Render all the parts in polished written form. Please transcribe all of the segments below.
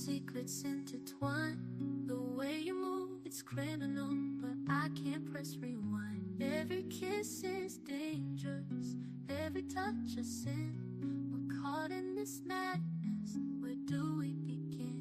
secrets intertwined. The way you move, it's criminal, but I can't press rewind. Every kiss is dangerous, every touch a sin. We're caught in this madness, where do we begin?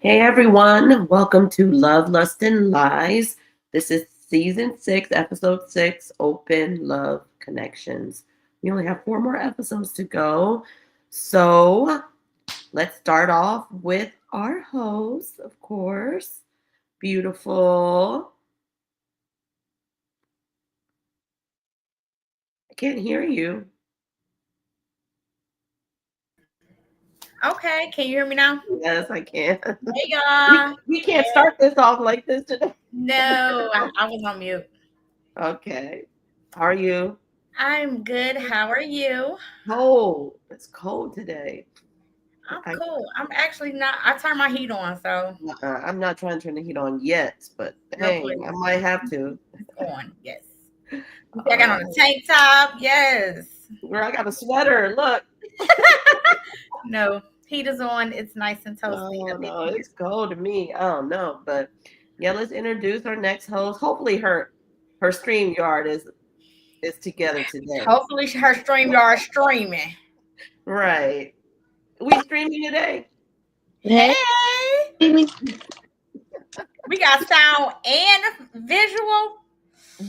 Hey everyone, welcome to Love, Lust, and Lies. This is season 6, episode 6, Open Love Connections. We only have 4 more episodes to go. So let's start off with our host, of course. Beautiful. I can't hear you. Okay, can you hear me now? Yes, I can. Hey, y'all. We can't start this off like this today. No, I was on mute. Okay. How are you? I'm good. How are you? Cold. It's cold today. I'm cool. I'm actually not. I turned my heat on, so. I'm not trying to turn the heat on yet, but No, hey, please. I might have to. It's on, yes. I got on a tank top, yes. Girl, I got a sweater. Look. No, heat is on. It's nice and toasty. Oh no, it's cold to me. I don't know, but yeah, let's introduce our next host. Hopefully, her StreamYard is together today. Hopefully, her StreamYard is streaming. Right. We streaming today. Hey. We got sound and visual.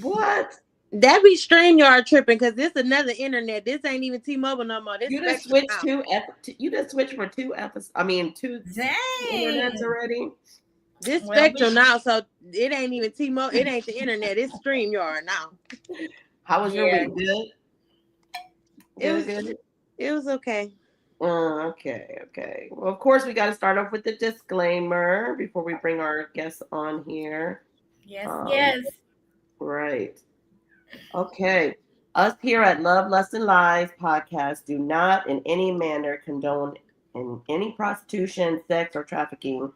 What? That be StreamYard tripping because this another internet. This ain't even T-Mobile no more. This you just switched you just switched for 2 episodes. I mean, 2 internets already. This Spectrum now, so it ain't even T-Mobile. It ain't the internet. It's StreamYard now. How was your week? Good. It was okay. Okay. Well, of course, we got to start off with the disclaimer before we bring our guests on here. Yes. Right. Okay. Us here at Love, Lust, and Lies podcast do not in any manner condone in any prostitution, sex, or trafficking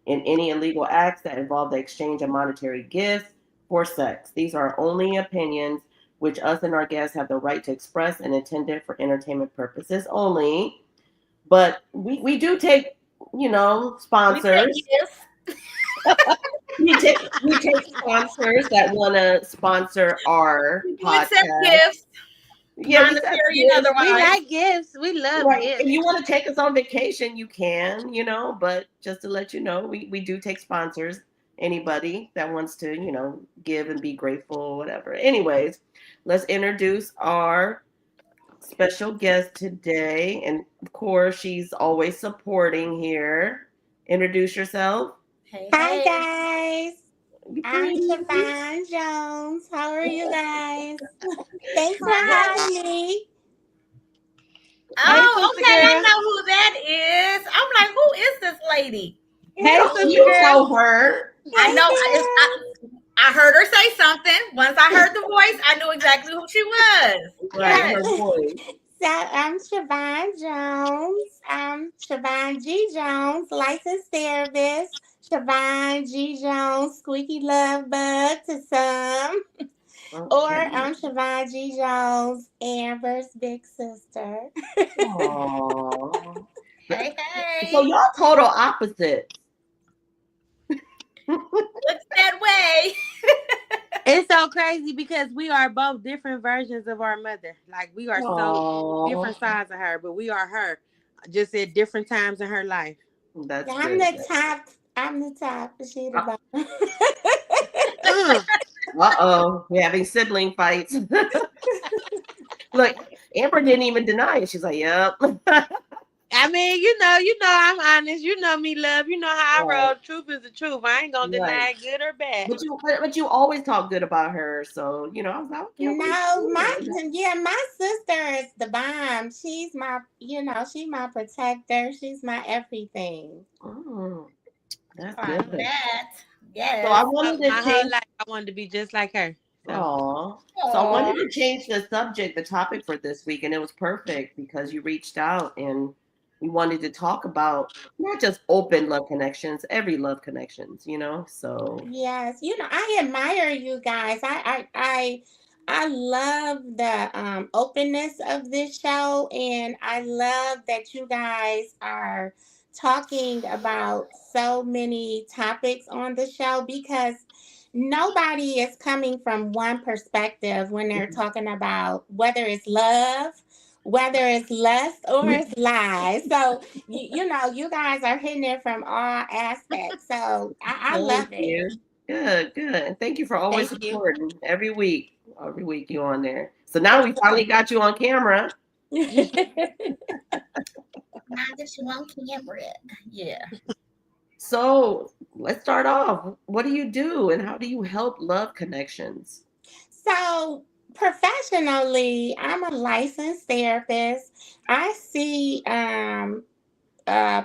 in any illegal acts that involve the exchange of monetary gifts for sex. These are only opinions which us and our guests have the right to express and intended for entertainment purposes only. But we do take, sponsors. We take sponsors that want to sponsor our podcast. Accept gifts. Yeah, we like gifts. We love gifts. If you want to take us on vacation, you can, but just to let you know, we do take sponsors. Anybody that wants to, give and be grateful, whatever. Anyways, let's introduce our special guest today. And of course, she's always supporting here. Introduce yourself. Hi, guys. I'm Siobhan Jones. How are you guys? Thanks for having me. Oh, okay. I know who that is. I'm like, who is this lady? Hey, you know her. I know. I heard her say something. Once I heard the voice, I knew exactly who she was. Right, her voice. So I'm Siobhan Jones. I'm Siobhan G. Jones, licensed therapist. Siobhan G. Jones, squeaky love bug to some. Okay. Or I'm Siobhan G. Jones, Amber's big sister. Aww. Hey. So y'all total opposites. Looks that way. It's so crazy because we are both different versions of our mother. Like we are so different sides of her, but we are her, just at different times in her life. I'm the top. She the bottom. Uh-oh. We're having sibling fights. Look, Amber didn't even deny it. She's like, yep. I I mean, I'm honest. You know me, love. You know how I Right, roll. Truth is the truth. I ain't gonna right. deny good or bad. But you always talk good about her, so I was like, I can't wait to No, hear it. my sister is the bomb. She's she's my protector. She's my everything. Mm, that's Like good. that. So I Yes. wanted My to whole change. life, I wanted to be just like her. So Aw. So I Aw. wanted to change the subject, the topic for this week, and it was perfect because you reached out and you wanted to talk about not just open love connections, every love connections. So Yes, I admire you guys. I love the openness of this show, and I love that you guys are talking about so many topics on the show because nobody is coming from one perspective when they're talking about whether it's love, whether it's lust, or it's lies. So you guys are hitting it from all aspects. So I thank love it. you. Good, good. And thank you for always thank you. supporting every week. Every week you on there. So now we finally got you on camera. Now that you on camera. Yeah. So let's start off. What do you do and how do you help love connections? So, professionally, I'm a licensed therapist. I see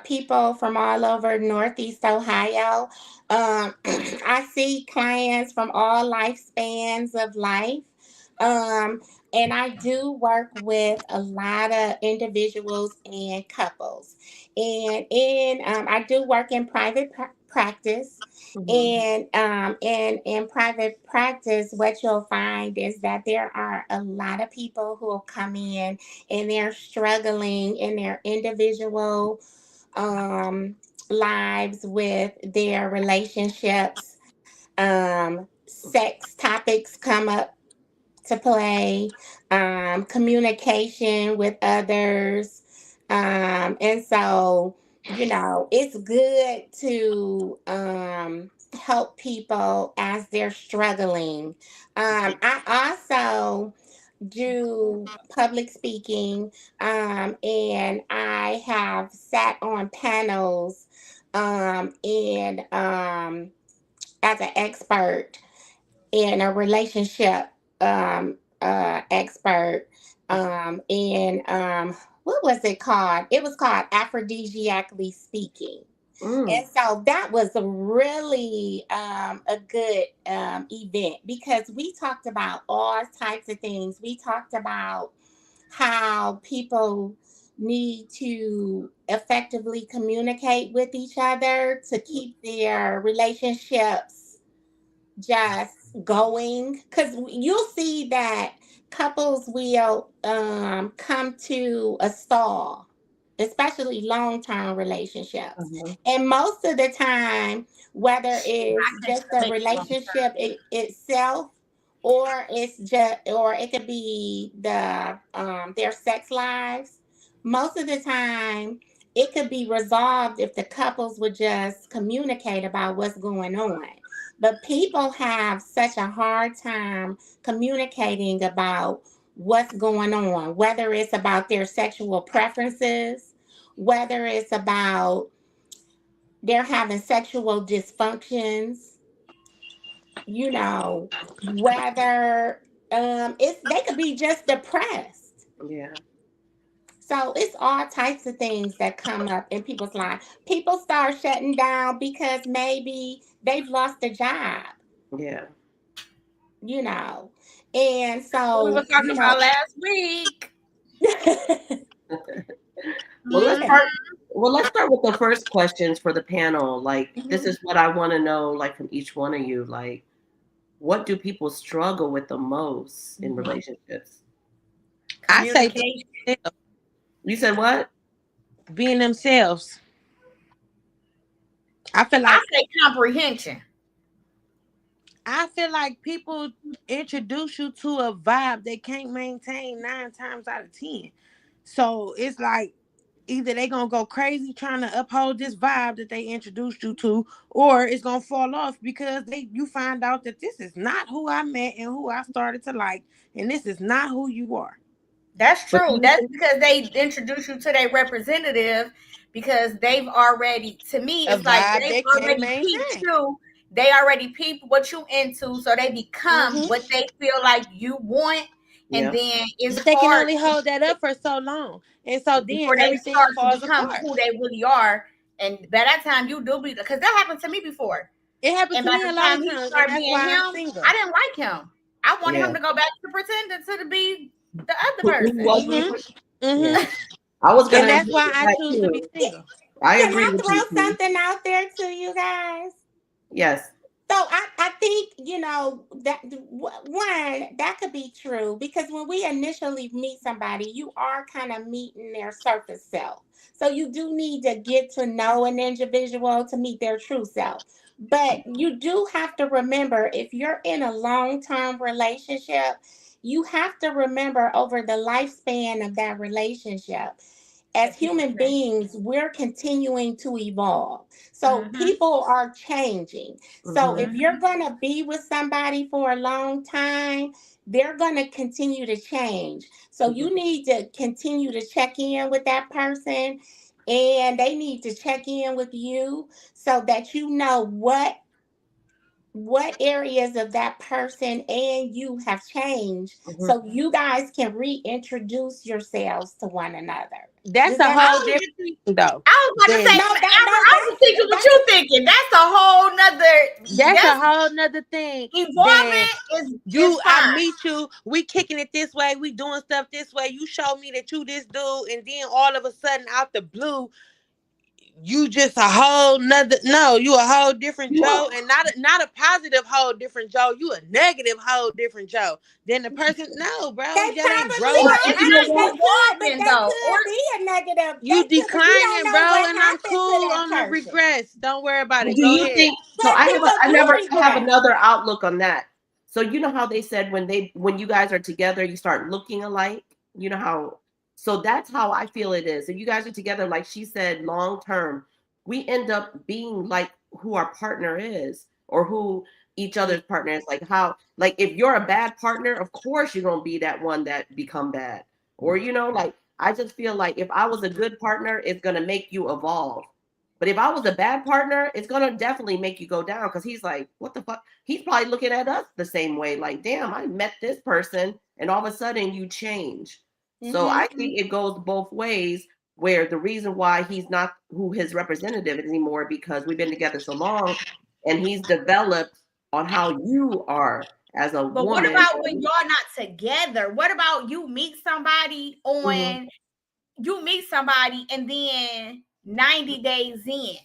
people from all over Northeast Ohio. I see clients from all lifespans of life. Um, and I do work with a lot of individuals and couples. I do work in private practice. Mhm. And in private practice, what you'll find is that there are a lot of people who will come in and they're struggling in their individual um, lives with their relationships. Sex topics come up to play, communication with others. And so, it's good to help people as they're struggling. I also do public speaking, and I have sat on panels and as an expert and a relationship expert and what was it called? It was called Aphrodisiacally Speaking. Mm, And so that was a really a good event because we talked about all types of things. We talked about how people need to effectively communicate with each other to keep their relationships just going, because you'll see that couples will come to a stall, especially long-term relationships, uh-huh. and most of the time, whether I it's can just the relate long relationship term. itself, or it could be their sex lives. Most of the time it could be resolved if the couples would just communicate about what's going on, but people have such a hard time communicating about what's going on, whether it's about their sexual preferences, whether it's about they're having sexual dysfunctions, whether it's they could be just depressed. Yeah, So it's all types of things that come up in people's life. People start shutting down because maybe they've lost a job, yeah. you know. And What we were so, talking about last week. Well, let's Hmm. start. Well, let's start with the first questions for the panel. Like, this Mhm. is what I want to know, like from each one of you. Like, what do people struggle with the most in Mhm. relationships? I say being Communication. themselves. You said what? Being themselves. I feel I like say comprehension. I feel like people introduce you to a vibe they can't maintain 9 times out of 10. So it's like either they gonna go crazy trying to uphold this vibe that they introduced you to, or it's gonna fall off because you find out that this is not who I met and who I started to like, and this is not who you are. That's But true. do you That's think, because they introduce you to their representative because they've already, to me, A it's like vibe they've they can't already peeped maintain. you. They already peeped what you into, so they become Hmm. what they feel like you want, and yeah. then it's But they can hard only hold that up for so long, and so then before they everything start to falls become apart. who they really are. And by that time, you do be, because that happened to me before. It happened And to by me the a lot time of he times, and started that's being why I'm him, single. I didn't like him. I wanted Yeah. him to go back to pretending to be the other Who person. was he? Hmm. Hmm. Yeah. I was And gonna that's agree why with I that choose to be too. single. I Can agree I with throw you too. something out there to you guys? Yes. So I think, that one, that could be true because when we initially meet somebody, you are kind of meeting their surface self. So you do need to get to know an individual to meet their true self. But you do have to remember if you're in a long-term relationship, you have to remember over the lifespan of that relationship, as That people human change. beings, we're continuing to evolve. So Mm-hmm. people are changing. So Mm-hmm. if you're Mm-hmm. going to be with somebody for a long time, they're going to continue to change. So Mm-hmm. you need to continue to check in with that person, and they need to check in with you so that you know what areas of that person and you have changed Mm-hmm. so you guys can reintroduce yourselves to one another. That's Does a that I whole was different just think- thing, though. I was about to say, Then no that Amber, no I was thinking what that's you thinking. That's a whole nother. that's a That's whole nother thing. Then evolving is you, I fine. meet you, we kicking it this way, we doing stuff this way. You show me that you this dude, and then all of a sudden, out the blue, you just a whole nother. No, you a whole different Joe, Well, and not a positive whole different Joe. You a negative whole different Joe. Then the person, no, bro, they that ain't probably growth. or Or don't it's you know not act they what? could but evolving they though. Or could be a negative they You could but you don't declining, know bro, what and I'm happened to cool that on the person. regress. Don't worry about But it. do Go you ahead. think so? But people I do never have regress. another outlook on that. So you know how they said when you guys are together, you start looking alike. You know how so that's how I feel it is. If you guys are together, like she said, long term, we end up being like who our partner is or who each other's partner is. Like how like if you're a bad partner, of course you're gonna be that one that become bad. Or like I just feel like if I was a good partner, it's gonna make you evolve. But if I was a bad partner, it's gonna definitely make you go down because he's like, what the fuck? He's probably looking at us the same way, like, damn, I met this person, and all of a sudden you change. So Mm-hmm. I think it goes both ways. Where the reason why he's not who his representative is anymore because we've been together so long, and he's developed on how you are as a but what woman. about when y'all not together? What about Mhm. you meet somebody and then 90 days in,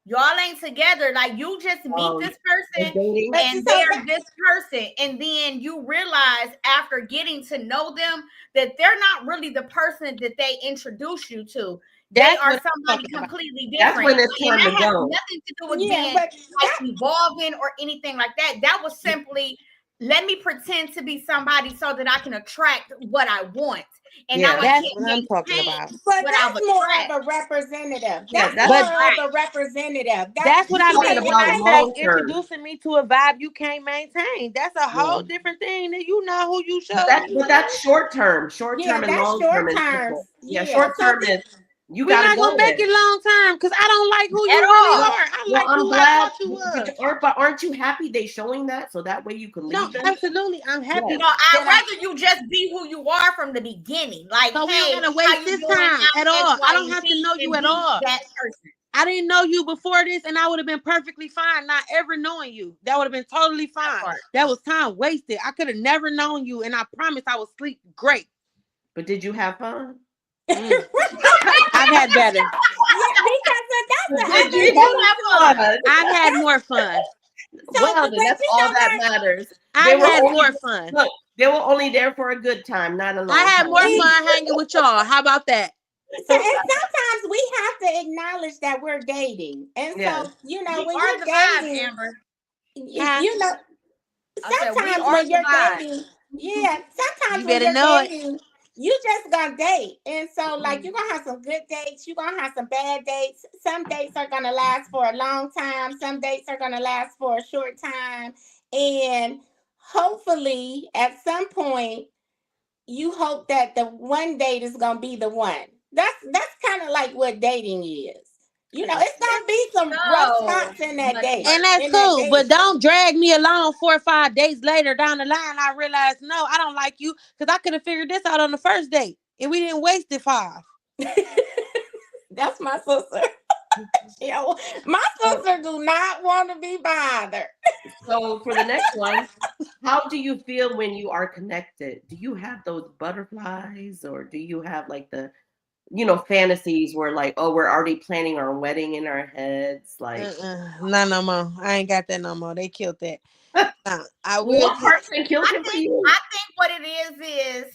y'all ain't together. Like you just meet Um, this person dating. But and so they're this person. And then you realize after getting to know them that they're not really the person that they introduce you to. They That's are what I'm somebody talking about. completely That's different. when it's And time to that has go. nothing to do with yeah, being but like that evolving or anything like that. That was simply let me pretend to be somebody so that I can attract what I want. And now Yeah, I That's can't what I'm talking maintain about. but what I've that's more attracted. of a representative. yeah. That's That's But more of Right. a representative. That that's what I talking because mean when if about I they say long term. introducing me to a vibe you can't maintain. That's a Yeah. whole different thing that you know who you But show that's me. but that's short term. Short yeah, term and that's long term short is terms. different. Yeah, Yeah. short So term is you We're gotta not go gonna make there. it long term because I don't like who At you really all. Well, are. I well, like I'm who I glad, thought you was. but aren't you happy they showing that so that way you can No, leave them? absolutely. I'm Yes. happy No, I'd that I rather you just be who you are from the beginning. Like, so we don't hey, gotta how waste you this doing? time at I'm X, all. I Y, don't and have to Z, know you and at be all. that person. I didn't know you before this, and I would have been perfectly fine not ever knowing you. That would have been totally That fine. part. That was time wasted. I could have never known you, and I promise I would sleep great. But did you have fun? Mm. I've had better. yeah, because that's But the did other you Did you thing have have too. fun? fun? I've had That's more fun. so. Well, But then that's you all know that what? matters. They I've were had only more fun. look. They were only there for a good time, not a I long had more time. fun hanging with y'all. How about that? So and sometimes we have to acknowledge that we're dating, and Yeah. so We when are you're the vibe, dating, Amber. Huh? you know I said we sometimes are when the you're vibe. dating, yeah, You sometimes when better you're know it. dating, you just gonna date. And so like Mhm. you're gonna have some good dates, you're gonna have some bad dates. Some dates are gonna last for a long time, some dates are gonna last for a short time. And hopefully at some point you hope that the one date is gonna be the one. That's kind of like what dating is. You know, it's gonna be some rough So spots in that much date. And work. that's In that cool, but dating. don't drag me along 4 or 5 days later down the line. I realize, no, I don't like you because I could have figured this out on the first date and we didn't waste it 5. That's my sister. Yo, my So, sister do not want to be bothered. so for the next one, how do you feel when you are connected? Do you have those butterflies, or do you have like the, fantasies where like, oh, we're already planning our wedding in our heads? Like, No more. I ain't got that no more. They killed that. I will. what person killed I him for think you? I think what it is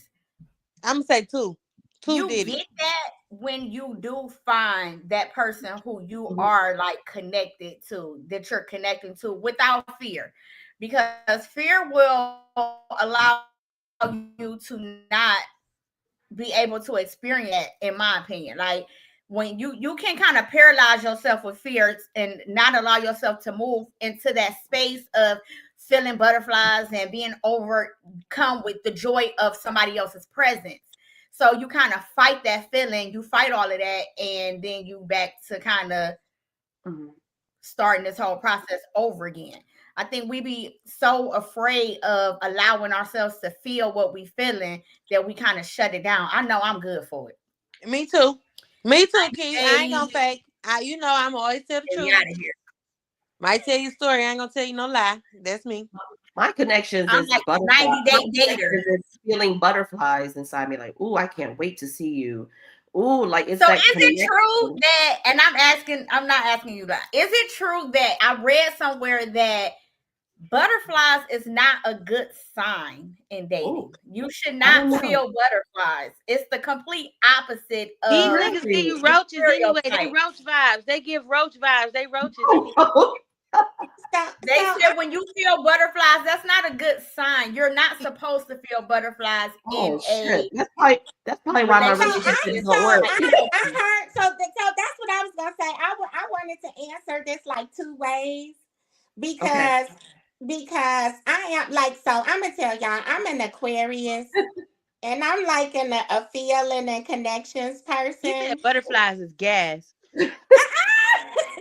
I'm gonna say 2. 2 you did it. get that when you do find that person who you Mhm. are like connected to, that you're connecting to without fear. Because fear will allow you to not be able to experience that, in my opinion. Like when you can kind of paralyze yourself with fear and not allow yourself to move into that space of feeling butterflies and being overcome with the joy of somebody else's presence. So you kind of fight that feeling, you fight all of that, and then you back to kind of Mhm. starting this whole process over again. I think we be so afraid of allowing ourselves to feel what we feeling that we kind of shut it down. I know I'm good for it. Me too. Me too, Key. I ain't Hey, gonna fake. I'm always tell the get me truth. out of here. Might tell you a story. I ain't gonna tell you no lie. That's me. My connections I'm is like a butterflies. 90-day My dater. connections is feeling butterflies inside me. Like, ooh, I can't wait to see you. Ooh, like it's So that is it true connection. that, and I'm not asking you that, is it true that I read somewhere that butterflies is not a good sign in Ooh, dating? You should I not don't know. feel butterflies. It's the complete opposite These of niggas give you Really? the roaches anyway. They stereotype. roach vibes. They give roach vibes. They roaches anyway. So, They so said when you feel butterflies, that's not a good sign. You're not supposed to feel butterflies in Oh a shit. That's probably why my So relationship. relationship I Is don't work. like, you know, I heard so that's what I was gonna say. I wanted to answer this like two ways Okay. because I am like, so I'm gonna tell y'all I'm an Aquarius and I'm like a feeling and connections He said person. butterflies is gas. for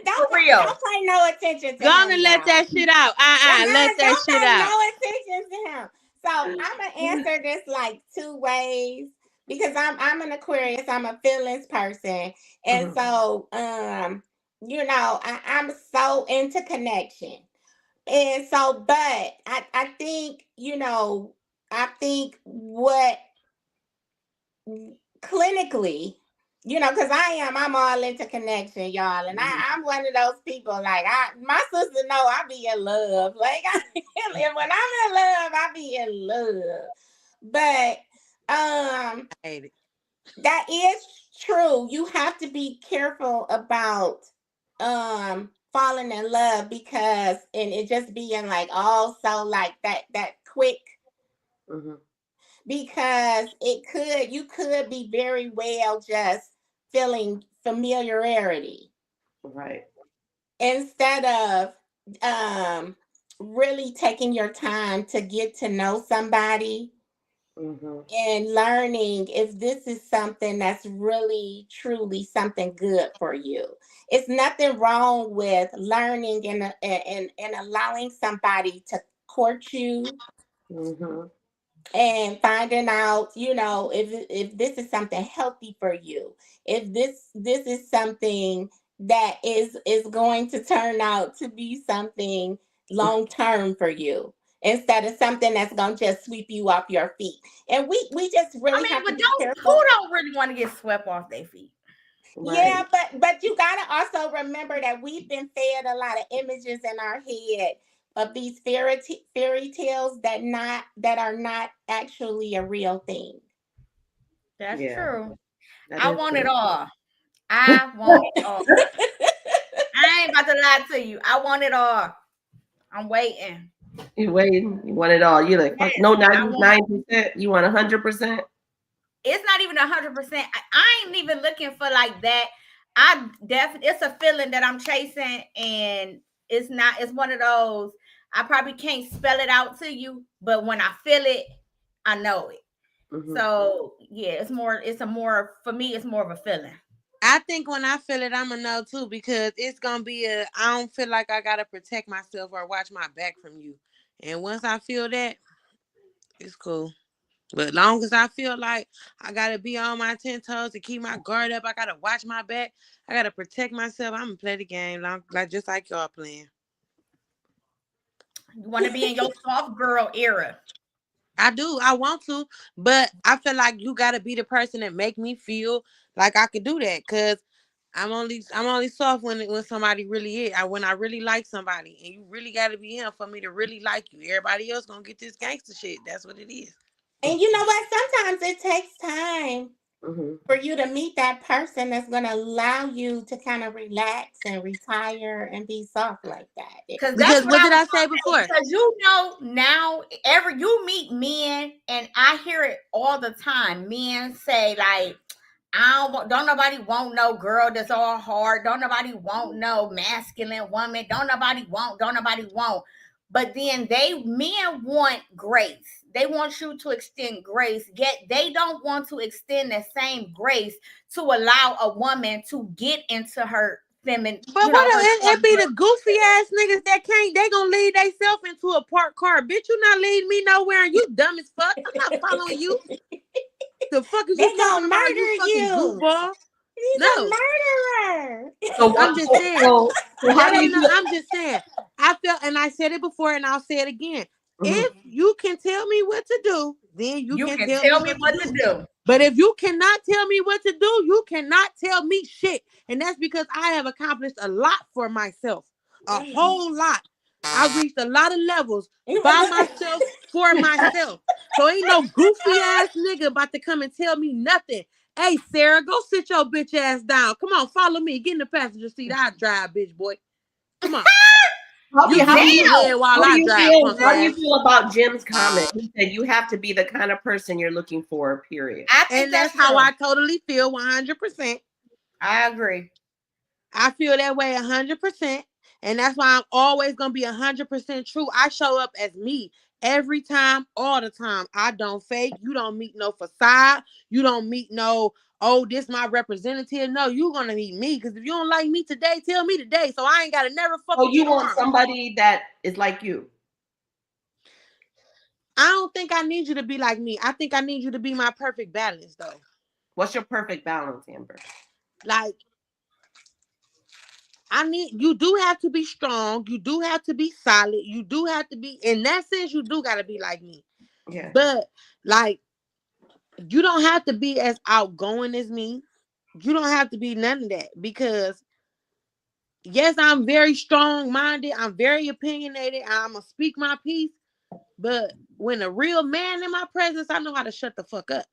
Don't real. pay no attention to Gonna him, let y'all. that shit out. Let that Don't shit pay out. no attention to him. So I'm gonna answer this like two ways because I'm an Aquarius. I'm a feelings person, and Mhm. so I'm so into connection, and so but I think I think what clinically, because I'm all into connection, y'all, and Mhm. I'm one of those people. Like my sister know I be in love. Like when I'm in love, I be in love. But I hate it. that is true. You have to be careful about falling in love because and it just being like also like that quick Mhm. because you could be very well just feeling familiarity Right. instead of really taking your time to get to know somebody Mhm. and learning if this is something that's really truly something good for you. It's nothing wrong with learning and allowing somebody to court you Mhm. and finding out if this is something healthy for you, if this is something that is going to turn out to be something long term for you instead of something that's going to just sweep you off your feet. And we just I really mean, have to but be don't who careful. don't really want to get swept off their feet? Yeah, Right. but you got to also remember that we've been fed a lot of images in our head of these fairy tales that are not actually a real thing. That's Yeah, true. that I is want it true. all. I want it all. I ain't about to lie to you. I want it all. I'm waiting. You waiting, you want it all. You like fuck Yes, no I want. 99%. You want 100%? It's not even 100%. I ain't even looking for like that. I definitely, it's a feeling that I'm chasing, and it's not. It's one of those. I probably can't spell it out to you, but when I feel it, I know it. Mhm. So yeah, for me, it's more of a feeling. I think when I feel it, I'ma know too, because it's gonna be I don't feel like I gotta protect myself or watch my back from you. And once I feel that, it's cool. But long as I feel like I gotta be on my 10 toes to keep my guard up, I gotta watch my back, I gotta protect myself. I'm gonna play the game like just like y'all playing. You want to be in your soft girl era. I do. I want to, but I feel like you gotta be the person that make me feel like I could do that. Cause I'm only soft when somebody really is. When I really like somebody, and you really gotta be him for me to really like you. Everybody else gonna get this gangster shit. That's what it is. And you know what? Sometimes it takes time Mhm. for you to meet that person that's going to allow you to kind of relax and retire and be soft like that. Because that's Because what what I did was I say gonna say. before? Because now, every you meet men, and I hear it all the time. Men say like, don't nobody want no girl that's all hard. Don't nobody want no masculine woman. Don't nobody want. But then men want grace. They want you to extend grace, yet they don't want to extend the same grace to allow a woman to get into her feminine, But what her it soft be girl. the goofy ass niggas that can't, they gonna lead themselves into a parked car. Bitch, you not leading me nowhere, and you dumb as fuck. I'm not following you. The fuck is you They talking gonna about, you murder fucking you. goofball? He's a No. murderer. So I'm what? just saying. So how That do ain't you no, feel? I'm just saying. I felt, and I said it before, and I'll say it again. Mhm. If you can tell me what to do, then you You can can tell me tell me what to what to do. do. But if you cannot tell me what to do, you cannot tell me shit. And that's because I have accomplished a lot for myself. A whole lot. I reached a lot of levels by myself for myself. So ain't no goofy ass nigga about to come and tell me nothing. Hey, Sarah, go sit your bitch ass down. Come on, follow me. Get in the passenger seat. I drive, bitch boy. Come on. You How do bob you your Damn. head while how do I you drive, feel? punk How do you ass. feel about Jim's comment? He said you have to be the kind of person you're looking for. Period. I think And that's that's how true. I totally feel 100%. I agree. I feel that way 100%. And that's why I'm always going to be 100% true. I show up as me every time, all the time. I don't fake. You don't meet no facade. You don't meet no, oh, this my representative. No, you're going to meet me. Because if you don't like me today, tell me today. So I ain't got to never fuck So with you you want tomorrow. somebody that is like you? I don't think I need you to be like me. I think I need you to be my perfect balance, though. What's your perfect balance, Amber? Like, you do have to be strong. You do have to be solid. You do have to be, in that sense, you do got to be like me. Yeah. But, like, you don't have to be as outgoing as me. You don't have to be none of that because, yes, I'm very strong minded. I'm very opinionated. I'm going to speak my piece. But when a real man in my presence, I know how to shut the fuck up.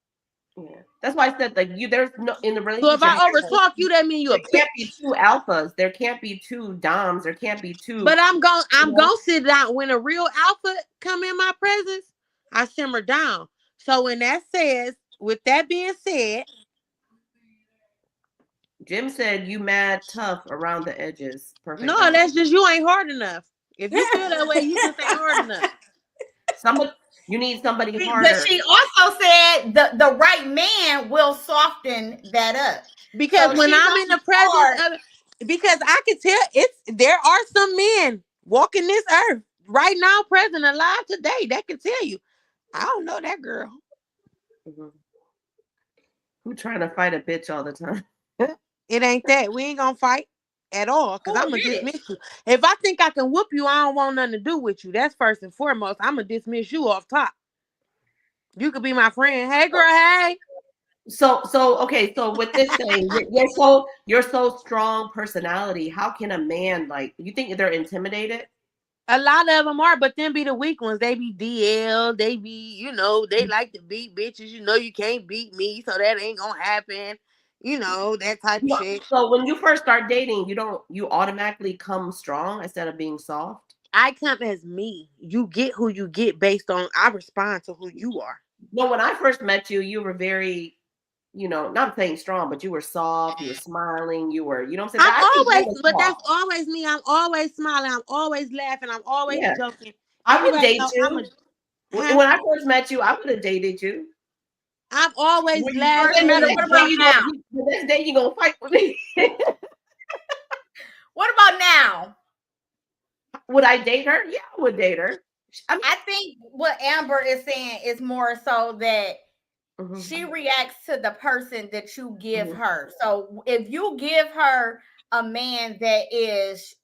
Yeah. That's why I said like you. There's no in the So if relationship. I overtalk you, that means you a There can't be bitch. two alphas. There can't be two doms. There can't be two. But I'm You know? gonna sit down when a real alpha come in my presence. I simmer down. So with that being said, Jim said you mad tough around the edges. Perfect no, balance. that's just you ain't hard enough. If you feel that way, you just ain't hard enough. Somebody, you need somebody But harder. she also said the right man will soften that up. Because So when she's I'm in only the presence hard. of, because I can tell there are some men walking this earth right now, present, alive today, that can tell you, I don't know that girl. Mhm. Who trying to fight a bitch all the time? It ain't that. We ain't gonna fight at all. Cause Who I'm gonna did it? dismiss you. If I think I can whoop you, I don't want nothing to do with you. That's first and foremost. I'm gonna dismiss you off top. You could be my friend. Hey girl, hey. So okay. So with this thing, you're so strong personality. How can a man like? You think they're intimidated? A lot of them are, but then be the weak ones. They be DL. They be, they like to beat bitches. You can't beat me, so that ain't gonna happen. That type of shit. So when you first start dating, you automatically come strong instead of being soft. I come as me. You get who you get based on. I respond to who you are. No, when I first met you, you were very, not saying strong, but you were soft. You were smiling. You were, what I'm saying. I think that was But that's soft. always me. I'm always smiling. I'm always laughing. I'm always Yeah, joking. I would Everybody date know I'm a, you. huh? When I first met you, I would have dated you. I'm always When you glad first to met meet her, a what about gentleman. now? The next day you gonna fight with me. What about now? Would I date her? Yeah, I would date her. I think what Amber is saying is more so that Mhm. she reacts to the person that you give Mhm. her. So if you give her a man that is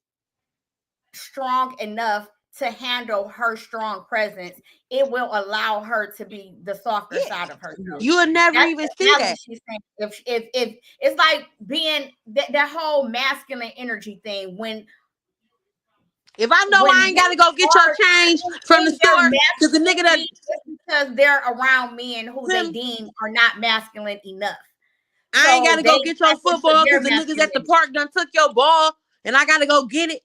strong enough to handle her strong presence, it will allow her to be the softer Yeah. side of herself. You would never That's even the see analogy that. she's saying. If it's like being that whole masculine energy thing If I know when I ain't got to go get your change from the in their store because the nigga that masculinity, it's because they're around men who they him, deem are not masculine enough. I ain't got So to they go get your tap into football their because the niggas at the masculinity. park done took your ball and I got to go get it.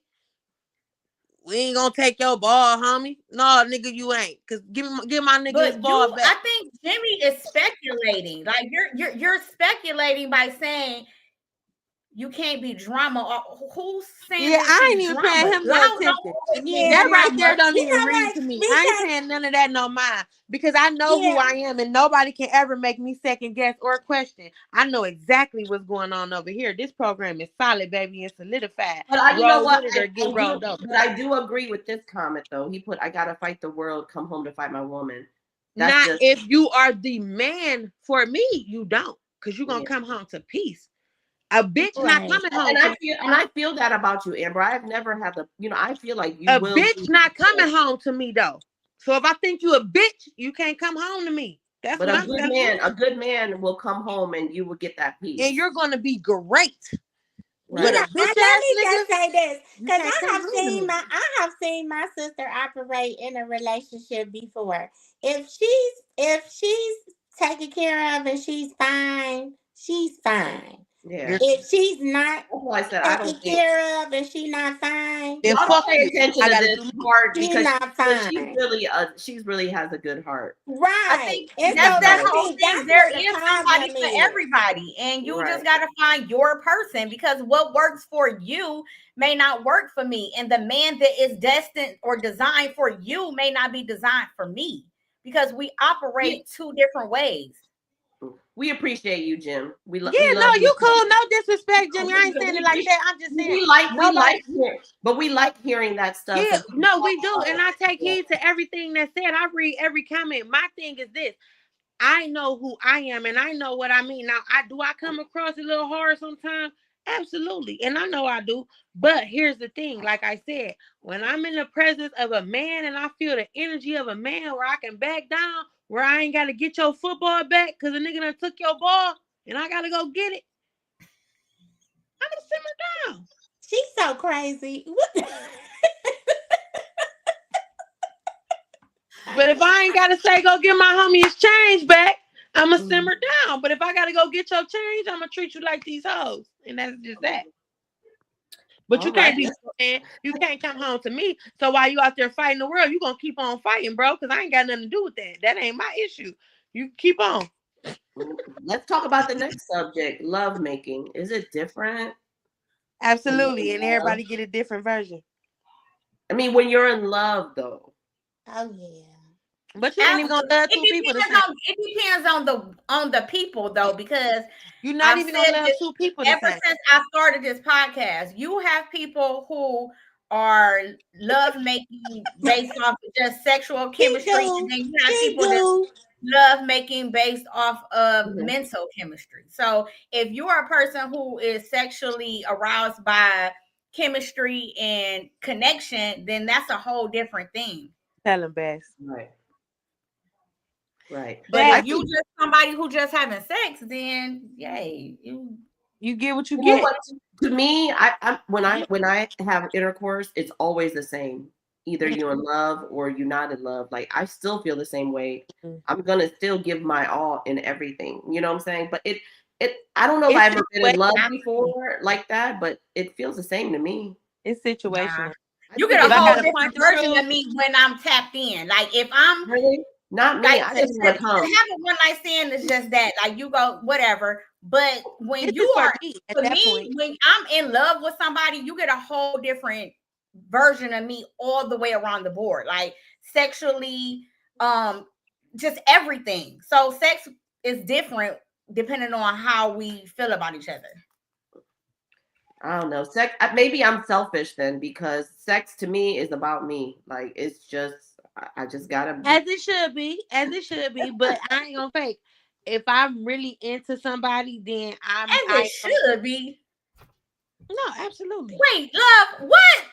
We ain't gonna take your ball, homie. No, nigga, you ain't. Cause give my nigga his But ball I back. think Jimmy is speculating. Like you're speculating by saying you can't be drama. Who's saying Yeah, that I she's ain't even drama? paying him no Loud don't attention. always mean That Yeah. right drama. there don't You even know read what? to me. I ain't paying none of that no mind because I know who Yeah. I am and nobody can ever make me second guess or question. I know exactly what's going on over here. This program is solid, baby, and solidified. But you know Roll what? with it or get rolled over. But I do agree with this comment though. He put, "I gotta fight the world, come home to fight my woman." That's Not just if you are the man for me, you don't, because you're gonna yeah. come home to peace. A bitch not Right. coming home And to me. I feel that about you, Amber. I've never had the I feel like you A will bitch be, not coming home to me though. So if I think you a bitch, you can't come home to me. That's but what I'm telling you. a good man will come home and you will get that peace. And you're gonna be great. You But Right. a know, bitch let ass me nigga, just say this, you because can't come home to me. I have seen my sister operate in a relationship before. If she's taken care of and she's fine, she's fine. Yeah. You're If she's not That's why I said I taken don't think care of and she's not fine, then y'all don't fuck pay you. attention I to gotta this do more. part she's because not she's fine. she's really has a good heart. I Right. think And so that's that I whole think thing. that's There where the is somebody problem for is. everybody, and you just Right. got to find your person because what works for you may not work for me, and the man that is destined or designed for you may not be designed for me because we operate two different ways. We appreciate you, Jim. We Yeah, no, love you. you cool. No disrespect, Jimmy. I ain't saying it like that. I'm just saying We nobody. like but we like hearing that stuff. Yeah, And no, we do. And I take yeah. heed to everything that's said. I read every comment. My thing is this. I know who I am and I know what I mean. Now, I come across a little hard sometimes? Absolutely. And I know I do. But here's the thing, like I said, when I'm in the presence of a man and I feel the energy of a man where I can back down, where I ain't got to get your football back because a nigga done took your ball and I got to go get it, I'm going to simmer down. She's so crazy. What But if I ain't got to say, go get my homie his change back, I'm going to simmer down. But if I got to go get your change, I'm going to treat you like these hoes. And that's just that. But you can't be saying you can't come home to me. So while you out there fighting the world, you gonna keep on fighting, bro. Because I ain't got nothing to do with that. That ain't my issue. You keep on. Let's talk about the next subject, love making. Is it different? Absolutely. And everybody get a different version. I mean, when you're in love though. Oh yeah. But you ain't even gonna love two people the same. It depends on the people though, because You're not even gonna love two people the ever same. since I started this podcast. You have people who are love making based off of just sexual chemistry, and then you have people that love making based off of mental chemistry. So if you are a person who is sexually aroused by chemistry and connection, then that's a whole different thing. Tell them best. Right. Right. But if you just somebody who just having sex, then yay, you get what you know get. What, to me, when I have intercourse, it's always the same. Either you're in love or you're not in love. Like I still feel the same way. I'm gonna still give my all in everything. You know what I'm saying? But I don't know if I've ever been in love before like that, but it feels the same to me. It's situational. Nah. You get a whole different version of me when I'm tapped in. Like if I'm really not me, like, I just want to come. Having one night stand is just that. Like you go whatever. But when This you is are for me, when I'm in love with somebody, you get a whole different version of me all the way around the board. Like sexually, just everything. So sex is different depending on how we feel about each other. I don't know. Sex. Maybe I'm selfish then because sex to me is about me. Like it's just, I just gotta. As it should be, but I ain't gonna fake. If I'm really into somebody, then As it should be. No, absolutely. Wait, love, what?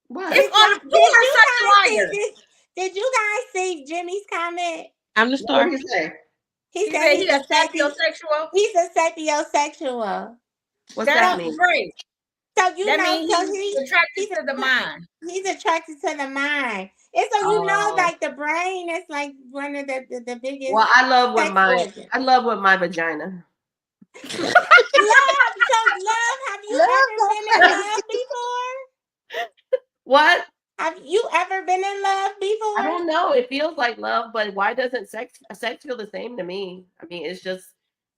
What? It's on the floor, such liars. Did you guys see Jimmy's comment? I'm the star. What did he say? He said he's a sapiosexual. He's a sapiosexual. What's that mean? Great. So you that know, means he's attracted to the mind. He's attracted to the mind. And so you know, like the brain is like one of the biggest. Well, I love with my vagina. Love, have you ever been in love before? What? Have you ever been in love before? I don't know. It feels like love, but why doesn't sex feel the same to me? I mean, it's just,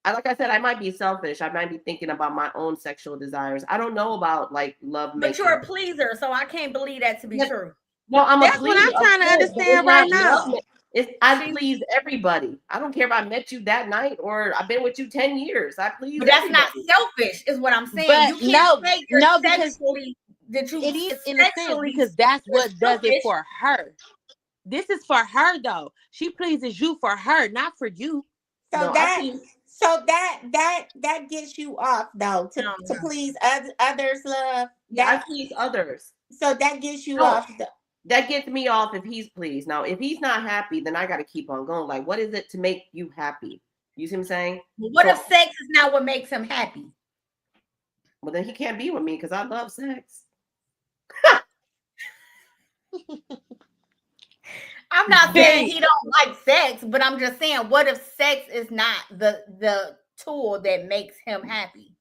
like I said, I might be selfish. I might be thinking about my own sexual desires. I don't know about like love. But you're a pleaser, so I can't believe that to be true. No, That's what I'm trying to understand right now. I please everybody. I don't care if I met you that night or I've been with you 10 years. I please. But that's not selfish, is what I'm saying. But you can't say you're because sexually that you it is in a sense because that's what does it for her. This is for her though. She pleases you for her, not for you. So that gets you off though to please others, love. I please others. So that gets you off. That gets me off if he's pleased. Now, if he's not happy, then I got to keep on going. Like, what is it to make you happy? You see what I'm saying? What if sex is not what makes him happy? Well, then he can't be with me because I love sex. I'm not saying he don't like sex, but I'm just saying, what if sex is not the tool that makes him happy?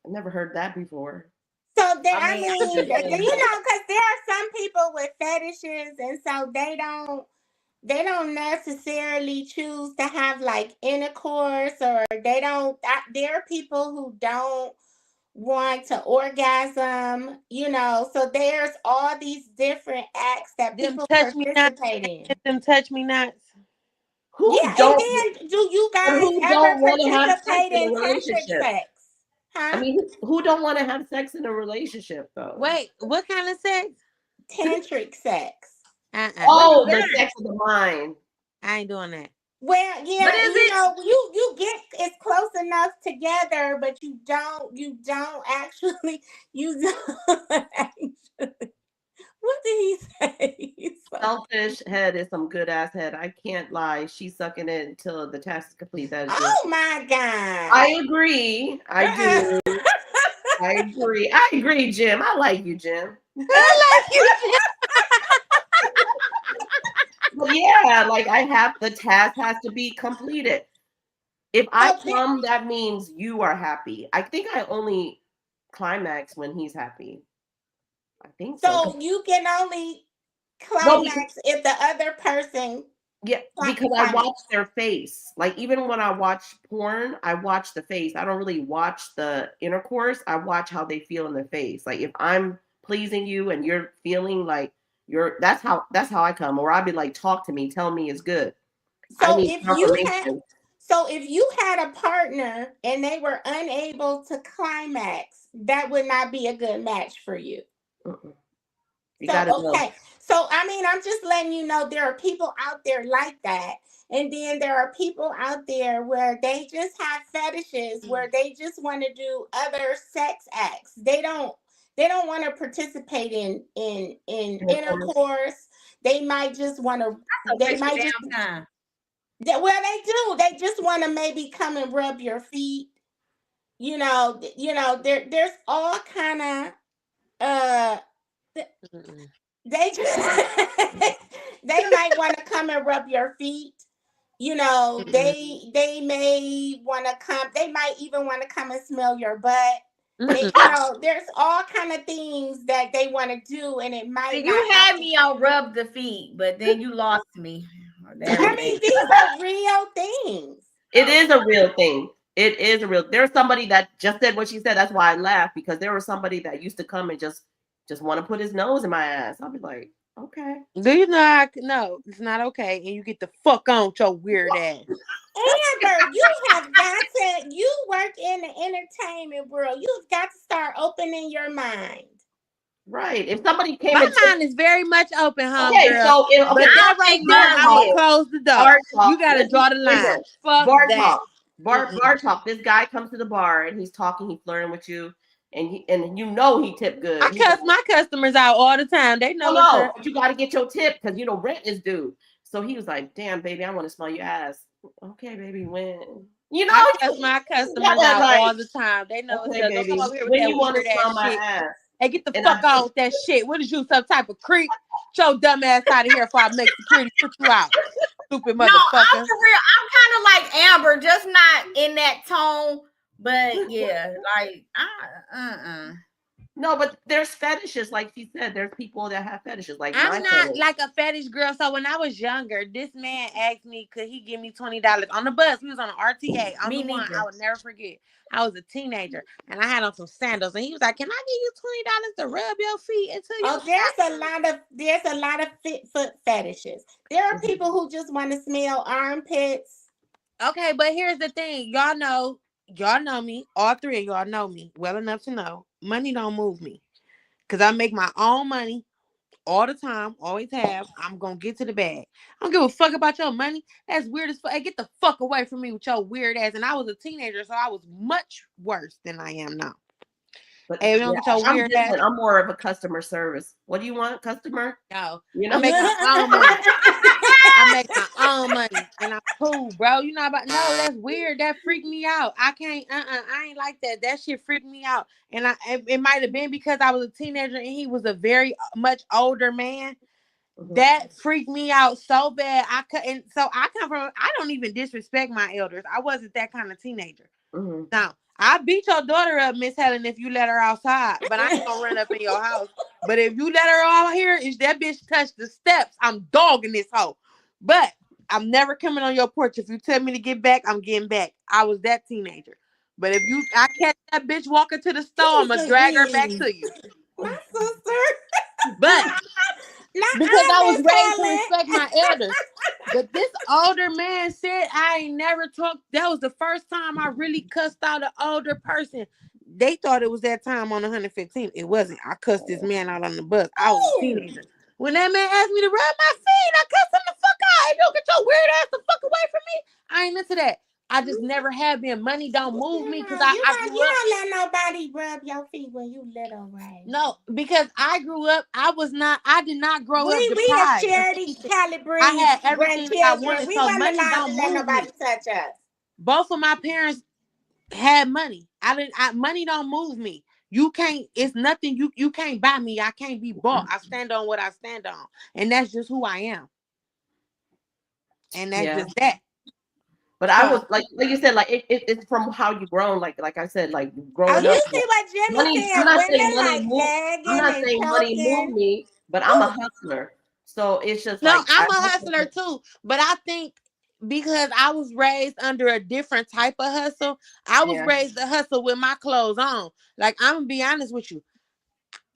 I never heard that before. So then, I mean, you know, because there are some people with fetishes, and so they don't necessarily choose to have like intercourse, or they don't. There are people who don't want to orgasm, you know. So there's all these different acts that people participate in. Them touch me nots. And then do you guys ever participate in tantric sex? Huh? I mean, who don't want to have sex in a relationship though? Wait, what kind of sex? Tantric sex. Oh, the sex of the mind. I ain't doing that. Well, yeah, you know, you get it's close enough together, but you don't actually. What did he say? Selfish head is some good ass head. I can't lie. She's sucking it until the task is complete. That is oh my God. I agree. I do. I agree, Jim. I like you, Jim. I like you, Jim. But yeah, like the task has to be completed. If I come, that means you are happy. I think I only climax when he's happy. I think so. So you can only climax if the other person. Yeah, because I watch their face. Like even when I watch porn, I watch the face. I don't really watch the intercourse. I watch how they feel in the face. Like if I'm pleasing you and you're feeling like that's how I come. Or I'd be like, talk to me, tell me it's good. So if you had a partner and they were unable to climax, that would not be a good match for you. So I mean, I'm just letting you know there are people out there like that. And then there are people out there where they just have fetishes, where they just want to do other sex acts. They don't want to participate in intercourse. They might just want to. They might just. Well, they do. They just want to maybe come and rub your feet. You know. There's all kind of. They might want to come and rub your feet. You know, they may want to come. They might even want to come and smell your butt. You know, there's all kind of things that they want to do, and it might. You had me on rub the feet, but then you lost me. I mean, these are real things. It is a real thing. It is a real. There's somebody that just said what she said. That's why I laughed, because there was somebody that used to come and just want to put his nose in my ass. I'll be like, okay. Do you know? No, it's not okay, and you get the fuck on with your weird ass. Amber, you have got to, you work in the entertainment world. You've got to start opening your mind. Right. If somebody came My and mind is very much open, okay, homegirl. so if, But okay, I that don't right think there, bar mine I'm gonna talk, is. close the door. bar You talk. gotta draw the line. Listen, Fuck bar that. talk, bar talk. This guy comes to the bar and he's talking, he's flirting with you, and you know he tipped good. I He's cuss like, my customers out all the time. They oh know it's no, her. but you got to get your tip because you know rent is due. So he was like, damn, baby, I want to smell your ass. Okay, baby, when? You know, I cuss you my got customers that out like, all the time. They know it's okay, her. Don't come baby, over here with when that you want to weird smell ass my shit. ass? Hey, get the And fuck I on with that shit. What is you, some type of creep? Get your dumb ass out of here before I make security put you out. Stupid No, I'm motherfucker. for real. I'm kind of like Amber, just not in that tone. But yeah, like no, but there's fetishes, like she said. There's people that have fetishes, like my I'm not fetish. like a fetish girl. So when I was younger, this man asked me, could he give me $20 on the bus? We was on an RTA. On me the one, I neither. would never forget. I was a teenager and I had on some sandals, and he was like, "Can I give you $20 to rub your feet until your Oh, there's a lot of foot fetishes. There are people who just want to smell armpits. Okay, but here's the thing. Y'all know me. All three of y'all know me well enough to know money don't move me. Cause I make my own money all the time, always have. I'm gonna get to the bag. I don't give a fuck about your money. That's weird as fuck. Hey, get the fuck away from me with your weird ass. And I was a teenager, so I was much worse than I am now. But Hey, you don't yeah, get your I'm weird ass. different. I'm more of a customer service. What do you want, customer? No, You I know. make my own money. I make my own money and I'm cool, bro. You know about no, that's weird. That freaked me out. I can't I ain't like that. That shit freaked me out. And it might have been because I was a teenager and he was a very much older man. That freaked me out so bad. I couldn't. So I come from. I don't even disrespect my elders. I wasn't that kind of teenager. Mm-hmm. Now I beat your daughter up, Miss Helen, if you let her outside. But I ain't gonna run up in your house. But if you let her out here, if that bitch touch the steps, I'm dogging this hoe. But I'm never coming on your porch. If you tell me to get back, I'm getting back. I was that teenager. But if I catch that bitch walking to the store, I'm gonna drag her back to you. My sister. But Not because I was Miss raised to Helen. respect my elders. But this older man said I ain't never talked. That was the first time I really cussed out an older person. They thought it was that time on 115. It wasn't. I cussed this man out on the bus. I was a Ooh. teenager. When that man asked me to rub my feet, I cussed him the fuck out. Hey, don't get your weird ass the fuck away from me. I ain't into that. I just never have been. Money don't move me because I grew up. You don't let nobody rub your feet when you little, right? No, because I grew up. I did not grow up We as deprived. charity I calibre had everything that I grandchildren, wanted, we so weren't money allowed to don't let move me. nobody touch us. Both of my parents had money. Money don't move me. You can't. It's nothing. You can't buy me. I can't be bought. I stand on what I stand on, and that's just who I am. And that's Yeah. just that. But I was So like you said, like it's from how you grown. Like I said, like Oh, growing you up. see what Jimmy Money. I'm said? not saying Women money like move. I'm nagging not and saying money move choking. me, but I'm a hustler. So it's just no, like I'm a hustler too. But I think because I was raised under a different type of hustle, I was yeah. raised to hustle with my clothes on. Like I'm gonna be honest with you.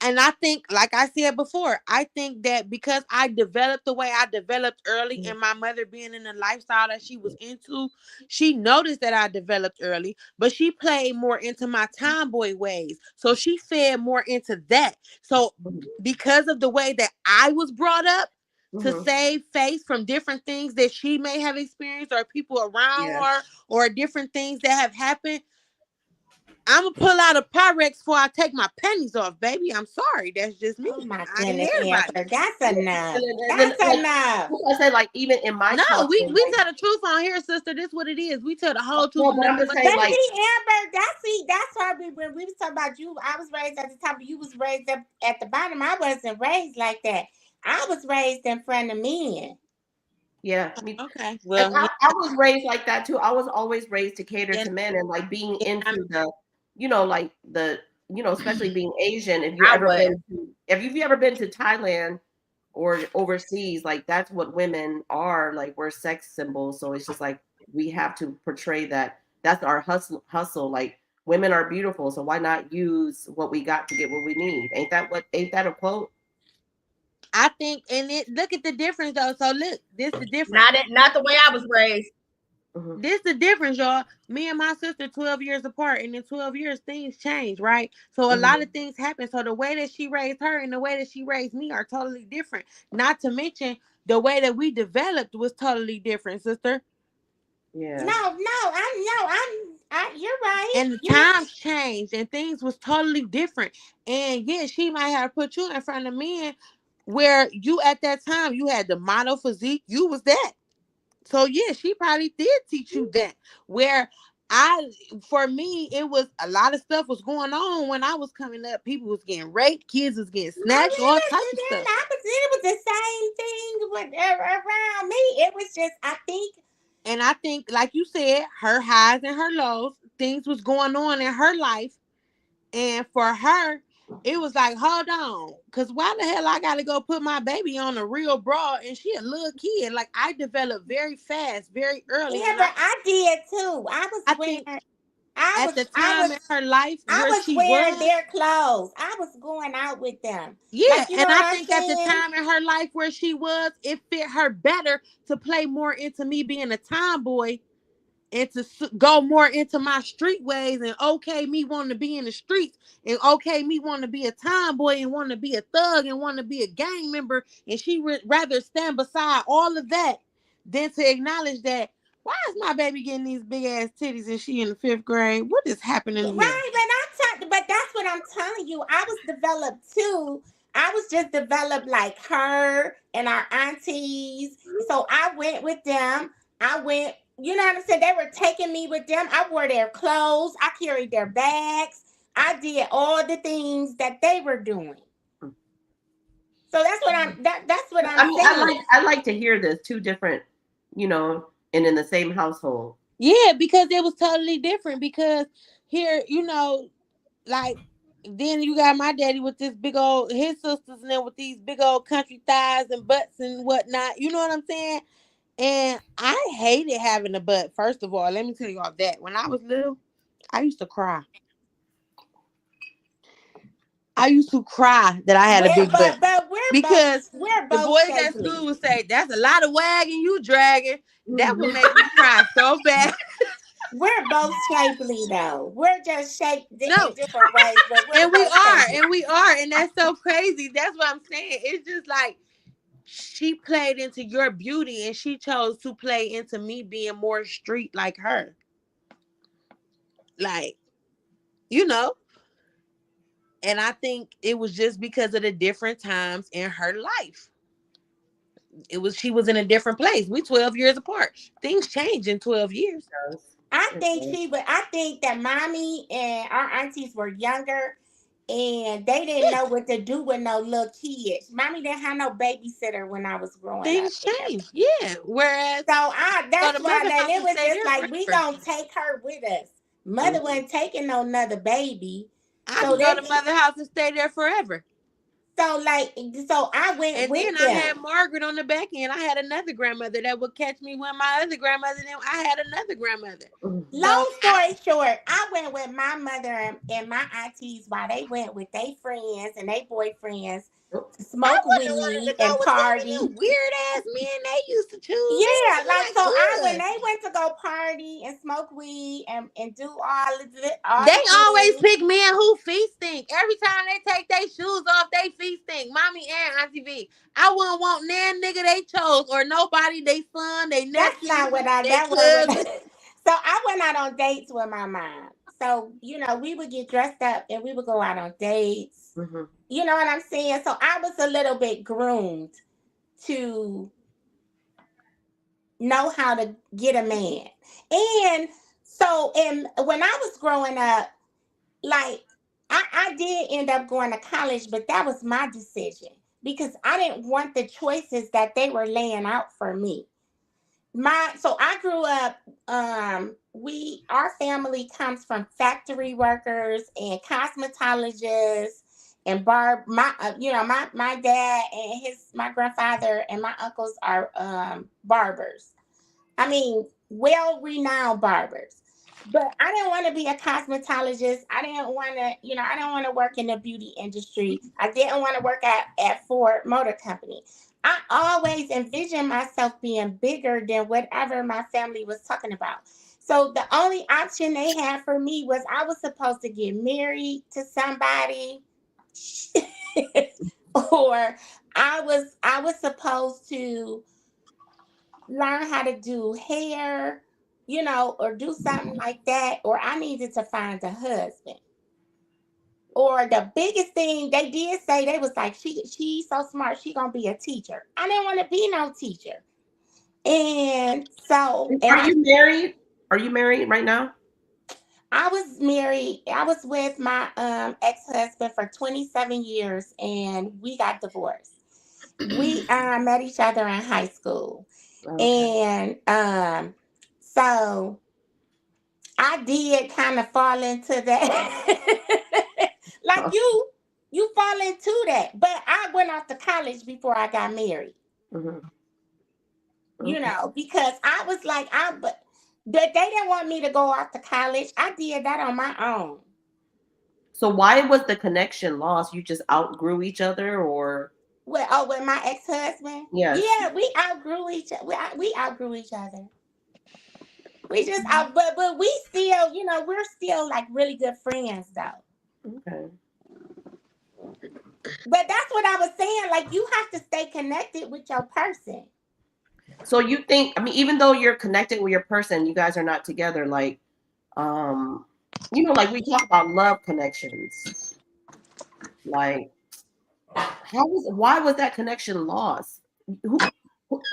And I think, like I said before, I think that because I developed the way I developed early and my mother being in the lifestyle that she was into, she noticed that I developed early, but she played more into my tomboy ways. So she fed more into that. So because of the way that I was brought up to Mm-hmm. save face from different things that she may have experienced or people around Yeah. her or different things that have happened, I'm gonna pull out a Pyrex before I take my panties off, baby. I'm sorry. That's just me. Oh my I ain't goodness, everybody. Amber, that's enough. And then That's like enough. I said, like even in my No, culture, we like tell the truth on here, sister. This what it is. We tell the whole truth no, and but I'm nothing just but the saying, But like truth. see, Amber, that's why when we was talking about you, I was raised at the top, but you was raised up at the bottom. I wasn't raised like that. I was raised in front of men. yeah, me. Okay. And Well, I was raised like that too. I was always raised to cater yeah, to men and like being yeah, into the, like especially being Asian. I wasn't. If you've ever been to Thailand or overseas, like that's what women are. Like we're sex symbols. So it's just like we have to portray that. That's our hustle. Like women are beautiful. So why not use what we got to get what we need? Ain't that a quote? I think, and it look at the difference though. So look, this the difference. Not the way I was raised. Mhm. This the difference, y'all. Me and my sister 12 years apart, and in 12 years things change, right? So a lot Mhm. of things happen. So the way that she raised her and the way that she raised me are totally different. Not to mention the way that we developed was totally different, sister. Yeah. You're right. And the You times changed and things was totally different. And yeah, she might have put you in front of men where you at that time you had the model physique, you was that. So yeah, she probably did teach you that. Where I, for me, it was a lot of stuff was going on when I was coming up. People was getting raped, kids was getting No, snatched, all type of stuff. it was the same thing with around me. It was just, I think, And I think, like you said, her highs and her lows, things was going on in her life. And for her, it was like, hold on, because why the hell I gotta go put my baby on a real bra and she a little kid? Like I developed very fast, very early. yeah, And but I did too. I think at the I time was in her life I where was she wearing was, their clothes. I was going out with them. yeah, Like, you know and what I I'm think at the saying? time in her life where she was, it fit her better to play more into me being a tomboy and to go more into my street ways and okay me wanting to be in the streets and okay me wanting to be a tomboy and wanting to be a thug and wanting to be a gang member, and she would rather stand beside all of that than to acknowledge that why is my baby getting these big ass titties and she in the 5th grade? What is happening here? Right, but that's what I'm telling you. I was developed too. I was just developed like her and our aunties. So I went with them. I went, you know what I'm saying? They were taking me with them. I wore their clothes. I carried their bags. I did all the things that they were doing. So that's what I'm I mean, saying. I like to hear this two different, and in the same household. Yeah, because it was totally different. Because here, like then you got my daddy with this big old his sisters and then with these big old country thighs and butts and whatnot. You know what I'm saying? And I hated having a butt. First of all, let me tell you all that. When I was little, I used to cry. I used to cry that I had a We're big butt but because we're the both boys at shapely. school would say, "That's a lot of wagging you dragging." That would Mhm. make me cry so bad. We're both shapely though. We're just shaped in No, different ways, but we're and we both are, shapely. and we are, and that's so crazy. That's what I'm saying. It's just like she played into your beauty and she chose to play into me being more street like her. Like, you know, and I think it was just because of the different times in her life. It was she was in a different place. We 12 years apart. Things change in 12 years. Does. It does. I think that mommy and our aunties were younger and they didn't know what to do with no little kids. Mommy didn't have no babysitter when I was growing up Things with them. change. Yeah. Whereas So go that's to why mother that house it and was stay just there like we forever. gonna take her with us. Mother Mhm. wasn't taking no another baby. I So could go they to mother house and stay there forever. so like so I went And then with I had them. Margaret on the back end. I had another grandmother that would catch me when my other grandmother, then I had another grandmother. Mhm. So Long story short, I went with my mother and my aunties while they went with their friends and their boyfriends Oh, to I smoke wouldn't have wanted weed to go and with some of party. them weird ass men they used to choose. They Yeah, used to be like so like, I when ugh. they went to go party and smoke weed and do all They the always things. pick men who feet stink. Every time they take their shoes off, they feet stink. Mommy and Auntie V. I wouldn't want nan nigga they chose or nobody, they son, they That's nephew, not what I they that wasn't what cousin. so I went out on dates with my mom. So, we would get dressed up and we would go out on dates. mhm. You know what I'm saying? So I was a little bit groomed to know how to get a man. And so and when I was growing up, like I did end up going to college, but that was my decision because I didn't want the choices that they were laying out for me. So I grew up we our family comes from factory workers and cosmetologists and my dad and my grandfather and my uncles are barbers. I mean, well renowned barbers. But I didn't want to be a cosmetologist. I didn't want to work in the beauty industry. I didn't want to work at Ford Motor Company. I always envisioned myself being bigger than whatever my family was talking about. So the only option they had for me was I was supposed to get married to somebody, or I was supposed to learn how to do hair, or do something like that, or I needed to find a husband. Or the biggest thing they did say, they was like, she's so smart, she gonna be a teacher. I didn't want to be no teacher. And so, and Are you married? Are you married right now? I was married. I was with my ex-husband for 27 years, and we got divorced. We met each other in high school. Okay. And so I did kind of fall into that. Like you fall into that. But I went off to college before I got married. Mm-hmm. Okay. Because I was like, but they didn't want me to go off to college. I did that on my own. So why was the connection lost? You just outgrew each other, or With my ex-husband? yes? Yeah, we outgrew each other. We outgrew each other. We just out, but we still, we're still like really good friends though. Okay. But that's what I was saying. Like you have to stay connected with your person. So you think? I mean, even though you're connected with your person, you guys are not together. Like, like we talk about love connections. Like, why was that connection lost?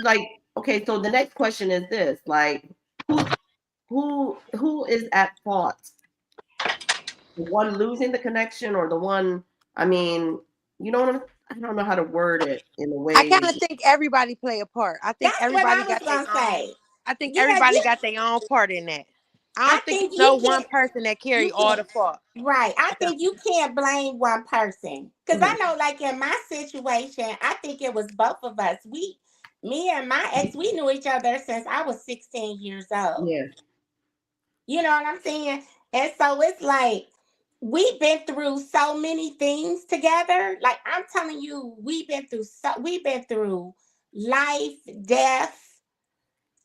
Like, okay, so the next question is this: like, who is at fault? The one losing the connection, or the one? I mean, you know what I don't know how to word it in a I way. kind of think everybody play a part. I think That's what I everybody was got their gonna own. say. I think Yeah, everybody got their own part in that. I I don't think think it's no you one can't. person that carry You all can't. the fault. Right. I think you can't blame one person. Because I Mhm. know, like in my situation, I think it was both of us. Me and my ex, we knew each other since I was 16 years old. Yeah, You know what I'm saying? And so it's like we've been through so many things together. Like I'm telling you, we've been through life, death,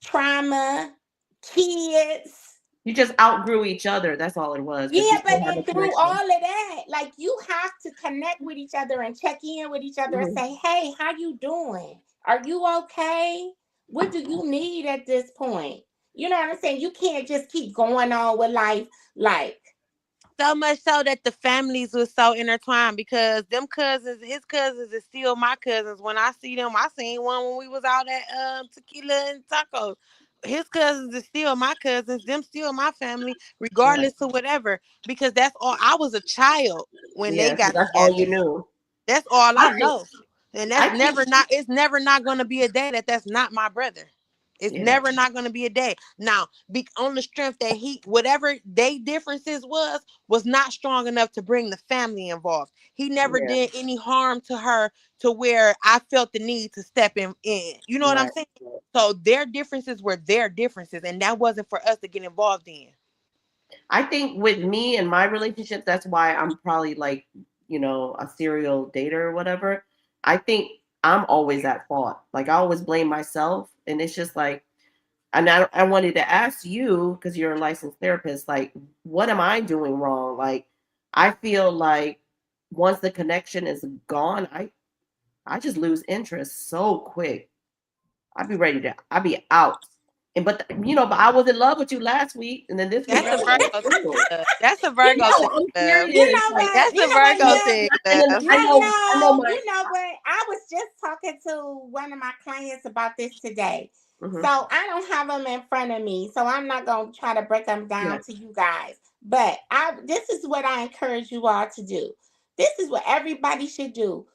trauma, kids. you just outgrew each other. That's all it was, but you Yeah, but still have a then through connection. all of that, like you have to connect with each other and check in with each other and Mhm. say, "Hey, how you doing? Are you okay? What do you need at this point?" You know what I'm saying? You can't just keep going on with life like, So much so that the families was so intertwined because them cousins, his cousins, is still my cousins. When I see them, I seen one when we was out at Tequila and Tacos. His cousins is still my cousins. Them still my family, Right. regardless of whatever. Because that's all. I was a child when they Yeah, so got that's all you together. knew. That's all I I think. know. And I that's think. never not. It's never not going to be a day that's not my brother. It's Yeah. never not going to be a day. Now, on the strength that whatever they differences was not strong enough to bring the family involved. He never Yeah. did any harm to her to where I felt the need to step in. You know what I'm Right. saying? So their differences were their differences, and that wasn't for us to get involved in. I think with me and my relationships, that's why I'm probably like, a serial dater or whatever. I think I'm always at fault. Like I always blame myself, and it's just like, and I wanted to ask you because you're a licensed therapist, like, what am I doing wrong? Like, I feel like once the connection is gone, I just lose interest so quick. I'd be out. But I was in love with you last week, and then this week That's I a was Virgo thing, single. love. That's a you Virgo know, thing, I'm love. you serious. know Like, what, That's a and Virgo love. thing, then love. I know my. You know what? I was just talking to one of my clients about this today. Mhm. So I don't have them in front of me, so I'm not gonna try to break them Yeah. down to you guys. But this is what I encourage you all to do. This is what everybody should do.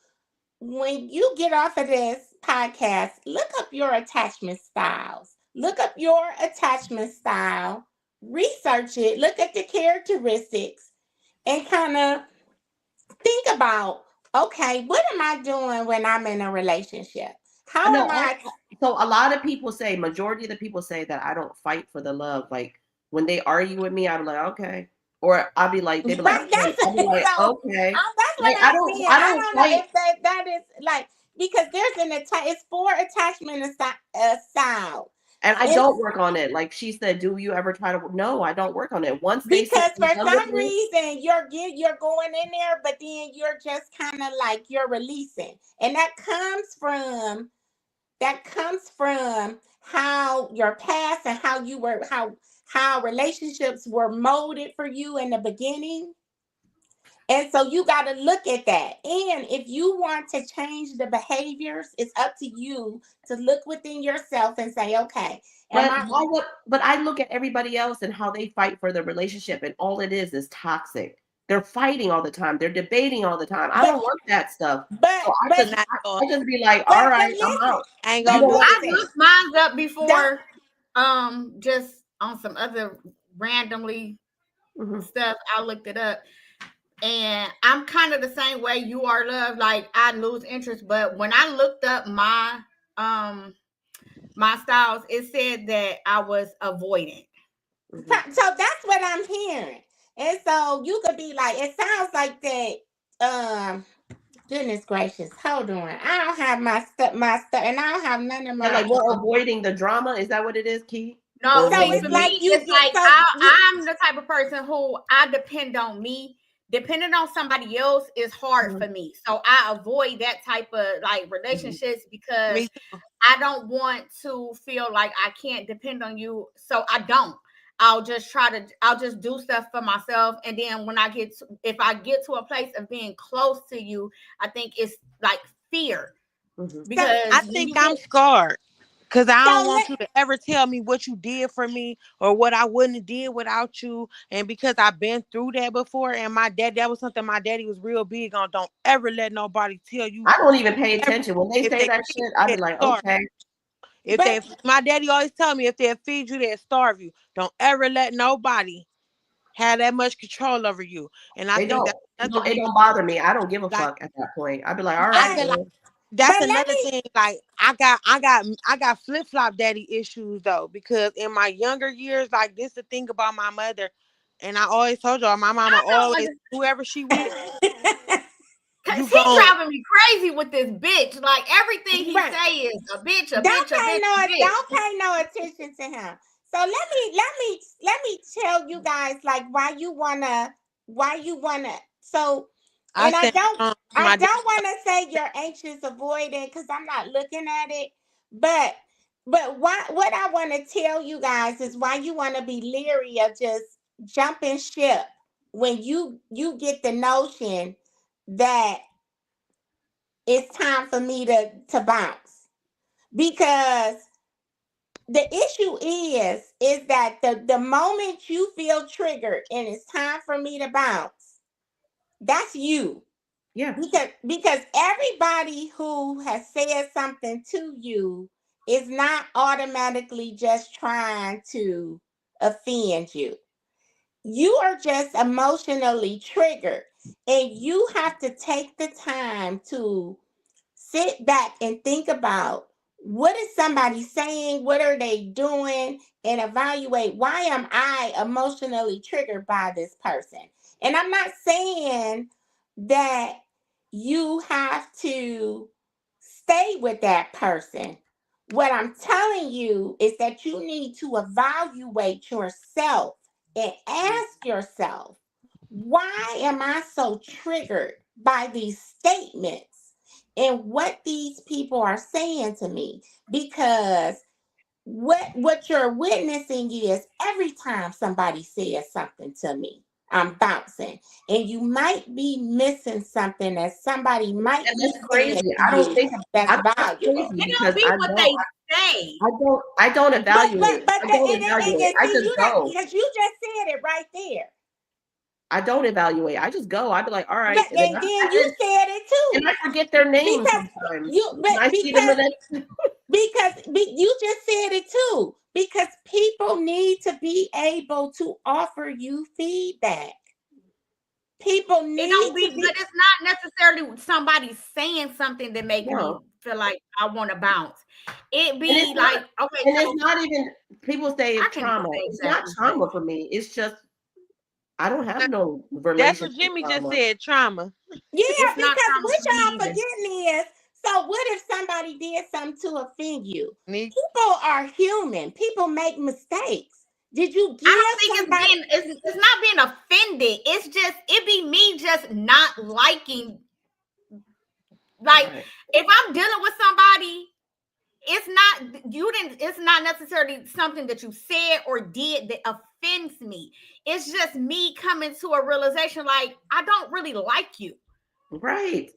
When you get off of this podcast, look up your attachment styles. Look up your attachment style, research it, look at the characteristics, and kind of think about, okay, what am I doing when I'm in a relationship? I How know. am I? So a lot of people say, majority of the people say that I don't fight for the love. Like when they argue with me, I'm like, okay, or I'll be like, they be like, Right, okay, I'll be like, okay, that's what like I'm saying. I I don't don't know fight. if that is like, because there's it's 4 attachment style. And I don't work on it. Like she said, do you ever try to? No, I don't work on it. Once they because for some me, reason you're going in there, but then you're just kind of like you're releasing, and that comes from how your past and how you were how relationships were molded for you in the beginning. And so you got to look at that. And if you want to change the behaviors, it's up to you to look within yourself and say, okay, but I look at everybody else and how they fight for the relationship, and all it is toxic. They're fighting all the time. They're debating all the time. I don't want that stuff. So I just be like, all right, I'm out. I ain't gonna do it. I looked mine up before, just on some other randomly stuff. I looked it up. And I'm kind of the same way you are, Love. Like I lose interest, but when I looked up my my styles, it said that I was avoidant. So that's what I'm hearing. And so you could be like, it sounds like that. Goodness gracious, hold on. I don't have my stuff, and I don't have none of my. Like we're avoiding the drama. Is that what it is, Key? No, so it's like I'm the type of person who I depend on me. Depending on somebody else is hard for me. So I avoid that type of like relationships because I don't want to feel like I can't depend on you. So I don't. I'll just do stuff for myself. And then when if I get to a place of being close to you, I think it's like fear. Because I think I'm scarred. Because I don't want you to ever tell me what you did for me or what I wouldn't have did without you. And because I've been through that before, and that was something my daddy was real big on. Don't ever let nobody tell you. I don't even pay attention. When they say that shit, I be like, okay. My daddy always tell me, if they feed you, they'll starve you. Don't ever let nobody have that much control over you. And I think it don't bother me. I don't give a fuck at that point. I'd be like, all right. That's another thing. Like I got flip-flop daddy issues though, because in my younger years, like this the thing about my mother, and I always told y'all my mama always whoever she with. He's driving me crazy with this bitch. Like everything he say is a bitch, a bitch, a bitch. Don't pay no attention to him. So let me tell you guys like why you wanna. So. And I don't want to say you're anxious avoidant because I'm not looking at it, but what I want to tell you guys is why you want to be leery of just jumping ship when you get the notion that it's time for me to bounce. Because the issue is that the moment you feel triggered and it's time for me to bounce, that's you. Yeah. Because everybody who has said something to you is not automatically just trying to offend you. You are just emotionally triggered, and you have to take the time to sit back and think about what is somebody saying, what are they doing, and evaluate why am I emotionally triggered by this person. And I'm not saying that you have to stay with that person. What I'm telling you is that you need to evaluate yourself and ask yourself, why am I so triggered by these statements and what these people are saying to me? Because what you're witnessing is every time somebody says something to me, I'm bouncing. And you might be missing something that somebody might be crazy. I don't think that's valuable. It don't be what they say. I don't evaluate. But I don't evaluate. I just go. Because you just said it right there. I don't evaluate. I just go. I'd be like, all right. And then you said it too. And I forget their names sometimes. Because you just said it too. Because people need to be able to offer you feedback. People need but it's not necessarily somebody saying something that makes me feel like I want to bounce. It be like, okay. And it's not even, people say it's trauma. It's not trauma for me. It's just, I don't have no relationship. That's what Jimmy just said, trauma. Yeah, because what y'all forgetting is So what if somebody did something to offend you? Me. People are human. People make mistakes. Did you I don't give think somebody? it's not being offended. It's just it be me just not liking. Like Right. if I'm dealing with somebody, it's not necessarily something that you said or did that offends me. It's just me coming to a realization like I don't really like you. Right.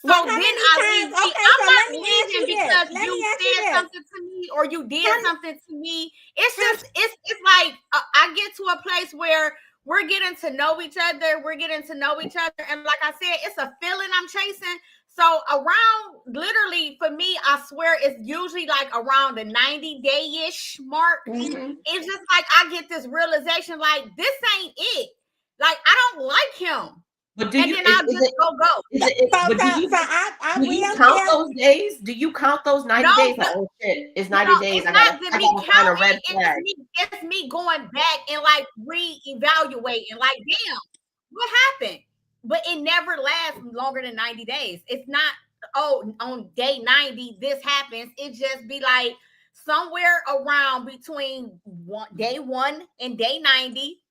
So Well, then how many I leave. times? See, Okay, I'm so not let me ask leaving you this. because Let me you ask you said this. something to me or you did How, something to me. It's how, just it's like I get to a place where we're getting to know each other. We're getting to know each other, and like I said, it's a feeling I'm chasing. So around literally for me, I swear it's usually like around the 90-day-ish mark. Mhm. It's just like I get this realization like this ain't it. Like I don't like him. But do And you then is I'll just go. is it so, but so, so I do you will count tell. those days? Do you count those No, 90 days? Like, but oh shit, it's no, 90 days. it's not that I me gotta find a counting. red flag. It's me going back and like reevaluating. Like, damn, what happened? But it never lasts longer than 90 days. It's not, oh, on day 90, this happens. It just be like somewhere around between day one and day 90.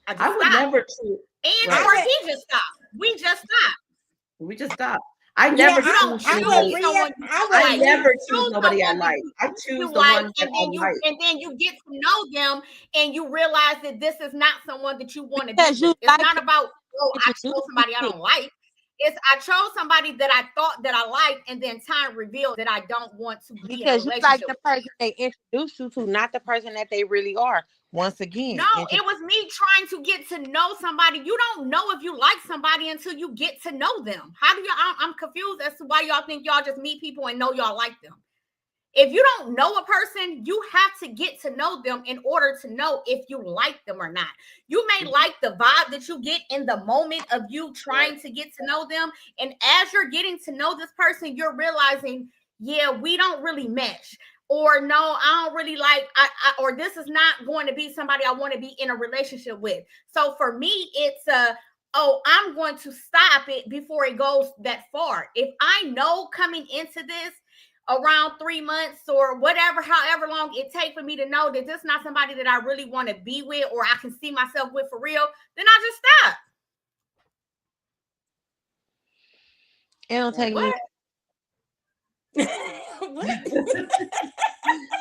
I I just would stop. never choose. And Right. or I he just stopped. We just stopped. We just stop. I Yeah, never You don't choose I choose would anybody. someone you I don't I would like. You never re choose choose nobody I someone that like. you I think choose you the like, ones that I like. and then you get to know them, and you realize that this is not someone that you want to be Because you with. It's like not to about I introduce chose you somebody I to. don't like. It's I chose somebody that I thought that I liked, and then time revealed that I don't want to be in a Because you like relationship the with. person they introduced you to, not the person that they really are. Once No, again, it was me trying to get to know somebody. You don't know if you like somebody until you get to know them. How do y'all? I'm confused as to why y'all think y'all just meet people and know y'all like them. If you don't know a person, you have to get to know them in order to know if you like them or not. You may like the vibe that you get in the moment of you Right. trying to get to know them. And as you're getting to know this person, you're realizing, yeah, we don't really mesh. Or no, I don't really like, or this is not going to be somebody I want to be in a relationship with. So for me, it's oh, I'm going to stop it before it goes that far. If I know coming into this, around 3 months or whatever, however long it takes for me to know that this is not somebody that I really want to be with or I can see myself with for real, then I just stop. it don't take What? me. what?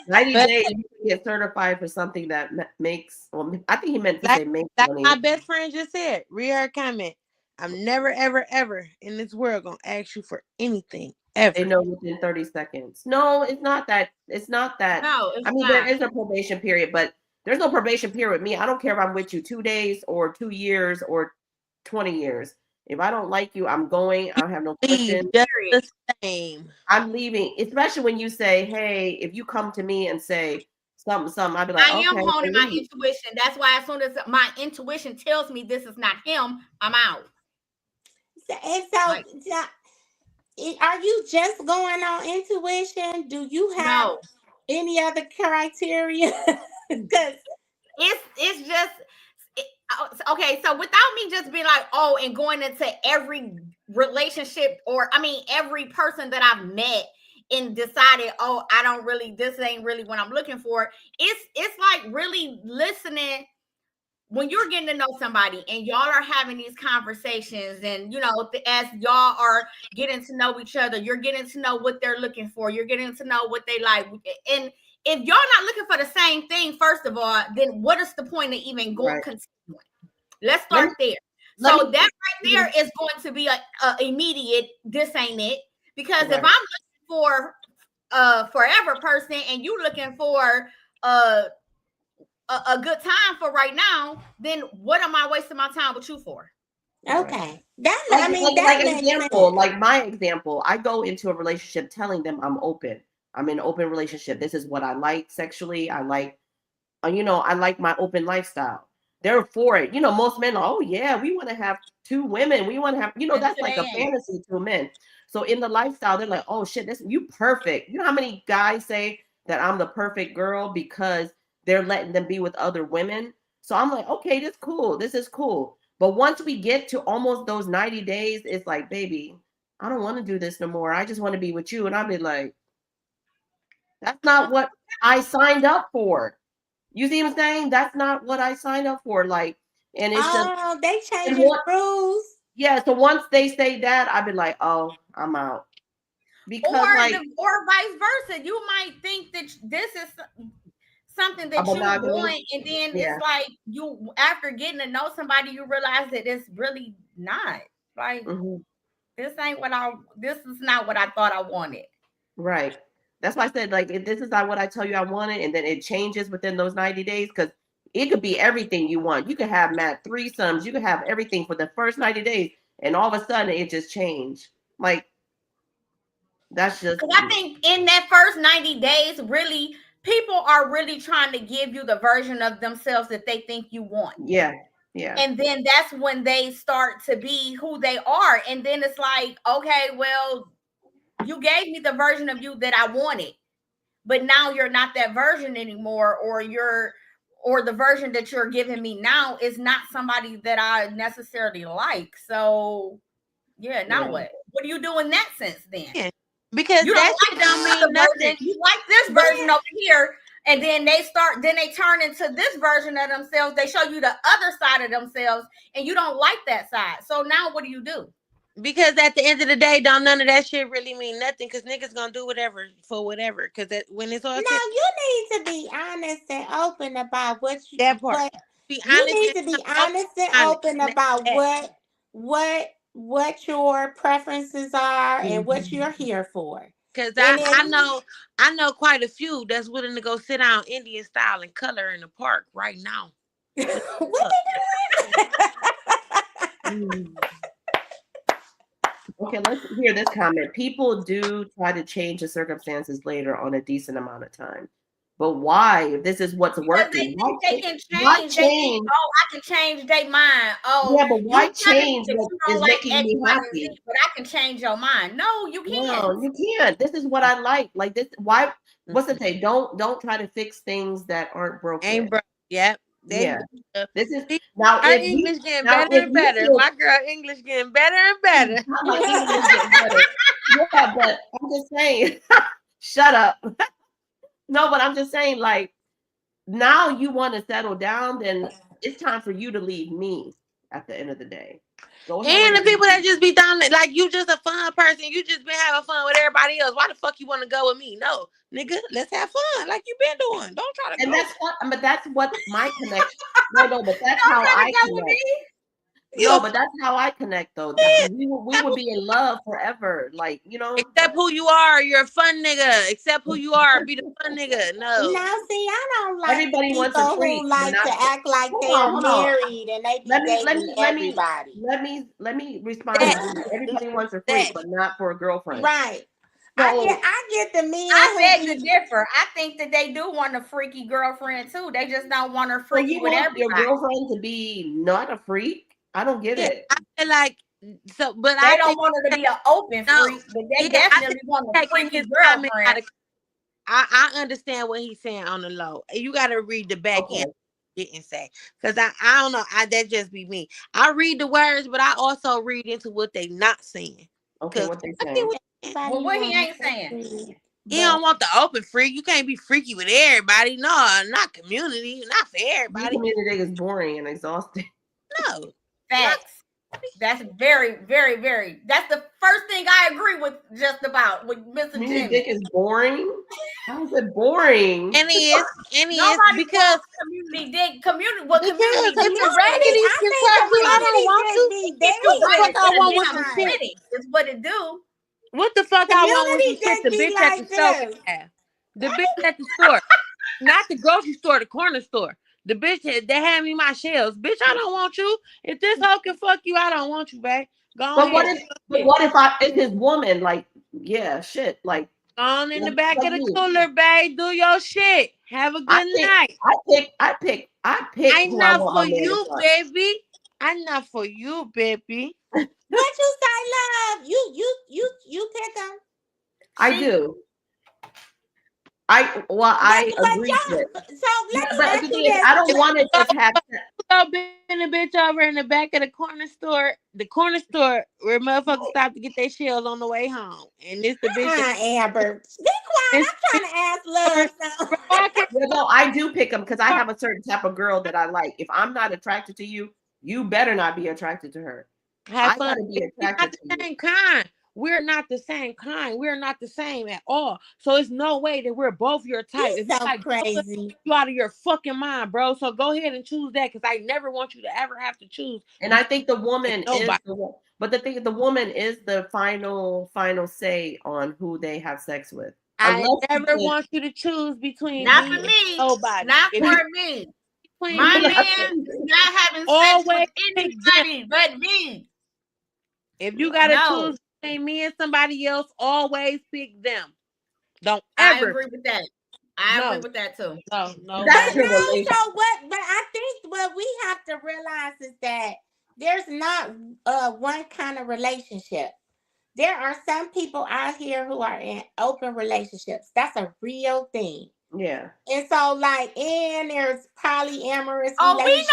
90 But days, you can get certified for something that makes, well, I think he meant to like say make like money. my best friend just said, read her comment. I'm never, ever, ever in this world gonna ask you for anything They ever. know within 30 seconds. No, it's not that. It's not that. No, I it's mean, there not. is a probation period, but there's no probation period with me. I don't care if I'm with you 2 days or 2 years or 20 years. If I don't like you, I'm going. I don't have no Leave questions. just Period. the same. I'm leaving, especially when you say, hey, if you come to me and say something, I'd be like, I am okay, honing then my leave. intuition. That's why as soon as my intuition tells me this is not him, I'm out. And Like, are you just going on intuition? Do you have no. any other criteria? Because It's just okay. So without me just being like, oh, and going into every relationship or I mean every person that I've met and decided, oh, I don't really, this ain't really what I'm looking for. It's like really listening when you're getting to know somebody and y'all are having these conversations and as y'all are getting to know each other, you're getting to know what they're looking for, you're getting to know what they like, and if y'all not looking for the same thing, first of all, then what is the point of even going Right. continuing? Let's Let me, start there. let So me, that right there is going to be a immediate, this ain't it. Because if right. I'm looking for a forever person and you looking for uh a good time for right now, then what am I wasting my time with you for? Right. okay, that Like, I mean like, that like makes example, sense. like my example, I go into a relationship telling them I'm open. I'm in an open relationship. This is what I like sexually. I like, I like my open lifestyle. They're for it. Most men are, oh yeah, we want to have two women. We want to have, that's Until like they a ain't. fantasy to men. So in the lifestyle, they're like, oh shit, this you perfect. You know how many guys say that I'm the perfect girl because they're letting them be with other women. So I'm like, okay, this cool. This is cool. But once we get to almost those 90 days, it's like, baby, I don't want to do this no more. I just want to be with you. And I'd be like, that's not what I signed up for. You see what I'm saying? That's not what I signed up for. Like, and it's just, Oh, they and changing rules. yeah. So once they say that, I'd be like, oh, I'm out. Because or vice versa. You might think that this is something that you want, and then it's like you, after getting to know somebody, you realize that it's really not. Like, this is not what I thought I wanted. Right. That's why I said, like, if this is not what I tell you I wanted, and then it changes within those 90 days, because it could be everything you want. You could have mad threesomes, you could have everything for the first 90 days, and all of a sudden it just changed. Like, that's just, because I think in that first 90 days, really, people are really trying to give you the version of themselves that they think you want. Yeah. Yeah. And then that's when they start to be who they are. And then it's like, okay, well, you gave me the version of you that I wanted, but now you're not that version anymore, or the version that you're giving me now is not somebody that I necessarily like. So yeah, now what? What do you do in that sense then? Yeah. Because you that shit don't mean nothing. You like this version over here, and then they turn into this version of themselves. They show you the other side of themselves, and you don't like that side. So now what do you do? Because at the end of the day, don't none of that shit really mean nothing. Because niggas gonna do whatever for whatever. Because when it's all you need to be honest and open about what you. That part. You need to be honest and open about what your preferences are and what you're here for. Because I know quite a few that's willing to go sit down Indian style and color in the park right now. What they doing? Okay, let's hear this comment. People do try to change the circumstances later on a decent amount of time. But why? If this is what's working, they can change. They think, oh, I can change their mind. Oh, yeah, but why change what is making me happy? But I can change your mind. No, you can't. No, you can't. This is what I like. Like this. Why? What's it say? Don't try to fix things that aren't broken. Ain't broke. Yep. Yeah. This is now. Our English getting better and better. My girl English getting better and better. My English getting better. Yeah, but I'm just saying. Shut up. No, but I'm just saying, like, now you want to settle down, then it's time for you to leave me at the end of the day. And the people that just be down, like, you just a fun person. You just been having fun with everybody else. Why the fuck you want to go with me? No, nigga, let's have fun like you been doing. Don't try to and go. That's what my connection. No, but that's how I connect. Yo, but that's how I connect, though. We would be in love forever, like, you know. Except who you are, you're a fun nigga. Except who you are, be the fun nigga. No. Now, see, I don't like everybody people wants a freak, who like to act like they're married and they be dating everybody. Let me respond. Everybody wants a freak, but not for a girlfriend. Right. So, I get the men. I beg to differ. I think that they do want a freaky girlfriend too. They just don't want her freaky with everybody. Your girlfriend to be not a freak? I don't get it. I feel like but they don't want her to be an open freak, but they definitely want a freaky girlfriend. I understand what he's saying on the low. You got to read the back end. Didn't say, because I don't know. That just be me. I read the words, but I also read into what they not saying. Okay, what they saying? Well, what he ain't saying. He don't want the open freak. You can't be freaky with everybody. No, not community. Not for everybody. Community is boring and exhausting. No. Facts. That's very, very, very. That's the first thing I agree with. Just about with Mr. Jimmy. Dick is boring. How is it boring? And he is because community dick. Community. Well, community. Raggedy I don't want to. I want with some shit. Is what it do. What the fuck I want with some shit? The bitch at the store. The bitch at the store, not the grocery store. The corner store. The bitch that had me my shells. Bitch, I don't want you. If this hoe can fuck you, I don't want you, babe. Go but what if it's his woman? Like, yeah, shit. Like, on in the back of the cooler, babe. Do your shit. Have a good night. I pick. I'm not for you, baby. I'm not for you, baby. What you say, love? You pick them. I do. I agree with. So let me But ask the you thing is, this. I don't want to just have. Go bend the bitch over in the back of the corner store where motherfuckers stop to get their shells on the way home. And this the bitch that Amber. Be quiet. this I'm trying to ask Love something. Well, no, I do pick them because I have a certain type of girl that I like. If I'm not attracted to you, you better not be attracted to her. have I fun. gotta be We're not attracted to the you. same kind. We're not the same kind. We're not the same at all. So it's no way that we're both your type. He's If you so like crazy. you out of your fucking mind, bro. So go ahead and choose that because I never want you to ever have to choose And I think the woman is nobody. the one. But the woman is the final say on who they have sex with. I Unless you never think want you to choose between Not me for and me. nobody. Not If for you me. between My me, man is not having sex always with pick them. anybody but me. If you gotta No, choose between me and somebody else, always pick them. Don't I ever. agree with that. I agree No, with that too. no. that's But your no, relationship. so what? But I think what we have to realize is that there's not one kind of relationship. There are some people out here who are in open relationships. That's a real thing. Yeah. And so, like, and there's polyamorous Oh, we relationships.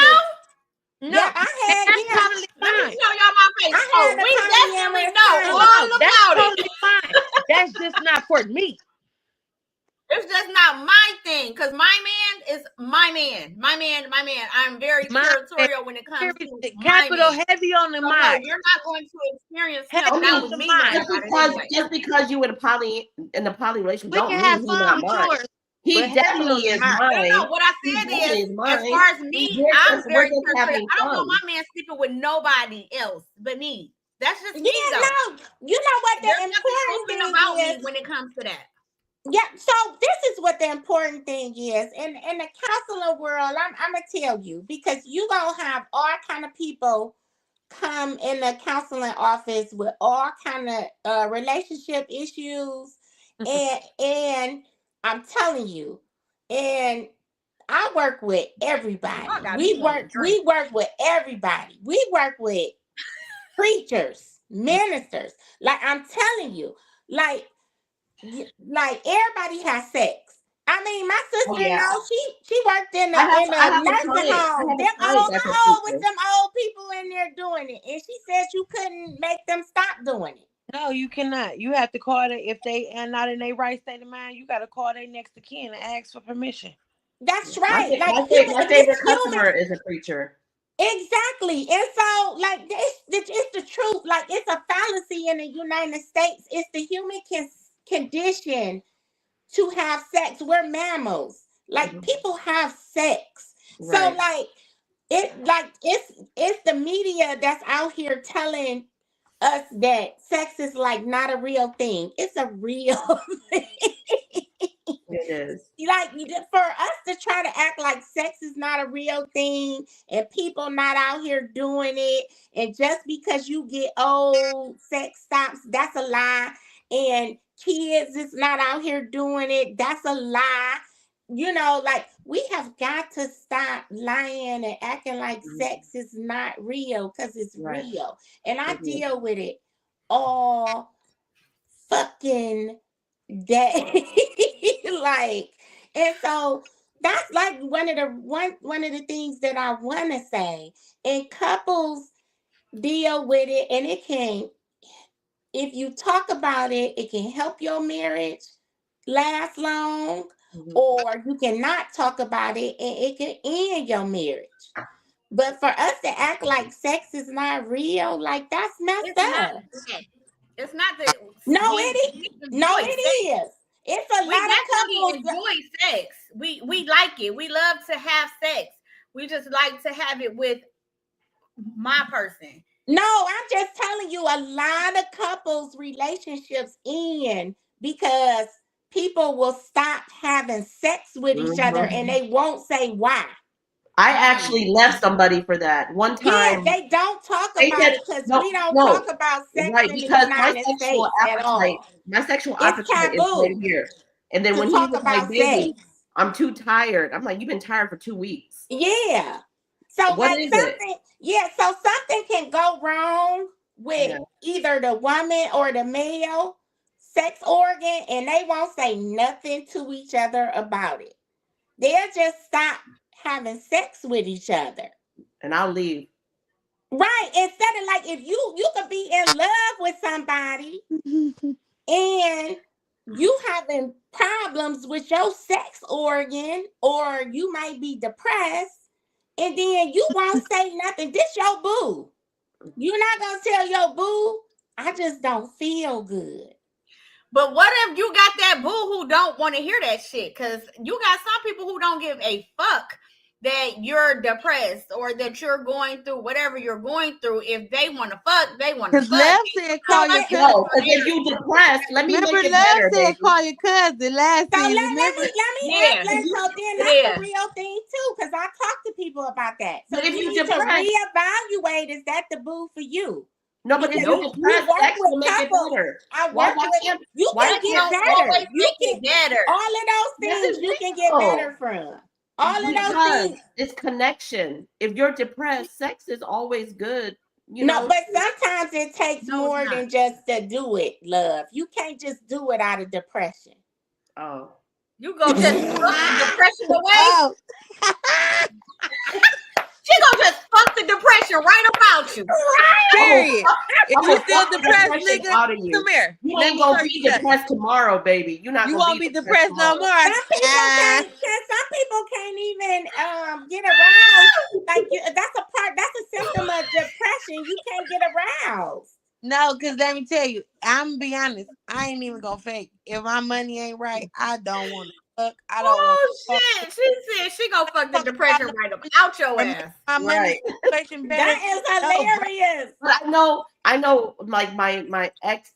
No, Yep, I had, that's yeah, totally Let me fine. show y'all my face. I Oh, had a we definitely polyamorous know partner. all No, that's about it. totally fine. That's just not for me. It's just not my thing because my man is my man. My man, my man. I'm very My territorial when it comes to my capital man. heavy on the So no, mind. you're not going to experience him. Heavy Not on with the me mind. knowing about it anyway. Just because you in a poly relationship We don't can mean have he fun not with mine. yours, He but heavy definitely on the is mind. No. mine. What I He said definitely is, is as mine. far as me, I'm We're very just territorial. having I don't want fun. my man sleeping with nobody else but me. That's just me, Yeah, though. no, you know what There's the nothing important open thing about me is? when it comes to that. Yeah, so this is what the important thing is. In the counselor world, I'm gonna tell you, because you gonna have all kind of people come in the counseling office with all kind of relationship issues, and I'm telling you, and I work with everybody. Y'all got me wanting to drink. We work with everybody. We work with preachers, ministers. Like I'm telling you, like like everybody has sex. I mean, my Oh sister, yeah. she worked in I in have a a nursing client. I home. have Them a client that's a with teacher. them old people in there doing it, and she said you couldn't make them stop doing it. No, you cannot. You have to call it if they are not in their right state of mind. You got to call their next of kin and ask for permission. That's right. Like human, My favorite it's human. customer is a preacher. Exactly. And so, like, it's the truth. Like, it's a fallacy in the United States. It's the human condition to have sex. We're mammals. Like, people have sex. So, Right. it's the media that's out here telling us that sex is like not a real thing. It's a real thing. It is. Like, for us to try to act like sex is not a real thing and people not out here doing it, and just because you get old, sex stops, that's a lie. And kids is not out here doing it, that's a lie. You know, like, we have got to stop lying and acting like sex is not real, because it's Right. real. And I It is. deal with it all fucking day. Like, and so that's like one of the things that I want to say. And couples deal with it, and it can, if you talk about it, it can help your marriage last long, or you cannot talk about it and it can end your marriage. But for us to act like sex is not real, like, that's messed It's not up. that. It's not that No, we it enjoy sex. is. It's a We lot of definitely couples. enjoy sex. We like it. We love to have sex. We just like to have it with my person. No, I'm just telling you, a lot of couples relationships end because people will stop having sex with each other and they won't say why. I actually left somebody for that one Yeah, time. they don't talk They about said it because we don't no, talk about sex right, in the because United States at all. my sexual It's appetite is right taboo here. And then to when he talk was like, about sex. baby, I'm too tired. I'm like, you've been tired for 2 weeks. Yeah. So What like is it? so something can go wrong with Yeah. either the woman or the male. sex organ and they won't say nothing to each other about it. They'll just stop having sex with each other. And I'll leave. Right. Instead of like if you could be in love with somebody and you having problems with your sex organ, or you might be depressed, and then you won't say nothing. This your boo. You're not gonna tell your boo, I just don't feel good. But what if you got that boo who don't want to hear that shit? Because you got some people who don't give a fuck that you're depressed or that you're going through whatever you're going through. If they want to fuck, they want to Because fuck. Love said call your cousin. No, because if you depressed, let me Remember, make it Love better, said baby. call your cousin last So season. let Remember? me Yeah. ask, so then that's a real thing too, because I talk to people about that. So But if you you need to depressed- reevaluate, is that the boo for you? No, but if Because you you depressed, work sex will with make it couples. better. I Why work with can't- you why can get can't better. Always You make can it better. all of those Yes, things it's you can get real. better from. All of those Because things. it's connection. If you're depressed, sex is always good. You No, know, but sometimes it takes No, more it's not. than just to do it, love. You can't just do it out of depression. oh, You go just fuck the depression away. Oh, She gonna just fuck the depression right about you. period. If I'm you gonna still fuck the depressed, depression nigga, out of you. come here. You Let ain't me gonna show be you something. depressed tomorrow, baby. You're not You gonna won't be depressed no more. Some people can't. Some people can't even get aroused. Like that's a part. That's a symptom of depression. You can't get aroused. No, because let me tell you, I'm gonna be honest. I ain't even gonna fake. If my money ain't right, I don't want to fuck. I don't want Oh to fuck. shit! She said she gonna fuck the depression right up out your ass. My money Right. situation better. That is hilarious. But I know, like my ex,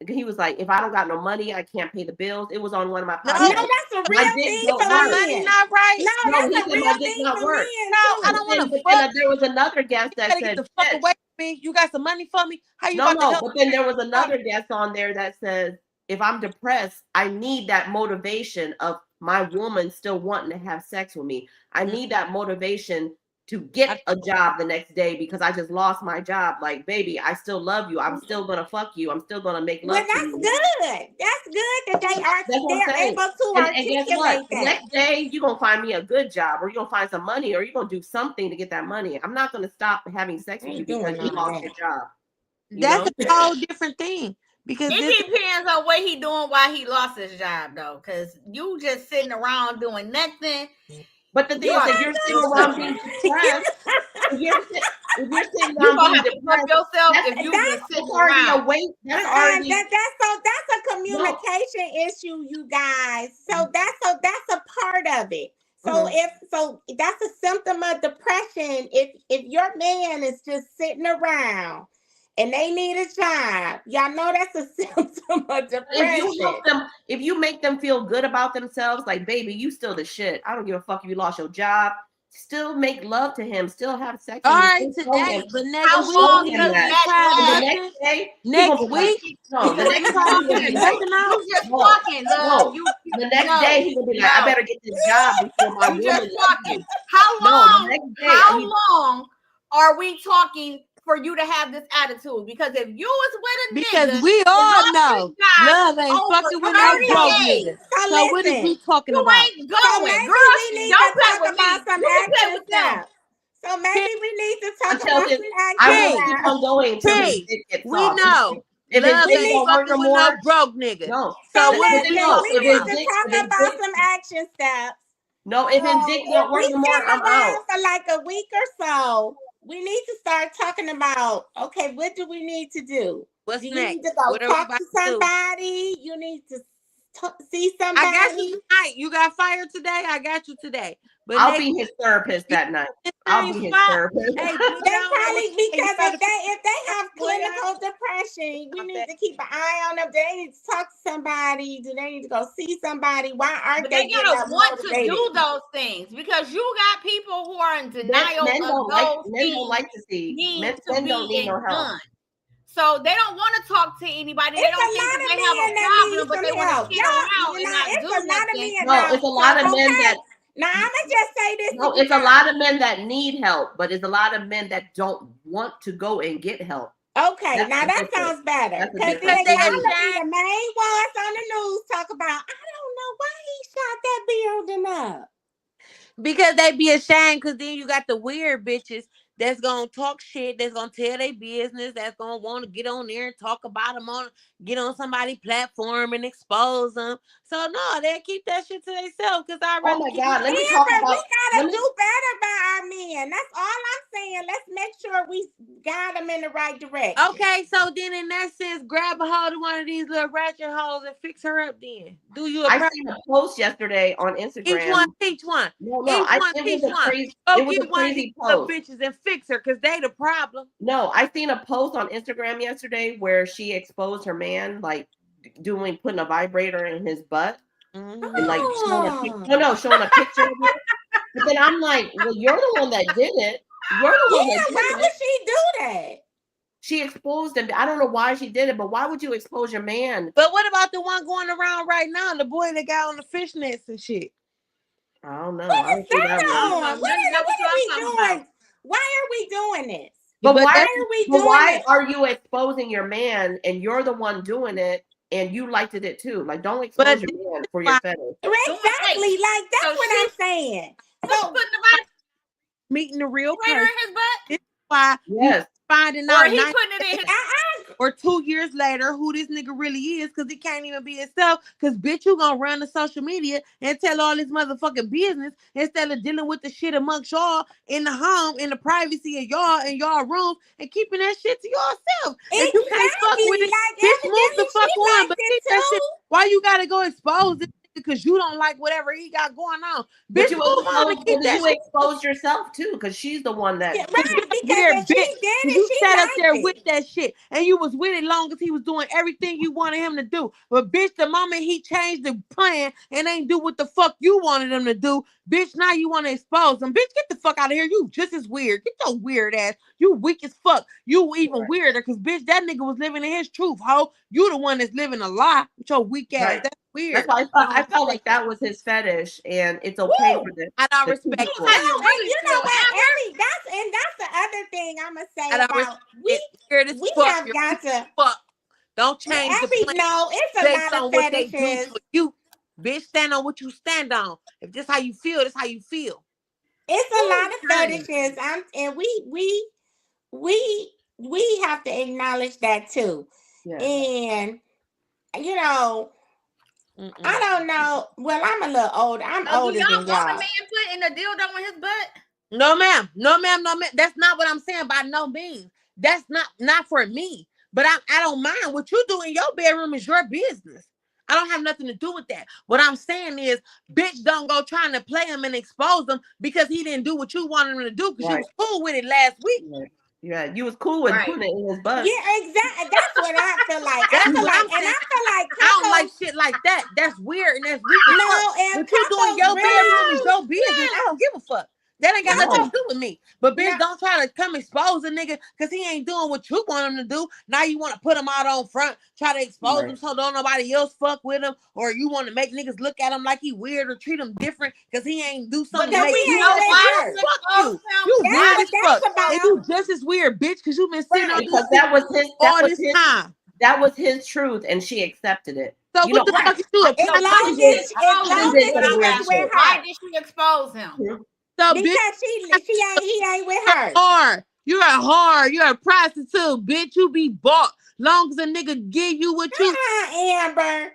he was like, if I don't got no money, I can't pay the bills. It was on one of my No. podcasts. No, that's a real My dick thing don't for My work. money men. not right. No, No, he that's a said real my dick thing not for work. men No, too. I don't want to But fuck. then there was another guest You that gotta get said, the fuck shit. away from me. You got some money for me? How you No, about to no. help But then me? there was another guest on there that says, if I'm depressed, I need that motivation of my woman still wanting to have sex with me. I need that motivation to get a job the next day because I just lost my job. Like, baby, I still love you. I'm still gonna fuck you. I'm still gonna make love Well, to that's you. good. That's good that That's what I'm they're saying. able to And guess what? articulate The that. next day, you're going to find me a good job or you're going to find some money or you're going to do something to get that money. I'm not going to stop having sex with you because you lost your job. That's a whole different thing. Because It depends on what he doing while he lost his job, though. Because you just sitting around doing nothing. But the thing is, if you're sitting around being depressed, if you're sitting You around gonna being have to fuck depressed, yourself that's, if you that's, just that's sitting already a around. weight. That's already That's a communication issue, you guys. So that's a part of it. So that's a symptom of depression. If your man is just sitting around and they need a job, y'all know that's a symptom of depression. If you help them, if you make them feel good about themselves, like, baby, you still the shit. I don't give a fuck if you lost your job. Still make love to him. Still have sex with all him. right, Still today, him. but How next long week, does because that The last? next day, he next gonna be like, week, no, the because next you time probably he gonna get be like, nothing out. You just no, talking, love. no. The next day he gonna be like, I better get this job before my You woman just loves talking. me. How No, long? the next day, How long are we talking for you to have this attitude? Because if you was with a Because nigga, we all know Love ain't over fucking with no 30 broke days, niggas. So So what is listen, we talking you about? ain't so going. maybe Girl, we need don't to play talk with me. about some You can play action with them. steps. So maybe we need to talk Until about his, some I action will Hey, keep steps. on going until his Hey, dick gets we soft. know If his Love dick ain't don't work fucking no with no more, broke nigga. no. So So what is But we listen, no, we talking if need his about? to dick, talk if his about dick, some action steps. no, if his dick So if don't we work no more, sit I'm around out. for like a week or so, we need to start talking about, okay, what do we need to do? What's Do you next? need to go What are we talk about to to do? somebody? You need to see I got somebody? you tonight. You got fired today. I got you today. But I'll next be his therapist that night. the I'll same be his spot. therapist. Hey, put it They on there. probably, Hey, you because gotta if they have Boy, clinical depression, we need to keep an eye on them. Do they need to talk to somebody? Do they need to go see somebody? Why aren't But they they getting gotta want motivated? to do those things because you got people who are in denial Men of don't those men things don't like to see. need to Men don't need be no help. done. So they don't want to talk to anybody. They It's don't a think lot that of they have men a that problem, need but they some want help. to sit around You and know, not it's do a lot of nothing. men No, now. it's a lot of men that Now I'm gonna just say this. no, it's a lot of men that need help, but it's a lot of men that don't want to go and get help. Okay, That's now the that difference. sounds better. That's the Because difference. then they y'all will be ashamed. the main ones on the news talk about, I don't know why he shot that building up. Because they be ashamed, because then you got the weird bitches that's gonna talk shit, that's gonna tell their business, that's gonna want to get on there and talk about them get on somebody's platform and expose them. So no, they keep that shit to themselves, because I'd Oh rather my keep God, let me Yeah, talk but we about. Let gotta me. do better by our men. That's all I'm saying. Let's make sure we guide them in the right direction. Okay, so then in that sense, grab a hold of one of these little ratchet hoes and fix her up then. Do you a I seen a post yesterday on each one, Instagram. teach one. No, Each one, it teach was a one. crazy. Go It was get a one of these crazy little post. bitches and fix her, because they the problem. No, I seen a post on Instagram yesterday where she exposed her man, like putting a vibrator in his butt Mm-hmm. and like Oh. showing a picture of it. But then I'm like, well, you're the one that did it. You're the one that Yeah, did why it. would she do that? She exposed him. I don't know why she did it, but why would you expose your man? But what about the one going around right now? The boy that got on the fishnets and shit. I don't know. What I is don't see that that one. on? What are we doing? Why are we doing this? But But why? that's Why are we But doing why this? are you exposing your man and you're the one doing it and you liked it too? Like, don't but expose this your man is for your why fetish. Exactly. Like, that's So what she I'm saying. was So, putting the meeting the real vibrator person. in his butt, This is why you Yes. finding or out he 9 putting it in his. or 2 years later who this nigga really is, because he can't even be himself. Because bitch, you gonna run to social media and tell all this motherfucking business instead of dealing with the shit amongst y'all in the home, in the privacy of y'all in y'all rooms, and keeping that shit to yourself. If you can't fuck exactly. with it, Like, bitch, move the evidently fuck she on. liked But it keep that shit. too. Why you gotta go expose it? Because you don't like whatever he got going on. But Bitch, move on and keep that you shit. exposed yourself too, because she's the one that Yeah, Because right, you're a because weird if she bitch. did And it, you she sat up liked there with it. that shit. And you was with it long as he was doing everything you wanted him to do. But bitch, the moment he changed the plan and ain't do what the fuck you wanted him to do, bitch, now you want to expose him. Bitch, get the fuck out of here. You just as weird. Get your weird ass. You weak as fuck. You even weirder, because bitch, that nigga was living in his truth, ho. You the one that's living a lie with your weak ass. right. That's weird. That's why I I don't felt like respect that. that was his fetish, and it's okay for Woo! I don't the two respect This is people. how No, you and really you know feel, what, Amber. Ellie, that's the other thing I'm gonna say I don't about respect it. Weird as we fuck. have You're got weak as to fuck. Don't change the plan no, it's a based lot of on what they do fetishes. to you. Bitch, stand on what you stand on. If this how you feel, this how you feel. It's a Ooh, lot of fetishes. And we have to acknowledge that too. Yeah. And you know, I don't know. Well, I'm a little older. I'm So do older y'all than want a y'all. man putting a dildo in his butt? No, ma'am. No, ma'am. No, ma'am. That's not what I'm saying by no means. That's not for me. But I don't mind. What you do in your bedroom is your business. I don't have nothing to do with that. What I'm saying is, bitch, don't go trying to play him and expose him because he didn't do what you wanted him to do, because you Right. was cool with it last week. Yeah. You was cool with putting it in his butt. Yeah, exactly. That's what I feel like. I That's feel what like, I'm and saying. I feel like I don't like Coco. shit like that. That's weird and that's weak as fuck. No, and What you do in Coco's your bedroom is really your business. I don't give a fuck. That ain't got nothing Right. to do with me. But bitch, no. don't try to come expose a nigga because he ain't doing what you want him to do. Now you want to put him out on front, try to expose him so don't nobody else fuck with him, or you want to make niggas look at him like he weird or treat him different because he ain't do something to Because make he you ain't want to with see Why her. him. you Fuck expose you. him? You That's weird what as fuck. that's And about. you just as weird, bitch, because you been sitting on Right. this Because shit that all was this his time. that was his truth, and she accepted it. So You what know, the fuck Right. you do? As Apply So why long did she she did. as expose She him? long did Is as what some he I'm weird ain't asking. with shit. Why her. did she expose him? So bitch, Because he ain't with her. whore. You're a whore. You're a prostitute, bitch. You be bought. Long as a nigga give you what you. Amber.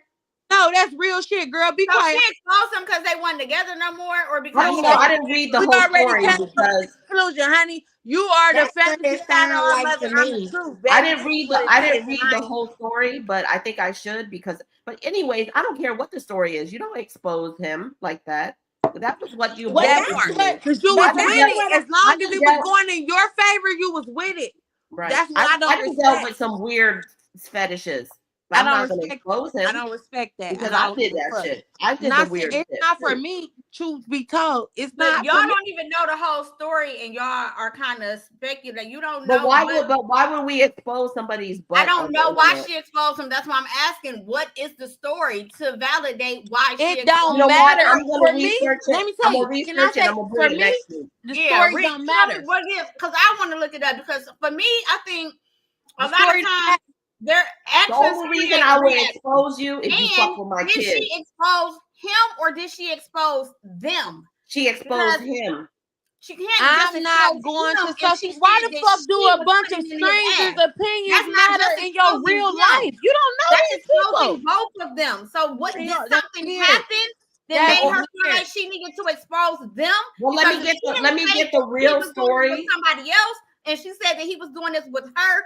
No, that's real shit, girl. Be So quiet. she exposed him because they weren't together no more, or I because don't she know. didn't I want didn't read the We whole already story came to the because conclusion, honey. You are the That's what fantasy it father sound or like mother. to I'm the me. truth, baby. This is what I it didn't is, and read I the ain't. whole story, but I think I should because. But anyways, I don't care what the story is. You don't expose him like that. That was what you Well, That both were that's part. what. doing. Because you But was I with didn't that's dealt. it. what. As I long as didn't it was dealt. going in your favor, you was with it. Right. That's what I I don't didn't dealt respect. with some weird fetishes. But I I'm don't not going to respect. expose I him don't respect that, because and I I don't did give a that fuck. shit. I did the Not weird it's shit not for too. me. Truth be told, it's But not y'all for me. don't even know the whole story, and y'all are kind of speculating. You don't But know. why would we expose somebody's butt? I don't on the know why internet? she exposed him. That's why I'm asking. What is the story to validate why she It exposed You don't know what? matter I'm gonna for me. research it. Let me I'm tell gonna you. Can I research it. I'm say gonna for bring it me, next week. the Yeah, stories Rick, don't tell me matter. what it is, because I want to look it up. Because for me, I think a lot of times their The actions only reason create I would reaction. expose you if you fuck And with my did kids. she expose him or did she expose them? She exposed Because him. she can't just I'm not expose going him to if social. she Why said the that fuck do she a was bunch of putting in his strangers' ass. opinions That's not matter just in your exposing real him. life? You don't know That's these people. exposing both of them. So what You did know, that's something weird. happen that That's made her feel weird. like she needed to expose them? Well, let Because me if get she the didn't let me say get the he real was doing it with story. somebody else, and she said that he was doing this with her,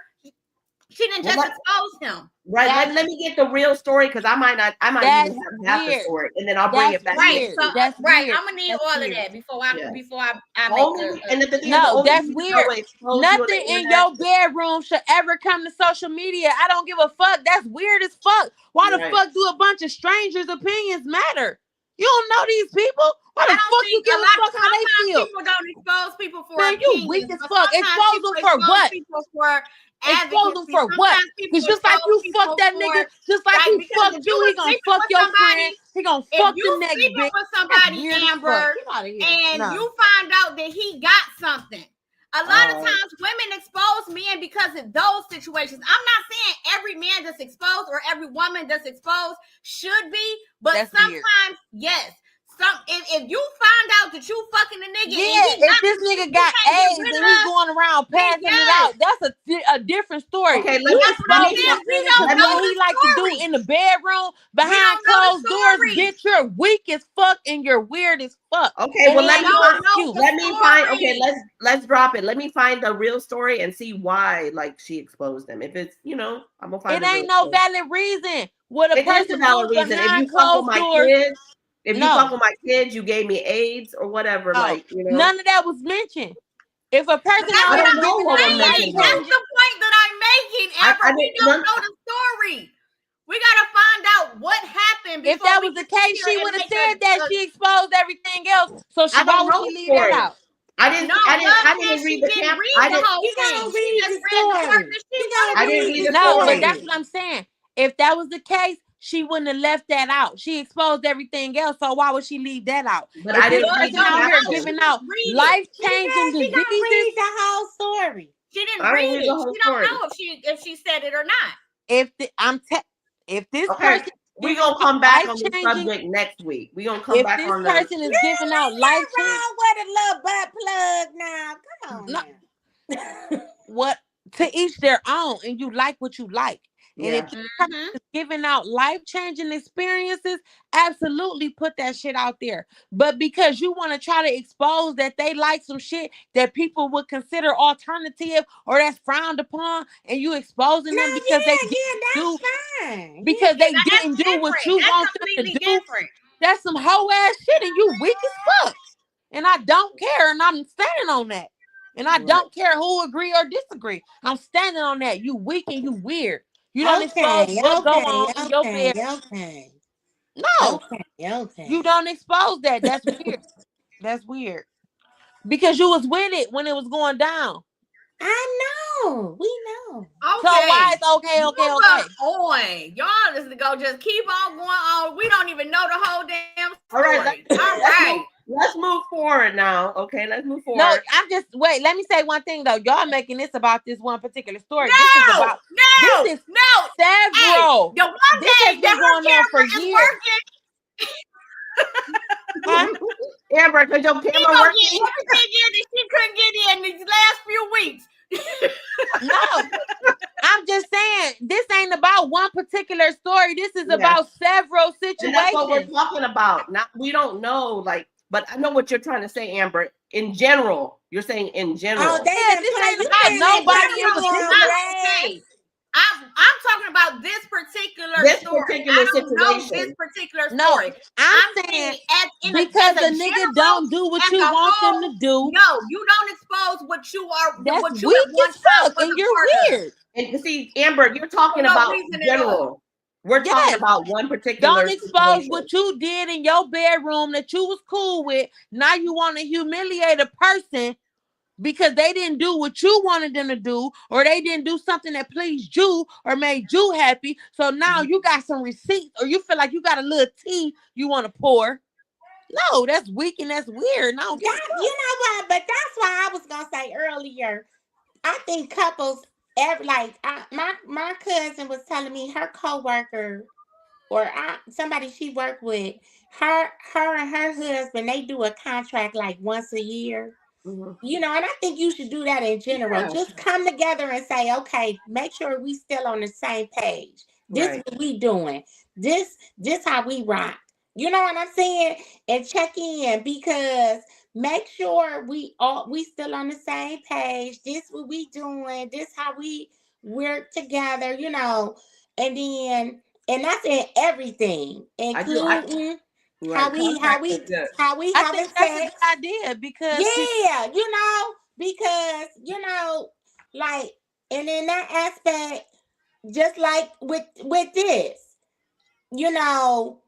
she didn't Well, just expose him. Right. Let me get the real story because I might even have That's half the weird. story, and then I'll bring That's it back Right. next weird. week. So That's right, weird. I'm gonna need That's all weird. of that before Yeah. I The make only and the thing is, the No, only that's reason I would weird. expose you on the Nothing in internet. your bedroom should ever come to social media. I don't give a fuck. That's weird as fuck. Why the Right. fuck do a bunch of strangers' opinions matter? You don't know these people. Why the I don't fuck you think give a a lot. fuck how they Sometimes feel? people don't expose people for Man, you weak opinions, as but fuck. sometimes Expose people them for expose what? people for Expose them advocacy. for what? Sometimes people Because just like expose you people fuck that for nigga, just like like he because fucked if you you, he were gonna sleeping fuck with your somebody, friend. He gonna if fuck you the next sleeping bitch. with That's somebody, weird as fuck. Amber, Get out of here. and No. you find out that he got something. A lot of times women expose men because of those situations. I'm not saying every man that's exposed or every woman that's exposed should be, but That's sometimes, weird. yes. If you find out that you fucking a nigga Yeah, and he if got this some shit nigga you got can't get AIDS rid and he of, going around then passing it yes. out, that's a different story. Okay, You That's what I'm expose saying. this We nigga don't because know what the he like to do story. in the bedroom We behind don't know the closed doors, story. bitch, you're weak as fuck and you're weird as fuck. Okay, And well it let ain't me no find. excuse. Let me find. Okay, story. let's drop it. Let me find the real story and see why like she exposed them. If it's I'm gonna find It the real ain't no story. valid reason what a It is a person valid doing reason. If behind you fuck with closed my doors. kids, if you fuck No, with my kids, you gave me AIDS or whatever. no, Like none of that was mentioned. If a But person that's out I what here don't I'm know giving what out was life saying. mentioned though. That's changing, the point that I'm making, I Amber. We don't none, know the story. We gotta find out what happened if before that we was the can sit case, here she and would have make said that she exposed everything else. So I why don't would know she the leave that story. out? No, Love I said didn't she read the didn't camp. read the whole We thing. gonna She read just the read the part story. that she We wanted gonna I to didn't read read read. the the No, but story. that's story. what I'm saying. If that was the case, she wouldn't have left that out. She exposed everything else, so why would she leave that out? But If I this didn't Love read person the don't out here know. She caption. giving didn't out read it. life-changing She gonna diseases, read the whole story. She didn't I didn't read read it. the whole She don't story. know if she said it or not. if this Okay, person is we giving gonna out come back on this life-changing, subject next week. We gonna come if back this on the. person is giving out Nothing life-changing, wrong with a little butt plug now. Come on no, now. what to each their own, and you like what you like. And if Yeah. this person is giving out life-changing experiences, absolutely put that shit out there. But because you want to try to expose that they like some shit that people would consider alternative or that's frowned upon, and you exposing No, them because they didn't do that's fine. because Yeah, they that's didn't do what different. you That's want them to completely do, different. that's some hoe ass shit, and you weak as fuck. And I don't care, and I'm standing on that. And I don't care who agree or disagree. I'm standing on that. You weak and you weird. You don't expose Okay, what go okay, on in your bed. okay. No, Okay. you don't expose that. That's weird. That's weird. Because you was with it when it was going down. I know. We know. So why Okay. it's okay? Move up on. Y'all just go just keep on going on. We don't even know the whole damn All right. story. All right. Let's move forward now. Okay, let's move No, forward. I'm just wait. Let me say one thing though. Y'all making this about this one particular story. No, This is about no, this is no. several. Hey, the one This has day been that her going on for camera is years. working, Huh? Amber, because your she camera gonna working. get everything in that she couldn't get in these last few weeks. No, I'm just saying this ain't about one particular story. This is Yeah. about several And that's what we're situations. talking about. Not we don't know, like, but I know what you're trying to say, Amber. In general, you're saying in general. Oh, they Yeah, been this playing. ain't You about can't let nobody that in go on particular. blast. I'm talking about this particular This story. particular I don't know this situation. particular No, story. I'm saying saying because the nigga don't do what you want them to do. No, you don't expose what you are, That's what you weak at one as time fuck, was and a you're part of. weird. And see, Amber, you're talking For no about reason at general. We're talking Yes. about one particular Don't expose situation. what you did in your bedroom that you was cool with. Now you want to humiliate a person because they didn't do what you wanted them to do, or they didn't do something that pleased you or made you happy. So now you got some receipts, or you feel like you got a little tea you want to pour. No, that's weak and that's weird. No, You know what? But that's why I was gonna say earlier. I think couples My cousin was telling me her coworker or somebody she worked with, her and her husband, they do a contract like once a year. Mhm. And I think you should do that in general. Yeah. Just come together and say, okay, make sure we still on the same page. This Right. what we doing. This how we rock. You know what I'm saying? And check in, because make sure we still on the same page. This what we doing. This how we work together. And that's in everything, I do. I including how right. we how Contracts are we good. how we I having think that's a good sex. idea because Yeah, because like, and in that aspect, just like with this, you know,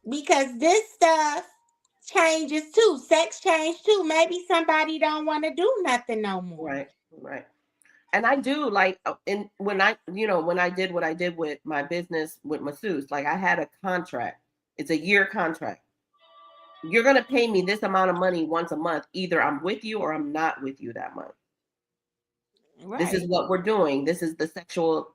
because this stuff changes too. Sex change too. Maybe somebody don't want to do nothing no more. Right. Right. And I do like, and when I did what I did with my business with masseuse, like I had a contract. It's a year contract. You're gonna pay me this amount of money once a month. Either I'm with you or I'm not with you that month. This is right. what we're doing. This is the sexual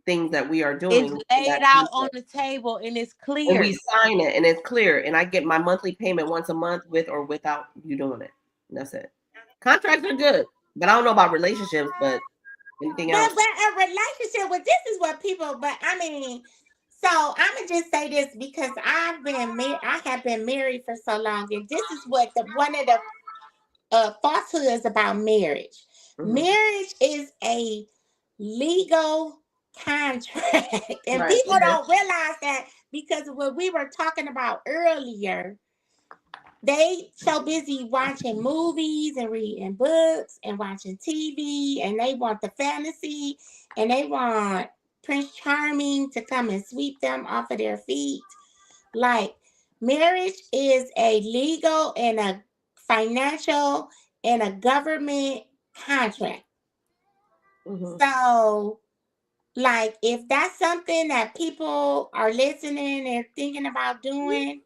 things that we are It's doing in laid that out on contract. the table and it's And clear. we sign it and it's clear. And I get my monthly payment once a month with or without you doing it. And that's it. Contracts are good. But I don't know about relationships, but anything else. But a relationship with this is what people. But I mean, so I'm gonna just say this because I have been married for so long, and this is what the one of the falsehoods about marriage. Mhm. Marriage is a legal contract, and Right. people It is. don't realize that because of what we were talking about earlier. They so busy watching movies and reading books and watching TV, and they want the fantasy, and they want Prince Charming to come and sweep them off of their feet. Like, marriage is a legal and a financial and a government contract. Mhm. So, like, if that's something that people are listening and thinking about doing,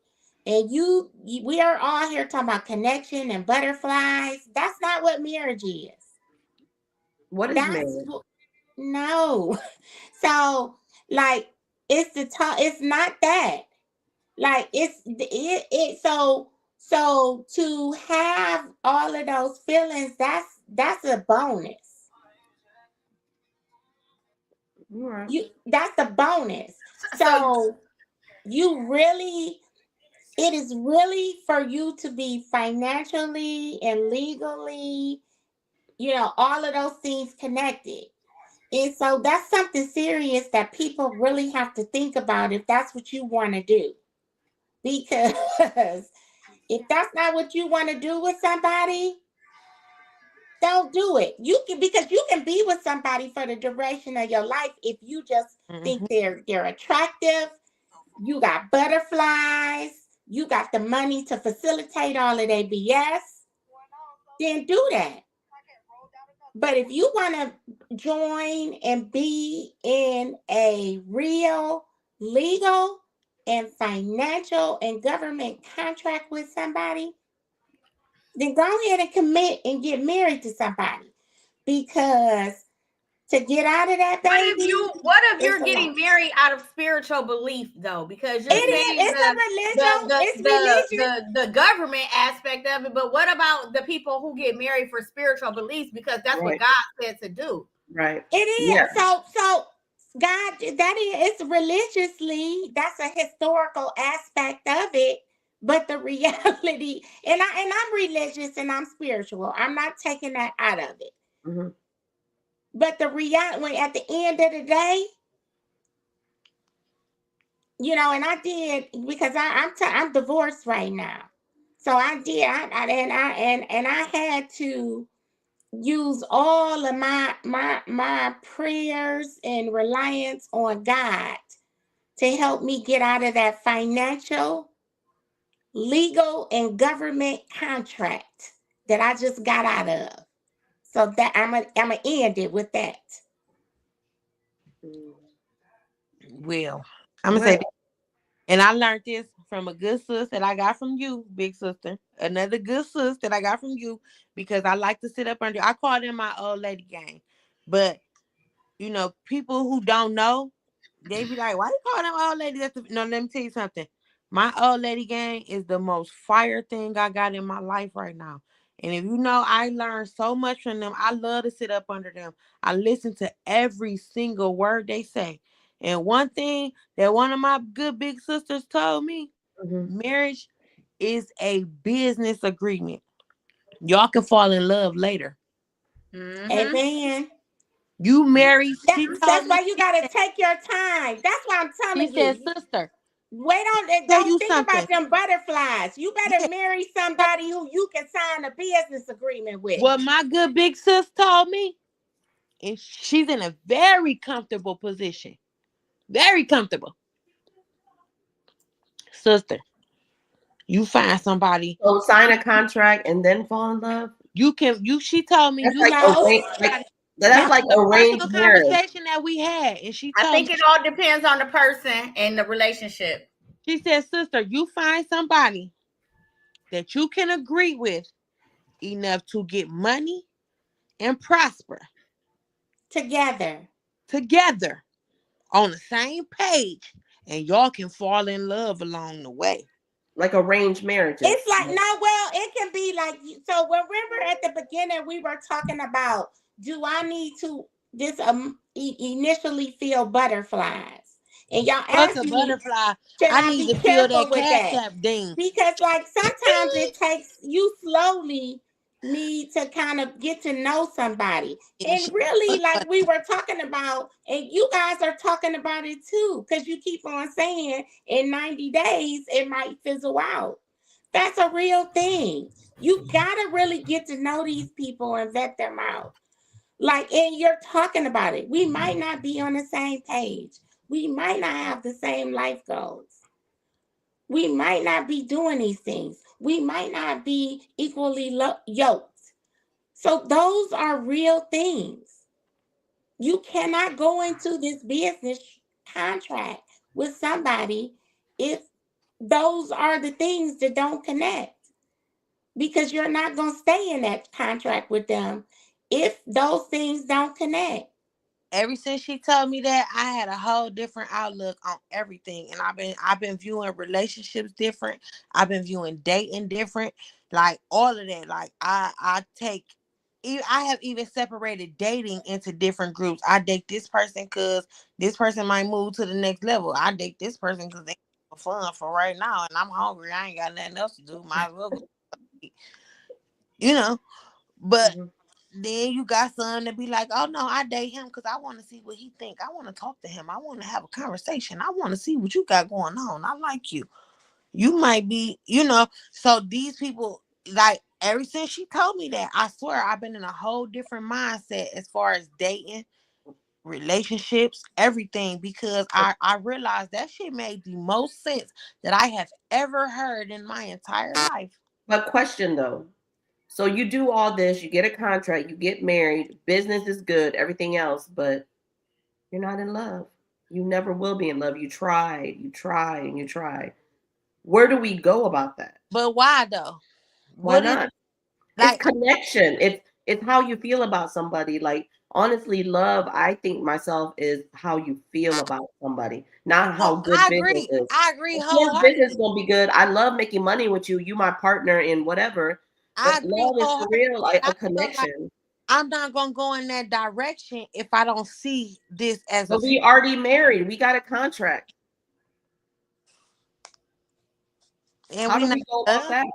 and we are all here talking about connection and butterflies, that's not what marriage is. What is That's marriage? no. So, like, it's not that. Like, so to have all of those feelings, that's a bonus. All right. That's a bonus. So So you really it is really for you to be financially and legally, all of those things connected. And so that's something serious that people really have to think about if that's what you want to do. Because if that's not what you want to do with somebody, don't do it. Because you can be with somebody for the duration of your life if you just think Mhm. they're attractive, you got butterflies, you got the money to facilitate all of their BS, then do that. But if you want to join and be in a real legal and financial and government contract with somebody, then go ahead and commit and get married to somebody. Because to get out of that, baby, what if it's you're a lot. getting married out of spiritual belief though? Because It you're is. saying It's a religion. It's religion. the government aspect of it, but what about the people who get married for spiritual beliefs because that's what Right. God said to do? Right. It Yeah. is. So God, it's religiously, that's a historical aspect of it. But the reality, and I'm religious and I'm spiritual. I'm not taking that out of it. Mhm. But the reality, when at the end of the day, and I did, because I'm divorced right now. So I did, and I had to use all of my prayers and reliance on God to help me get out of that financial, legal, and government contract that I just got out of. So that I'm gonna end it with that. Mm. Well, I'm gonna say Well, this, and I learned this from a good sis that I got from you, big sister. Another good sis that I got from you because I like to sit up under. I call them my old lady gang, but people who don't know, they be like, why you call them old ladies? No, let me tell you something. My old lady gang is the most fire thing I got in my life right now. And if you know, I learned so much from them. I love to sit up under them. I listen to every single word they say. And one thing that one of my good big sisters told me, Mhm. marriage is a business agreement. Y'all can fall in love later. Mm-hmm. Amen. You marry, she That's told me, why you gotta take your time. That's why I'm she telling said, you. sister, Wait on and tell don't you think something. about them butterflies. You better Yeah. marry somebody who you can sign a business agreement with. What my good big sis told me, and she's in a very comfortable position. Very comfortable. Sister, you find somebody. So sign a contract and then fall in love. She told me That's you like find No, arranged. Like somebody. that's This like is a personal arranged marriage. conversation that we had. And she I told me, think it all depends on the person and the relationship. she said, sister, you find somebody that you can agree with enough to get money and prosper together. together on the same page, and y'all can fall in love along the way. Like arranged marriages. It's like no, well, it can be like so. Remember at the beginning we were talking about do I need to this initially feel butterflies, and y'all Fuck asked a me butterfly. should I I need be to feel careful that with cash that? app ding. Because like sometimes it takes you slowly need to kind of get to know somebody. And And she, really, like we were talking about, and you guys are talking about it too, because you keep on saying in 90 days it might fizzle out. That's a real thing. You gotta really get to know these people and vet them out. Like, and you're talking about it. We might not be on the same page. We might not have the same life goals. We might not be doing these things. We might not be equally yoked. So those are real things. You cannot go into this business contract with somebody if those are the things that don't connect, because you're not going to stay in that contract with them if those things don't connect. ever since she told me that, I had a whole different outlook on everything, and I've been viewing relationships different. I've been viewing dating different, like all of that. Like I have even separated dating into different groups. I date this person because this person might move to the next level. I date this person because they fun for right now, and I'm hungry. I ain't got nothing else to do. Might as well go eat. You know, but Mhm. then you got some that be like, oh no, I date him because I want to see what he think. I want to talk to him. I want to have a conversation. I want to see what you got going on. I like you. You might be, So these people, like, ever since she told me that, I swear I've been in a whole different mindset as far as dating, relationships, everything, because I realized that shit made the most sense that I have ever heard in my entire life. But question though. So you do all this, you get a contract, you get married, business is good, everything else, but you're not in love. You never will be in love. You tried, and you tried. Where do we go about that? But why though? Why What is not? It's like? connection. It's how you feel about somebody. Like honestly, love, I think myself is how you feel about somebody, not Oh, how good business is. I agree Of course, business is wholeheartedly. gonna be good. I love making money with you. You my partner in whatever. I But agree love is for wholeheartedly. real, like I a feel like connection. I'm not gonna go in that direction if I don't see this as a But we already married. We got a contract. and How we do not we go about done. that?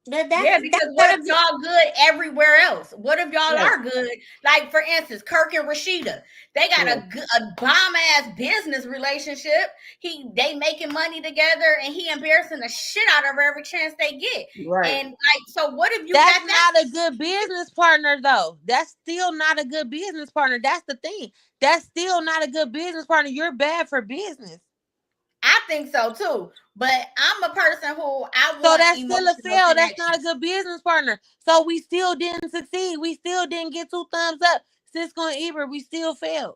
But Yeah, that's because what what if y'all good everywhere else? What if y'all Yeah, are good? Like for instance, Kirk and Rashida, they got yeah, a bomb ass business relationship. They making money together, and he embarrassing the shit out of her every chance they get. right. And like, so what if you That's got that? not a good business partner though. That's still not a good business partner. That's the thing. That's still not a good business partner. You're bad for business. I think so too. But I'm a person who I So want that's still a emotional fail. That's not connection. a good business partner. So we still didn't succeed. We still didn't get 2 thumbs up. Cisco and Eber, we still failed.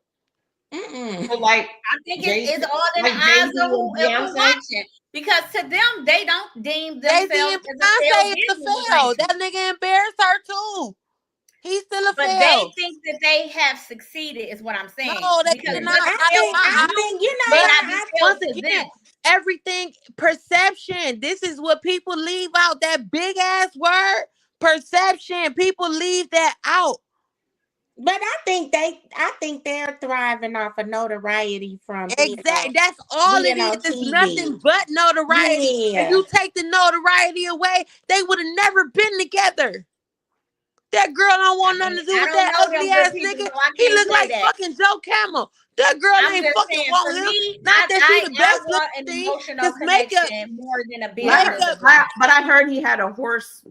mm-mm. So like I think Jay it's all in the like Jay eyes Z and of who Beyonce. watching. Because to them, they don't deem Jay Z themselves and as a failed Beyonce is a business fail. arrangement. That nigga embarrassed her too. He's still a But fail. they think that they have succeeded, is what I'm saying. No, they Because did what's not. I failed to think you you know may what not be I failed Once to again, them. everything perception. This is what people leave out. That big ass word, perception. People leave that out. but I think they're thriving off of notoriety from Exactly. That's all it being is. on It's TV. nothing but notoriety. If Yeah. you take the notoriety away, they would have never been together. That girl don't I want nothing mean, to do I with don't that know ugly them good ass people, nigga. so I He can't look say like that. fucking Joe Camel. That girl I'm ain't just fucking saying, want for him. me, Not that she the I best looking want an thing. emotional Cause makeup, connection more than a But business makeup, agreement. I heard he had a horse.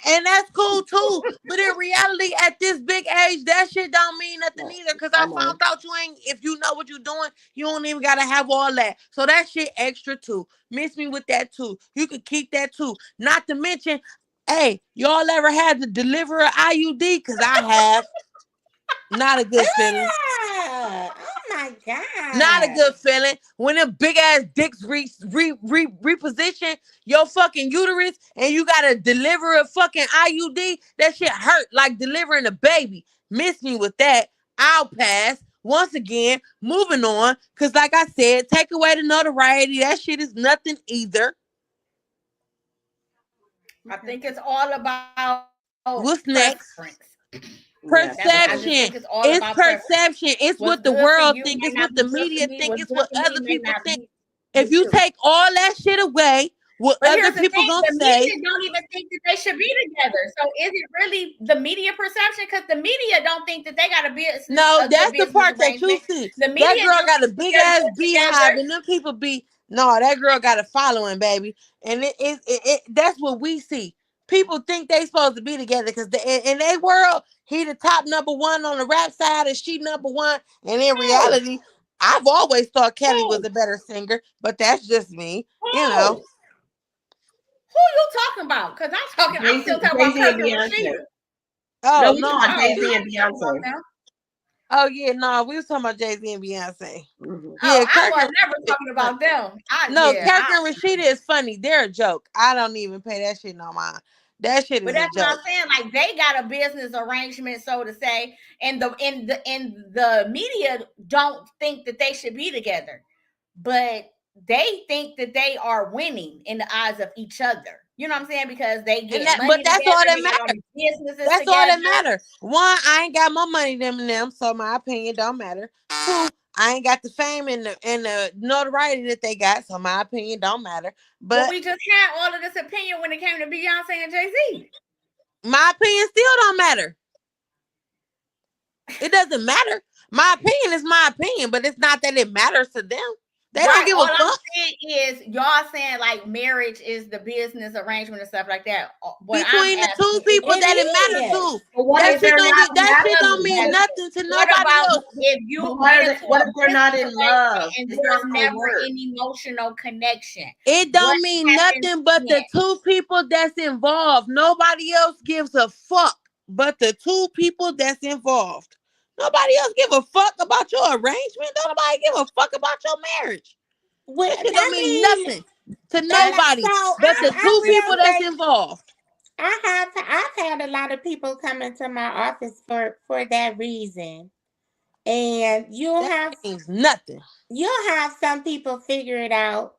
and that's cool too. But in reality, at this big age, that shit don't mean nothing No, either. Cause I I know. found out you ain't. If you know what you're doing, you don't even gotta have all that. So that shit extra too. Miss me with that too. You could keep that too. Not to mention, hey, y'all ever had to deliver an IUD? Cause I have. Not a good feeling. Ah, oh my Not a God. good feeling when them big ass dicks reposition your fucking uterus and you gotta deliver a fucking IUD. That shit hurt like delivering a baby. Miss me with that. I'll pass. Once again, moving on. Cause like I said, take away the notoriety. That shit is nothing either. I think it's all about What's preference. next? Yeah, That's I just definitely. think Perception. it's all It's about preference. perception. It's What's what the good for world you think. may It's not what be the good for media me. think. What's It's good what for me other may people not think. be If with you you. take all that shit away, what But other here's the people thing: gonna the say? media don't even think that they should be together. So is it really the media perception? Because the media don't think that they got No, a good that's the business part that you arrangement. see. The That media girl just got a think that big they're ass good together. beehive, and them people be no. That girl got a following, baby, and that's what we see. People think they supposed to be together because in their world, he the top number one on the rap side, and she number one. And in Who? reality, I've always thought Kelly was Who? a better singer, but that's just me, you know. Who? Who you talking about? Because I'm still talking about Jay-Z and Kirk and Beyonce. Rashida. No, Oh we no, talking about Oh, Jay-Z I and ain't talking about Beyonce. them. oh yeah, no, we was talking about Jay-Z and Beyonce. Mm-hmm. Yeah, Oh, I Kirk was and never Rashida is talking funny. about them. No, Kirk and Rashida is funny. They're a joke. I don't even pay that shit no mind. That shit But is a that's what I'm joke. saying. Like they got a business arrangement, so to say, and the media don't think that they should be together, but they think that they are winning in the eyes of each other. You know what I'm saying? Because they And get that, but money that's all together, that they got all matters. these businesses That's all together. that matters. One, I ain't got more money than them, so my opinion don't matter. Two, I ain't got the fame and the notoriety that they got, so my opinion don't matter. But But we just had all of this opinion when it came to Beyonce and Jay-Z. my opinion still don't matter. It doesn't matter. My opinion is my opinion, but it's not that it matters to them. They don't Right. give All a I'm fuck. saying is y'all saying like marriage is the business arrangement and stuff like that. What I'm Between the two asking is people that it matter It is. to. But what That if shit they're don't not mean that shit don't happy? mean nothing to what nobody about else. if But you why get are they? into What a if they're not business in arrangement love? and It's there's not gonna never work. any emotional connection? It What don't mean happens nothing but the then? two people that's involved. Nobody else gives a fuck but the two people that's involved. Nobody else give a fuck about your arrangement. Don't nobody give a fuck about your marriage. Well, That shit don't I mean mean, nothing to so nobody but the I two people will that's say involved. I've had a lot of people come into my office for that reason, and That means nothing. you'll have some people figure it out,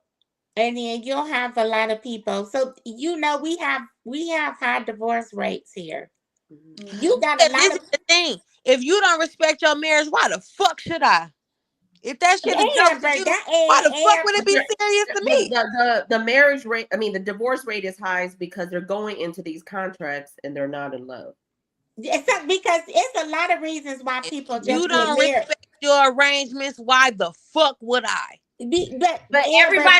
and then you'll have a lot of people. So we have high divorce rates here. You Mhm. got a Because lot this of is the thing. If you don't respect your marriage, why the fuck should I? If that shit a joke to Amber, you, that why the fuck would it But be serious to me? the marriage rate, I mean, the divorce rate is high is because they're going into these contracts and they're not in love. because it's a lot of reasons why If people you just get don't married. respect your arrangements, why the fuck would I? But But Amber,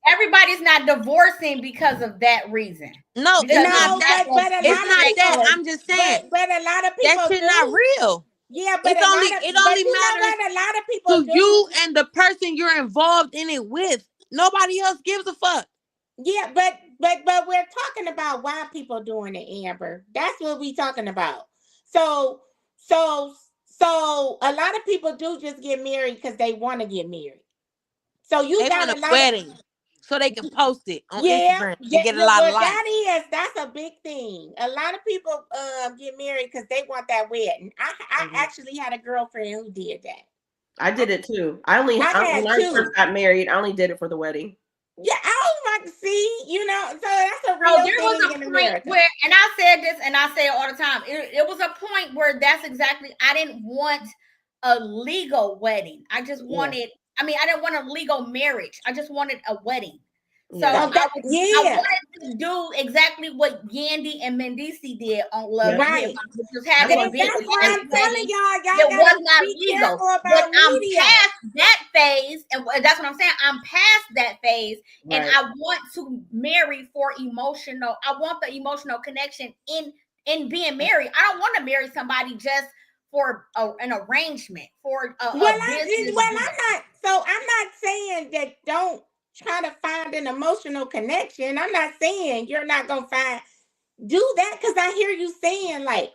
everybody's not divorcing because of that reason. No, it's Because not it's no, lack that. of but a It's lot of not respect that. people, or I'm just saying but a lot of that people shit not do. real. Yeah, but It's a only lot of, it but only you know matters what? A lot of people to do. you and the person you're involved in it with. Nobody else gives a fuck. Yeah, but we're talking about why people doing it, Amber. That's what we talking about. So so so a lot of people do just get married because they want to get married. So you They want got a a lot of wedding. so they can post it on Yeah, Instagram yeah, and get a yeah, lot of well, likes. that's a big thing. A lot of people get married because they want that wedding. I Mhm. actually had a girlfriend who did that. I did it too. I When had I first two. got married, I only did it for the wedding. Yeah, I was like, see, so that's a So real there was thing a in point America. where, and I said this and I say it all the time, it was a point where that's exactly, I didn't want a legal wedding. I just Yeah. wanted, I mean, I didn't want a legal marriage. I just wanted a wedding. So Yeah. So that, I yeah, wanted to do exactly what Yandy and Mendici did on Love Yep. and Hip right. Hop, which was have That's a what And I'm big that's saying. why ass I'm telling wedding. y'all It gotta was not be legal, careful but about I'm media. past that phase, and that's what I'm saying. I'm past that phase, and Right. I want to marry for emotional. I want the emotional connection in being married. I don't want to marry somebody just for an arrangement, for Well, a business well, deal. I'm not. So I'm not saying that don't try to find an emotional connection. I'm not saying you're not gonna do that because I hear you saying like,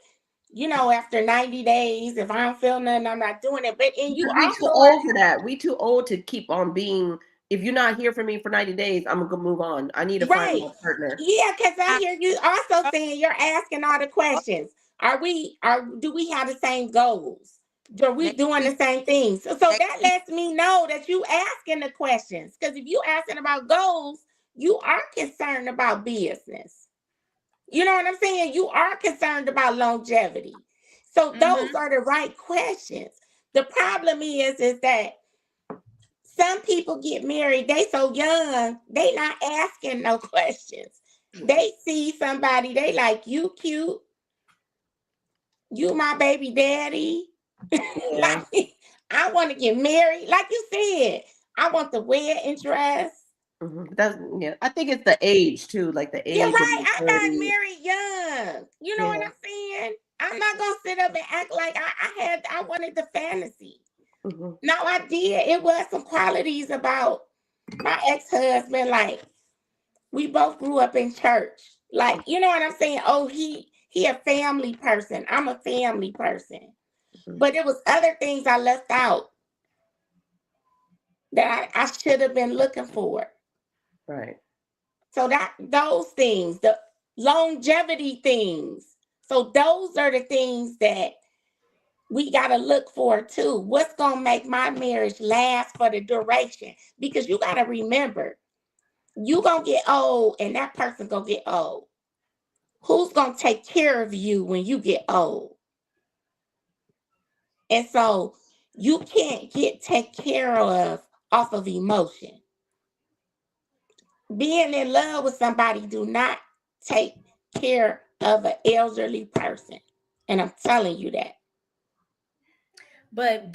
after 90 days, if I don't feel nothing, I'm not doing it. But and you Because we too also old for that. We too old to keep on being. If you're not here for me for 90 days, I'm gonna move on. I need to find right. my partner. Yeah, because I I, hear you also saying you're asking all the questions. Do we have the same goals? Are we they, doing the same things? So they, that lets me know that you asking the questions. Because if you asking about goals, you are concerned about business. You know what I'm saying? You are concerned about longevity. So those Mm-hmm. are the right questions. The problem is that some people get married, they so young, they not asking no questions. They see somebody, they like, you cute, you my baby daddy. Yeah. Like, I want to get married. Like you said, I want the wedding dress. That's yeah. I think it's the age too, like the Yeah, age of right. I got maturity. married young. You know what Yeah. I'm saying? I'm not gonna sit up and act like I wanted the fantasy. Hmm. No, I did. It was some qualities about my ex-husband, like we both grew up in church. Like, you know what I'm saying? Oh, he a family person. I'm a family person. But it was other things I left out that I should have been looking for. Right. So that those things, the longevity things. So those are the things that we got to look for too. What's going to make my marriage last for the duration? Because you got to remember, you going to get old and that person going to get old. Who's going to take care of you when you get old? And so you can't get taken care of off of emotion. Being in love with somebody do not take care of an elderly person. And I'm telling you that. But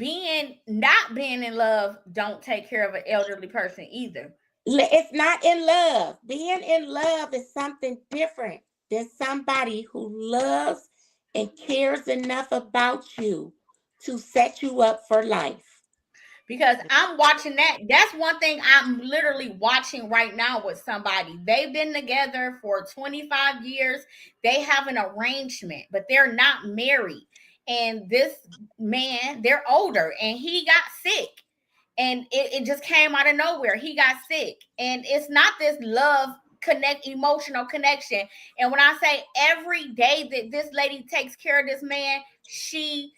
not being in love don't take care of an elderly person either. It's not in love. Being in love is something different than somebody who loves and cares enough about you to set you up for life. Because I'm watching that. That's one thing I'm literally watching right now with somebody. They've been together for 25 years. They have an arrangement, but they're not married. And this man, they're older, and he got sick. And it just came out of nowhere. He got sick. And it's not this love emotional connection. And when I say every day that this lady takes care of this man, she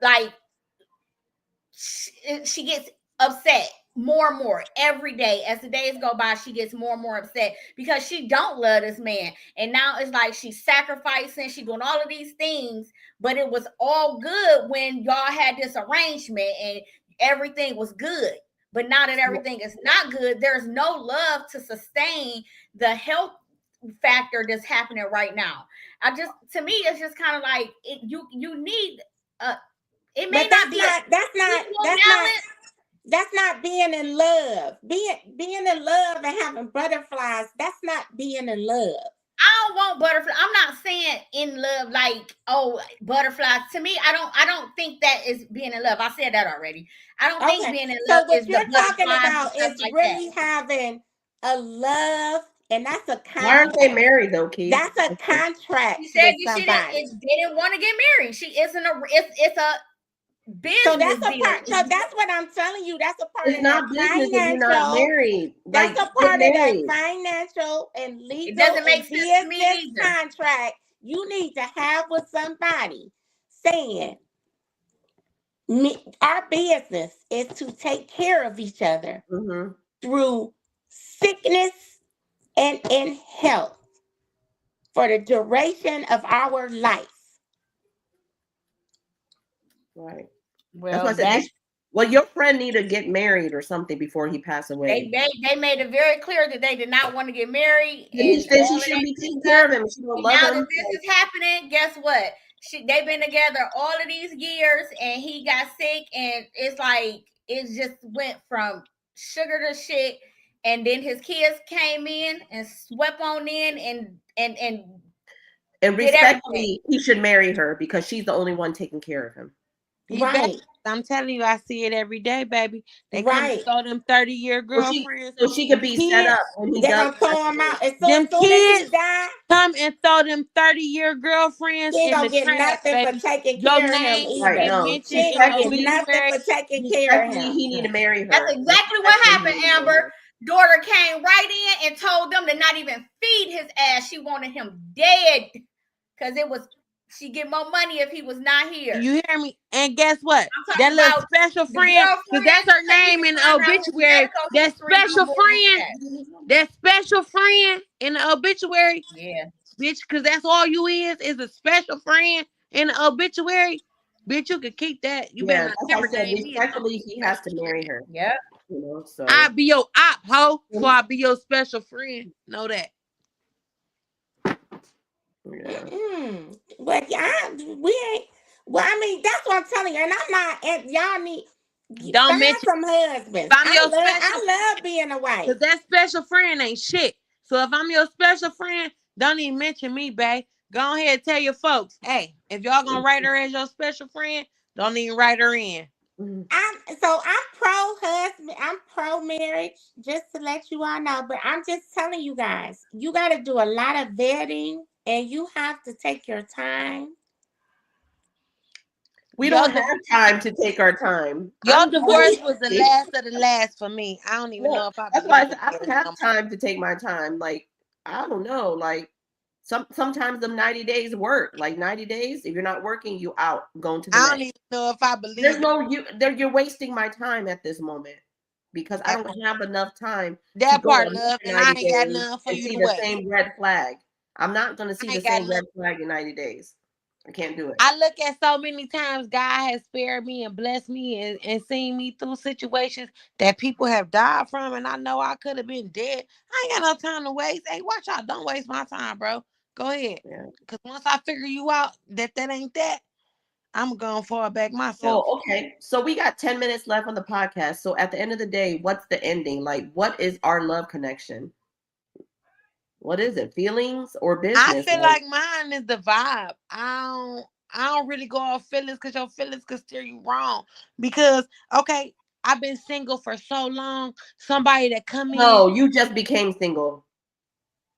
like she gets upset more and more every day. As the days go by, she gets more and more upset because she don't love this man. And now it's like she's sacrificing, she's doing all of these things, but it was all good when y'all had this arrangement and everything was good. But now that everything is not good, there's no love to sustain the health factor that's happening right now. To me, it's just kind of like you need a, it may But not be a equal balance. that's not being in love. Being in love and having butterflies, that's not being in love. I don't want butterflies. I'm not saying in love like, oh, butterflies. To me, I don't think that is being in love. I said that already. I don't think Okay. being in love So what is the you're talking butterflies and about stuff is like that. really having a love, and that's a Why aren't they contract. married though, Keith? That's a She contract said with she didn't. somebody. They didn't want to get married. She isn't a. It's a business that's a deal. part. So that's what I'm telling you. That's a part It's of that not business if you're not financial. married. That's Like, a get part of that married. financial and It legal doesn't make and sense to me business either. contract you need to have with somebody saying, our business is to take care of each other Mm-hmm. through sickness and in health for the duration of our life. Right. That's why I Well, said well, your friend need to get married or something before he passed away. they made it very clear that they did not want to get married And he and said all she of shouldn't that be good taking care stuff. of him. She don't And love now him. that this is happening, guess what? They've been together all of these years, and he got sick, and it's like it just went from sugar to shit. And then his kids came in and swept on in and And did everything. respectfully, he should marry her because she's the only one taking care of him. He better. Right, I'm telling you, I see it every day, baby. They come and right. throw them 30-year girlfriends. So she Them could be set kids, up when he They're does. gonna throw him out. And so them as soon as he kids dies, come and throw them 30-year girlfriends he ain't in gonna the get trash, nothing for baby. taking Your care of him name will Right. get either. No. She mentioned ain't in the gonna get Respectfully, nothing obituary. for taking care of him. he need to marry her. That's exactly what Respectfully, happened. he need to marry Amber her. daughter came right in and told them to not even feed his ass. She wanted him dead because she get more money if he was not here. You hear me? And guess what? I'm That talking little about special the friend, because that's girlfriend. her So you name can in the find out his obituary. medical That history. I'm special gonna go into friend, that special friend in the obituary, that. Yeah. bitch, because that's all you is a special friend in the obituary. Bitch, you can keep that. You better Yeah, not that's why I never said name me as no respectfully, he has to special marry friend. her. Yep. So I'll be your op, ho, so I'll be your special friend. Know that. yeah. But we ain't. Well, I mean, that's what I'm telling you. And I'm not. And y'all need Don't find mention some husbands. if I'm your special I love being a wife. because that special friend ain't shit. So if I'm your special friend, don't even mention me, babe. Go ahead and tell your folks, hey, if y'all gonna write her as your special friend, don't even write her in. Mhm. I'm pro husband. I'm pro marriage. Just to let you all know. But I'm just telling you guys, you got to do a lot of vetting, and you have to take your time. We Your don't have time to take our time. your Well, divorce was the last of the last for me. I don't even Look, know if I that's why I believe said in I don't marriage no have more. time to take my time. Like, I don't know. Like, sometimes them 90 days work. Like 90 days, if you're not working, you out, going to the I don't next. even know if I There's believe no you're wasting my time at this moment because I in don't have enough time to that go part, another love, and I 90 ain't got days nothing for and you see to the waste. same red flag. I'm not gonna see I the ain't got same red nothing. flag in 90 days. I can't do it. I look at so many times God has spared me and blessed me and seen me through situations that people have died from, and I know I could have been dead. I ain't got no time to waste. Hey, watch out. Don't waste my time, bro. Go ahead. Yeah. Because once I figure you out that ain't that, I'm going to fall back myself. Oh, okay. So we got 10 minutes left on the podcast. So at the end of the day, what's the ending? Like, what is our love connection? What is it? Feelings or I business? feel Like, like mine is the vibe. I don't really go off feelings because your feelings could steer you wrong. Because okay, I've been single for so long. Somebody that come in, no, you just became single.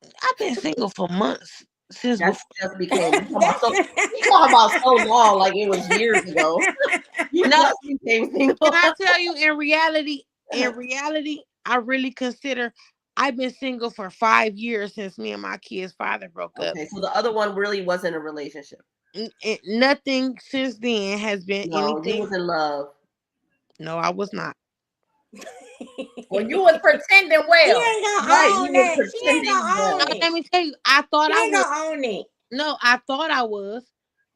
I've been single for months since That's before. just became. That's You talking about so long, like it was years ago. You No, just became single. can I tell you in reality, I really consider I've been single for 5 years since me and my kid's father broke up. Okay, so the other one really wasn't a relationship. Nothing since then has been No, you anything. was in love. No, I was not. Well, you was pretending She well. ain't gonna Right, you own was that. She ain't pretending gonna own No, well. it. let me tell you, I thought She I ain't was. gonna own it. No, I thought I was.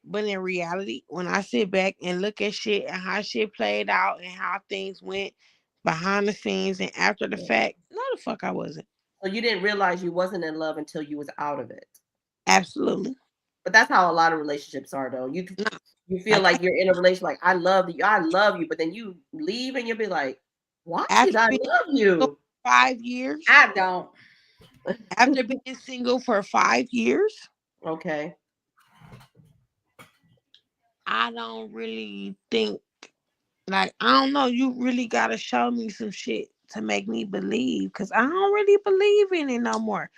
But in reality, when I sit back and look at shit and how shit played out and how things went behind the scenes and after the fact, no, the fuck I wasn't. So you didn't realize you wasn't in love until you was out of it. Absolutely. But that's how a lot of relationships are, though. You No. you feel Like like you're in a relationship, like I love you, but then you leave and you'll be like, why did after I being love single you? for 5 years, I don't. after being single for 5 years, Okay. I don't really think like I don't know, you really gotta show me some shit to make me believe because I don't really believe in it no more.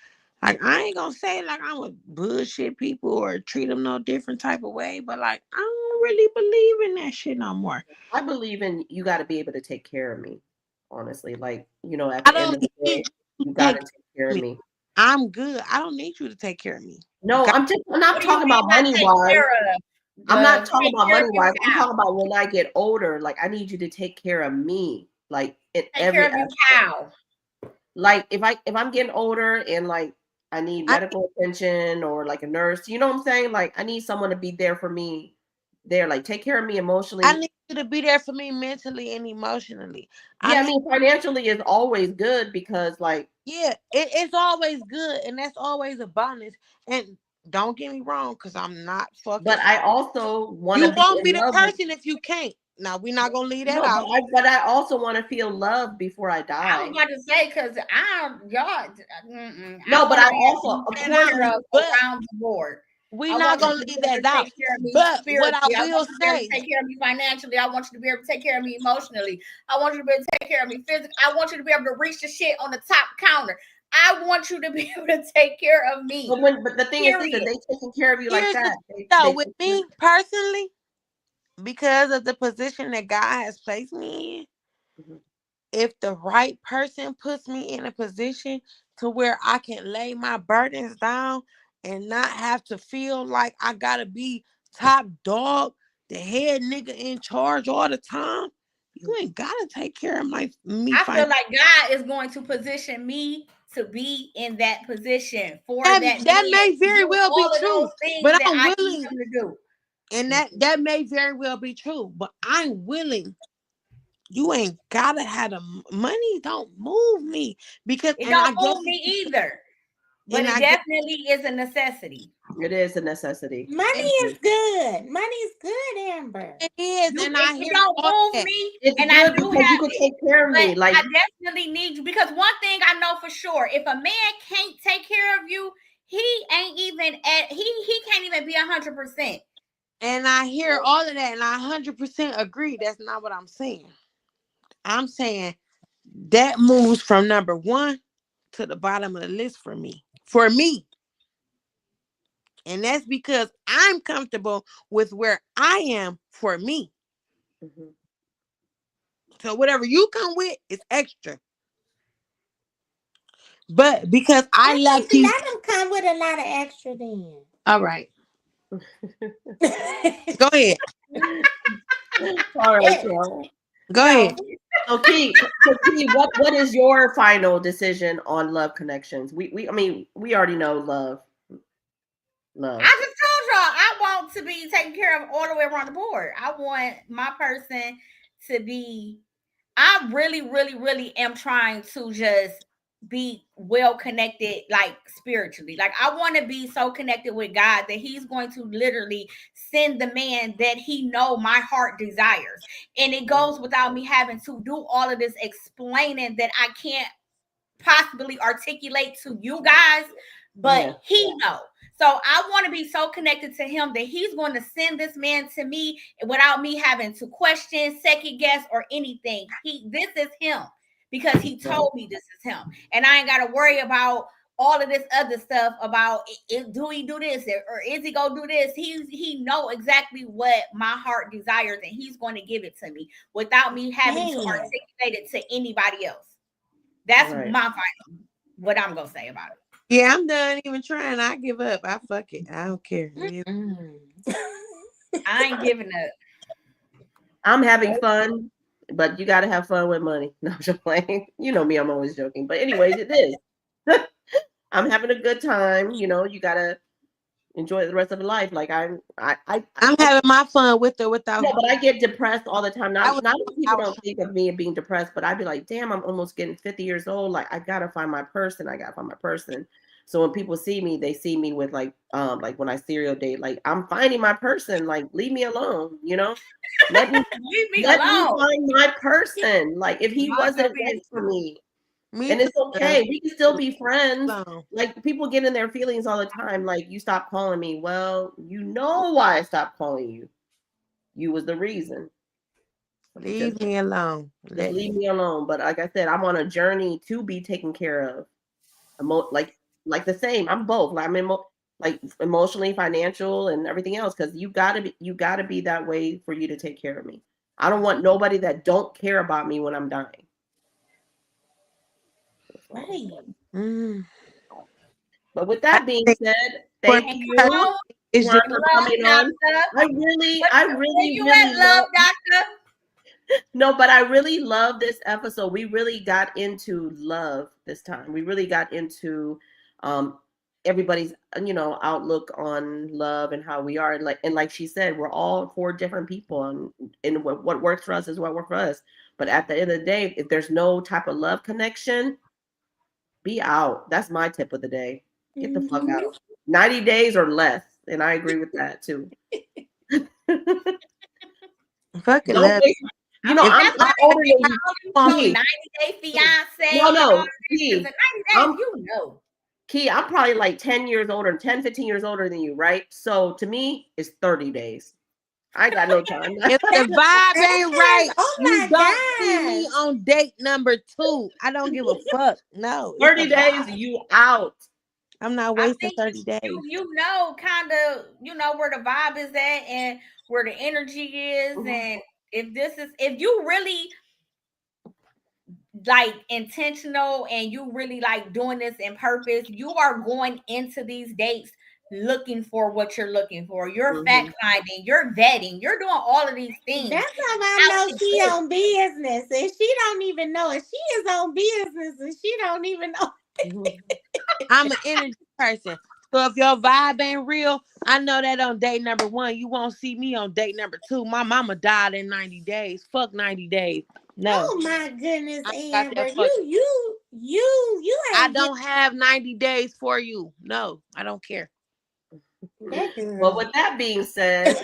Like I ain't gonna say like I'm a bullshit people or treat them no different type of way, but like I don't don't really believe in that shit no more. I believe in you got to be able to take care of me. Honestly, like at I the end don't of the need day, you you to got take to care take care of of me. me. I'm good. I don't need you to take care of me. No, God, I'm not What do you talking mean about by money take wise. care of? I'm not Love, talking take about care money of you wise. I'm how? talking about when I get older. Like I need you to take care of me, like in Take care every of you aspect. how? Like if I'm getting older and like I need I medical attention or like a nurse, you know what I'm saying? Like I need someone to be there for me. There, like take care of me I emotionally. need you to be there for me mentally and emotionally. I Yeah, I need mean financially is always good because like, Yeah, it's always good, and that's always a bonus. And don't get me wrong, because I'm not fucking. but I also want to You be won't in be the love with. person if you can't. Now we're not gonna leave that No, but out. I also want to feel love before I I was die. about to say because I don't y'all. I No, but want to I be able also, to be of That taken course, care out, of but around the board. we're I not want you gonna to be leave able that to out. take care of me But what I spiritually. I want will you to be able to say, take care of me financially. I want you to be able to take care of me emotionally. I want you to be able to take care of me physically. I want you to be able to reach the shit on the top counter. I want you to be able to take care of me. but the thing is this, that Period. they taking care of you like here's the that. thing though, They with take care. me personally, because of the position that God has placed me in, Mhm. if the right person puts me in a position to where I can lay my burdens down and not have to feel like I gotta be top dog, the head nigga in charge all the time, you ain't gotta take care of me I feel financially. like God is going to position me to be in that position for That, that that man may to very do well be all of true, those things but that I'm I need willing, him to do. and that Mhm. that may very well be true, but I'm willing. You ain't gotta have the money. Don't move me because, It and don't I guess move it's me because, either, but and it I guess. definitely is a necessity. It is a necessity. Money It, is good. Money is good, Amber. It is, you, and it, I it hear don't all move that. me, It's and I good do because you have can it. take care of But me. Like, I definitely need you because one thing I know for sure: if a man can't take care of you, he ain't even at he can't even be 100%. And I hear all of that, and I 100% agree. That's not what I'm saying. I'm saying that moves from number one to the bottom of the list for me. For me. And that's because I'm comfortable with where I am for me. mhm. So whatever you come with is extra. But because I lack these. Let them come with a lot of extra then. All right. Go ahead. All right, y'all. Go No, ahead. So Key, what is your final decision on love connections? I mean, we already know love. I just told y'all I want to be taken care of all the way around the board. I want my person to be. I really, really, really am trying to just be well connected, like spiritually. Like I want to be so connected with God that He's going to literally send the man that He know my heart desires, and it goes without me having to do all of this explaining that I can't possibly articulate to you guys, but Yeah, he know. So I want to be so connected to him that he's going to send this man to me without me having to question, second guess, or anything. This is him because he right. told me this is him, and I ain't got to worry about all of this other stuff about do he do this or is he gonna do this. He know exactly what my heart desires, and he's going to give it to me without me having to Man. articulate it to anybody else. That's Right. my final. What I'm gonna say about it. Yeah, I'm done even trying. I give up. I fuck it. I don't care. I ain't giving up. I'm having fun, but you got to have fun with money. No, I'm just playing. You know me, I'm always joking. But anyways, it is. I'm having a good time. You got to enjoy the rest of the life. Like I'm having my fun with or without no, him. but I get depressed all the time. I Not was, not that I people was don't think of me as being depressed, but I'd be like, damn, I'm almost getting 50 years old. Like I gotta find my person. I gotta find my person. So when people see me, they see me with like when I serial date, like I'm finding my person. Like leave me alone. Let me Leave me let me alone. find my person. Like if he Mind your wasn't right for business. me, me and too. it's okay. Girl. We can still be friends. Alone. Like people get in their feelings all the time. Like you stop calling me. Well, you know why I stopped calling you. You was the reason. Leave me alone. Just Let leave me. me alone. But like I said, I'm on a journey to be taken care of. Like the same. I'm both. Like like emotionally, financial, and everything else. Because you gotta be that way for you to take care of me. I don't want nobody that don't care about me when I'm dying. Right. Mm. But with I that being think said, for thank And you, come on, it's Juan, just for love coming on. doctor. I Where you really at, love love. doctor? No, but I really love this episode. We really got into love this time. We really got into um everybody's outlook on love and how we are, and like she said, we're all four different people, and what works for us is what works for us. But at the end of the day, if there's no type of love connection, be out. That's my tip of the day. Get the fuck Mhm. out. 90 days or less, and I agree with that too. fucking Don't love. waste. I'm That's why older than they you. call you Key. 90-day fiance No, and all no, that. Because Key. in 90 I'm days, you know. Key, I'm probably like 10 years older, 10, 15 years older than you, right? So to me, it's 30 days. I got no time. If the That's vibe ain't right, oh you my don't see me gosh. on date number 2. I don't give a fuck. No, it's 30 a days, vibe. you out. I'm not I wasting think 30 days. you know kind of where the vibe is at and where the energy is, Mhm. and if you really like intentional and you really like doing this in purpose, you are going into these dates looking for what you're looking for. You're fact Mhm. finding, you're vetting, you're doing all of these things That's how I out know the she gate. on business, and she don't even know it. She is on business, and she don't even know. Mhm. I'm an energy person. So if your vibe ain't real, I know that on date number 1, you won't see me on date number 2. My mama died in 90 days. Fuck 90 days. No. Oh my goodness, I got Amber, that fuck. you I ain't get don't have 90 days for you. No, I don't care. that Well, girl. with that being said,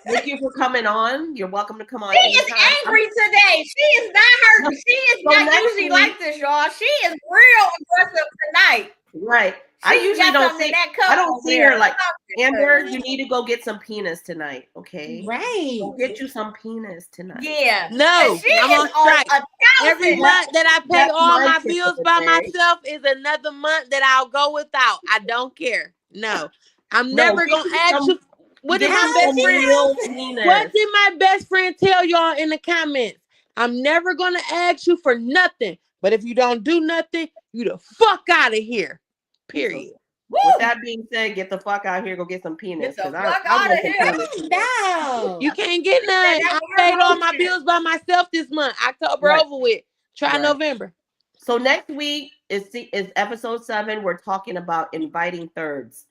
thank you for coming on. You're welcome to come on She is anytime. angry today. She is not her. She is So not next usually week, like this, y'all. She is real aggressive tonight. right. I She usually got don't something in see that cup I don't over see there. her like, Amber, Something. you need to go get some penis tonight, okay? Right. Go get you some penis tonight. Yeah. No, She I'm is on on strike. Every 1,000. month that I pay That's all my my tip of bills the by day. myself is another month that I'll go without. I don't care. No, I'm No, never gonna ask you. What did get my you How best some friend? real What penis. did my best friend tell y'all in the comments? I'm never gonna ask you for nothing, but if you don't do nothing, you the fuck out of here. Period. With Woo! that being said, get the fuck out here, go get some penis, Get the because fuck I out of want some here. penis today. no. You can't get She said none. that I with her paid all whole my chest. bills by myself this month. October Right, over with. Try right. November. So next week is episode 7. We're talking about inviting thirds.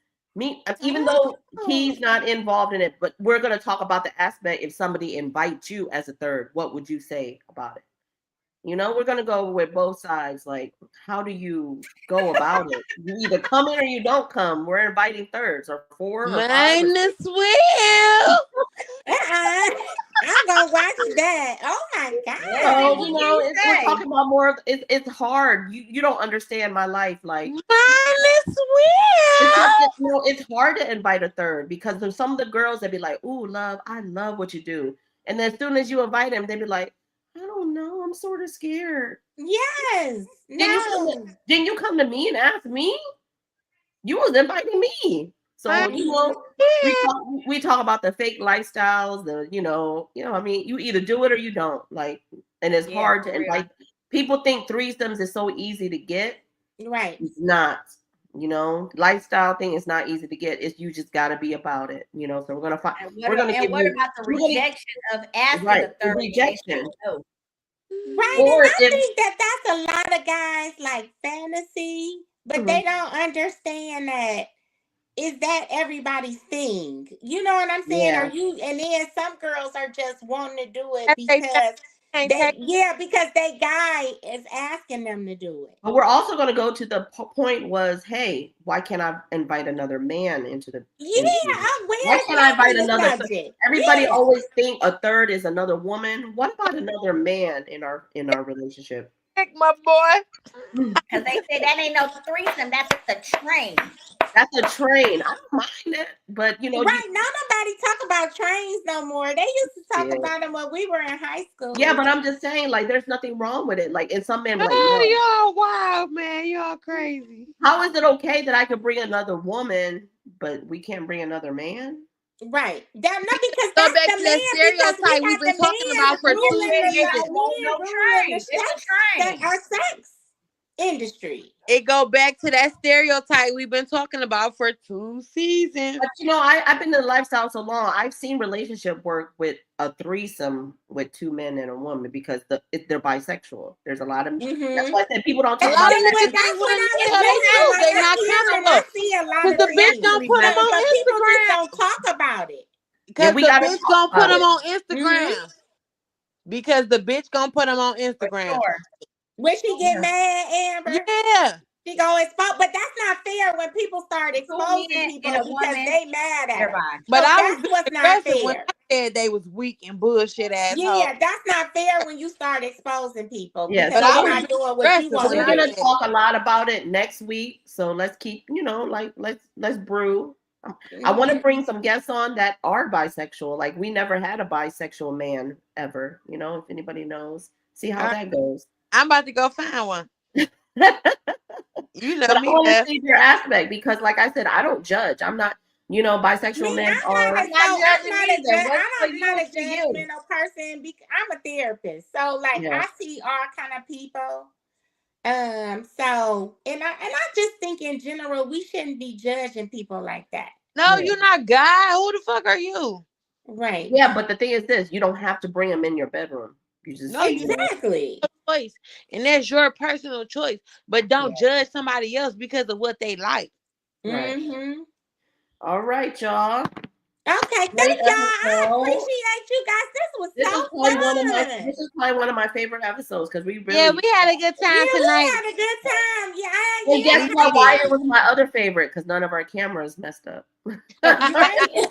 Even though Oh. Key's not involved in it, but we're going to talk about the aspect if somebody invites you as a third, what would you say about it? We're going to go with both sides. Like, how do you go about it? You either come in or you don't come. We're inviting thirds or 4 or 5 or 6. Minus will. I'm gonna watch that. Oh my Let's see So, god. what you we're say. talking about more. It's hard. You don't understand my life. Like, Minus It's will. just it's hard to invite a third because there's some of the girls that be like, "Ooh, love, I love what you do," and then as soon as you invite them, they be like, "I don't know, I'm sort of scared." Yes. Then you come to No. then you come to me and ask me. You was inviting me, so Minus we will. talk about the fake lifestyles. I mean, you either do it or you don't. Like, and it's Yeah, hard to for real. invite. People think threesomes is so easy to get. Right. It's not. Lifestyle thing is not easy to get. It's you just got to be about it. So we're gonna find. And We're gonna give what you. about the We're gonna rejection of asking right a the third and they say rejection, no? Right. And or I if think that's a lot of guys like fantasy, but they Mhm. don't understand that is that everybody's thing. You know what I'm saying? Or Yeah. you and then some girls are just wanting to do it That's they because can't take. because they guy is asking them to do it. But we're also going to go to the point was, hey, why can't I invite another man into the Yeah, why where's can't I that invite on the another subject? everybody Yeah. always think a third is another woman. What about another man in our relationship? Correct, my boy. Because they said that ain't no threesome. That's a train. That's a train. I don't mind it, but you know, Right now, nobody talk about trains no more. They used to talk Yeah. about them when we were in high school. yeah, but I'm just saying, like, there's nothing wrong with it. Like, and some men like, no. Oh, y'all wild, man. Y'all crazy. How is it okay that I could bring another woman, but we can't bring another man? Right. That not because Go that's back the to that man, because stereotype we we've got been the talking men about for 2 ruling the years. No ruling train. the It's a sex, train. our sex industry. It go back to that stereotype we've been talking about for 2 seasons. But you know, I've been in the lifestyle so long. I've seen relationship work with a threesome with 2 men and a woman because they're bisexual. There's a lot of that's why I said people don't A talk lot about of it. niggas That's ain't what willing I to was tell they saying. truth. Like, They not I cancelable. see a lot Because of the bitch things, gonna put them on but people just Instagram. don't talk about it. Because we the gotta bitch talk gonna put about them it. on Instagram. Because the bitch gonna put them on For Instagram. sure. When she get mad, Amber, Yeah. she go expose. But that's not fair when people start exposing men people and a because woman, they mad at her. Thereby. But So I that's was what's not aggressive when fair. I said they was weak and bullshit assholes. Yeah, that's not fair when you start exposing people Yeah, because But I they're was not doing what you aggressive want when We're to I gonna do. said talk a lot about it next week. So let's keep, you know, like let's brew. I want to bring some guests on that are bisexual. Like we never had a bisexual man ever. You know, if anybody knows, see how that goes. I'm about to go find one. You know But I me, want to Beth. see your aspect because, like I said, I don't judge. I'm not, you know, bisexual Me, men I'm are. not. I'm not So judging I'm not a either. What's for I'm you not a is for you. judgmental person because I'm a therapist. So like Yeah. I see all kind of people. So and I just think in general we shouldn't be judging people like that. No, Yeah. you're not God. Who the fuck are you? Right. Yeah, but the thing is this: you don't have to bring them in your bedroom. You just, No, you Exactly. choice. And that's your personal choice. But don't Yeah. judge somebody else because of what they like. Right. Mm-hmm. All right, y'all. Okay, Great thank y'all. I episode. appreciate you guys. This was This is so probably fun. this is probably one of my favorite episodes because we really. Yeah, we had a good Yeah, time we tonight. had a good time. Yeah, And guess We what? Why did. it was my other favorite because none of our cameras messed up. right.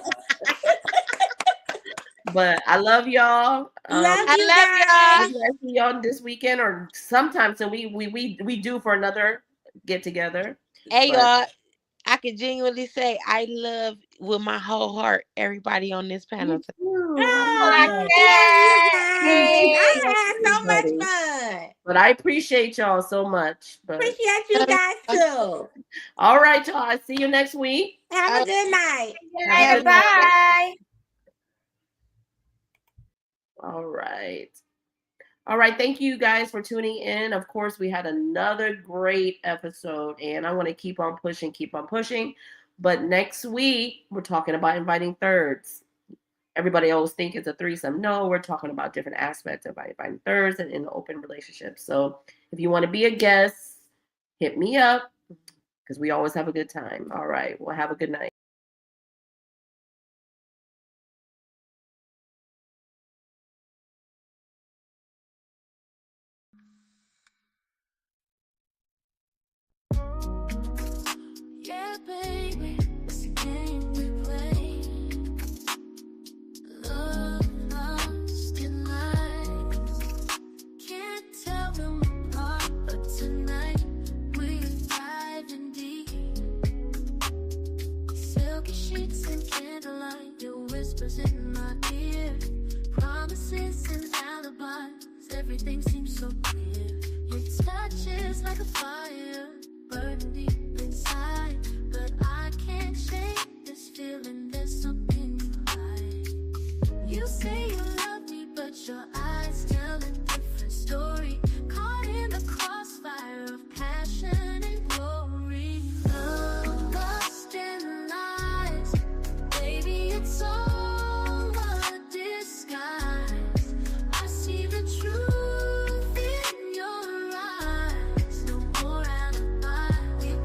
But I love y'all. Love I you love guys. y'all. I see y'all this weekend or sometime. So we do for another get together. Hey, But y'all. I can genuinely say I love with my whole heart everybody on this panel. Oh, love you guys. I had so much Everybody. fun. But I appreciate y'all so much. But Appreciate you guys too. all right, y'all. I see you next week. Have a good night. Have a good night. Bye. All right. All right. Thank you guys for tuning in. Of course, we had another great episode, and I want to keep on pushing, keep on pushing. But next week, we're talking about inviting thirds. Everybody always think it's a threesome. No, we're talking about different aspects of inviting thirds and in an open relationship. So if you want to be a guest, hit me up because we always have a good time. All right. Well, have a good night. Yeah, baby, it's a game we play. Love lost in lies. Can't tell them apart, but tonight we're diving deep. Silky sheets and candlelight, your whispers in my ear. Promises and alibis, everything seems so clear. Your touch is like a fire, burning deep inside. But I can't shake this feeling, there's something you hide. You say you love me, but your eyes tell a different story. Caught in the crossfire of passion and glory. Love lost in lies, baby, it's all a disguise. I see the truth in your eyes. No more alibi, we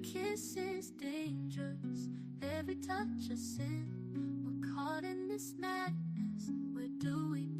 kiss is dangerous, every touch a sin. We're caught in this madness, where do we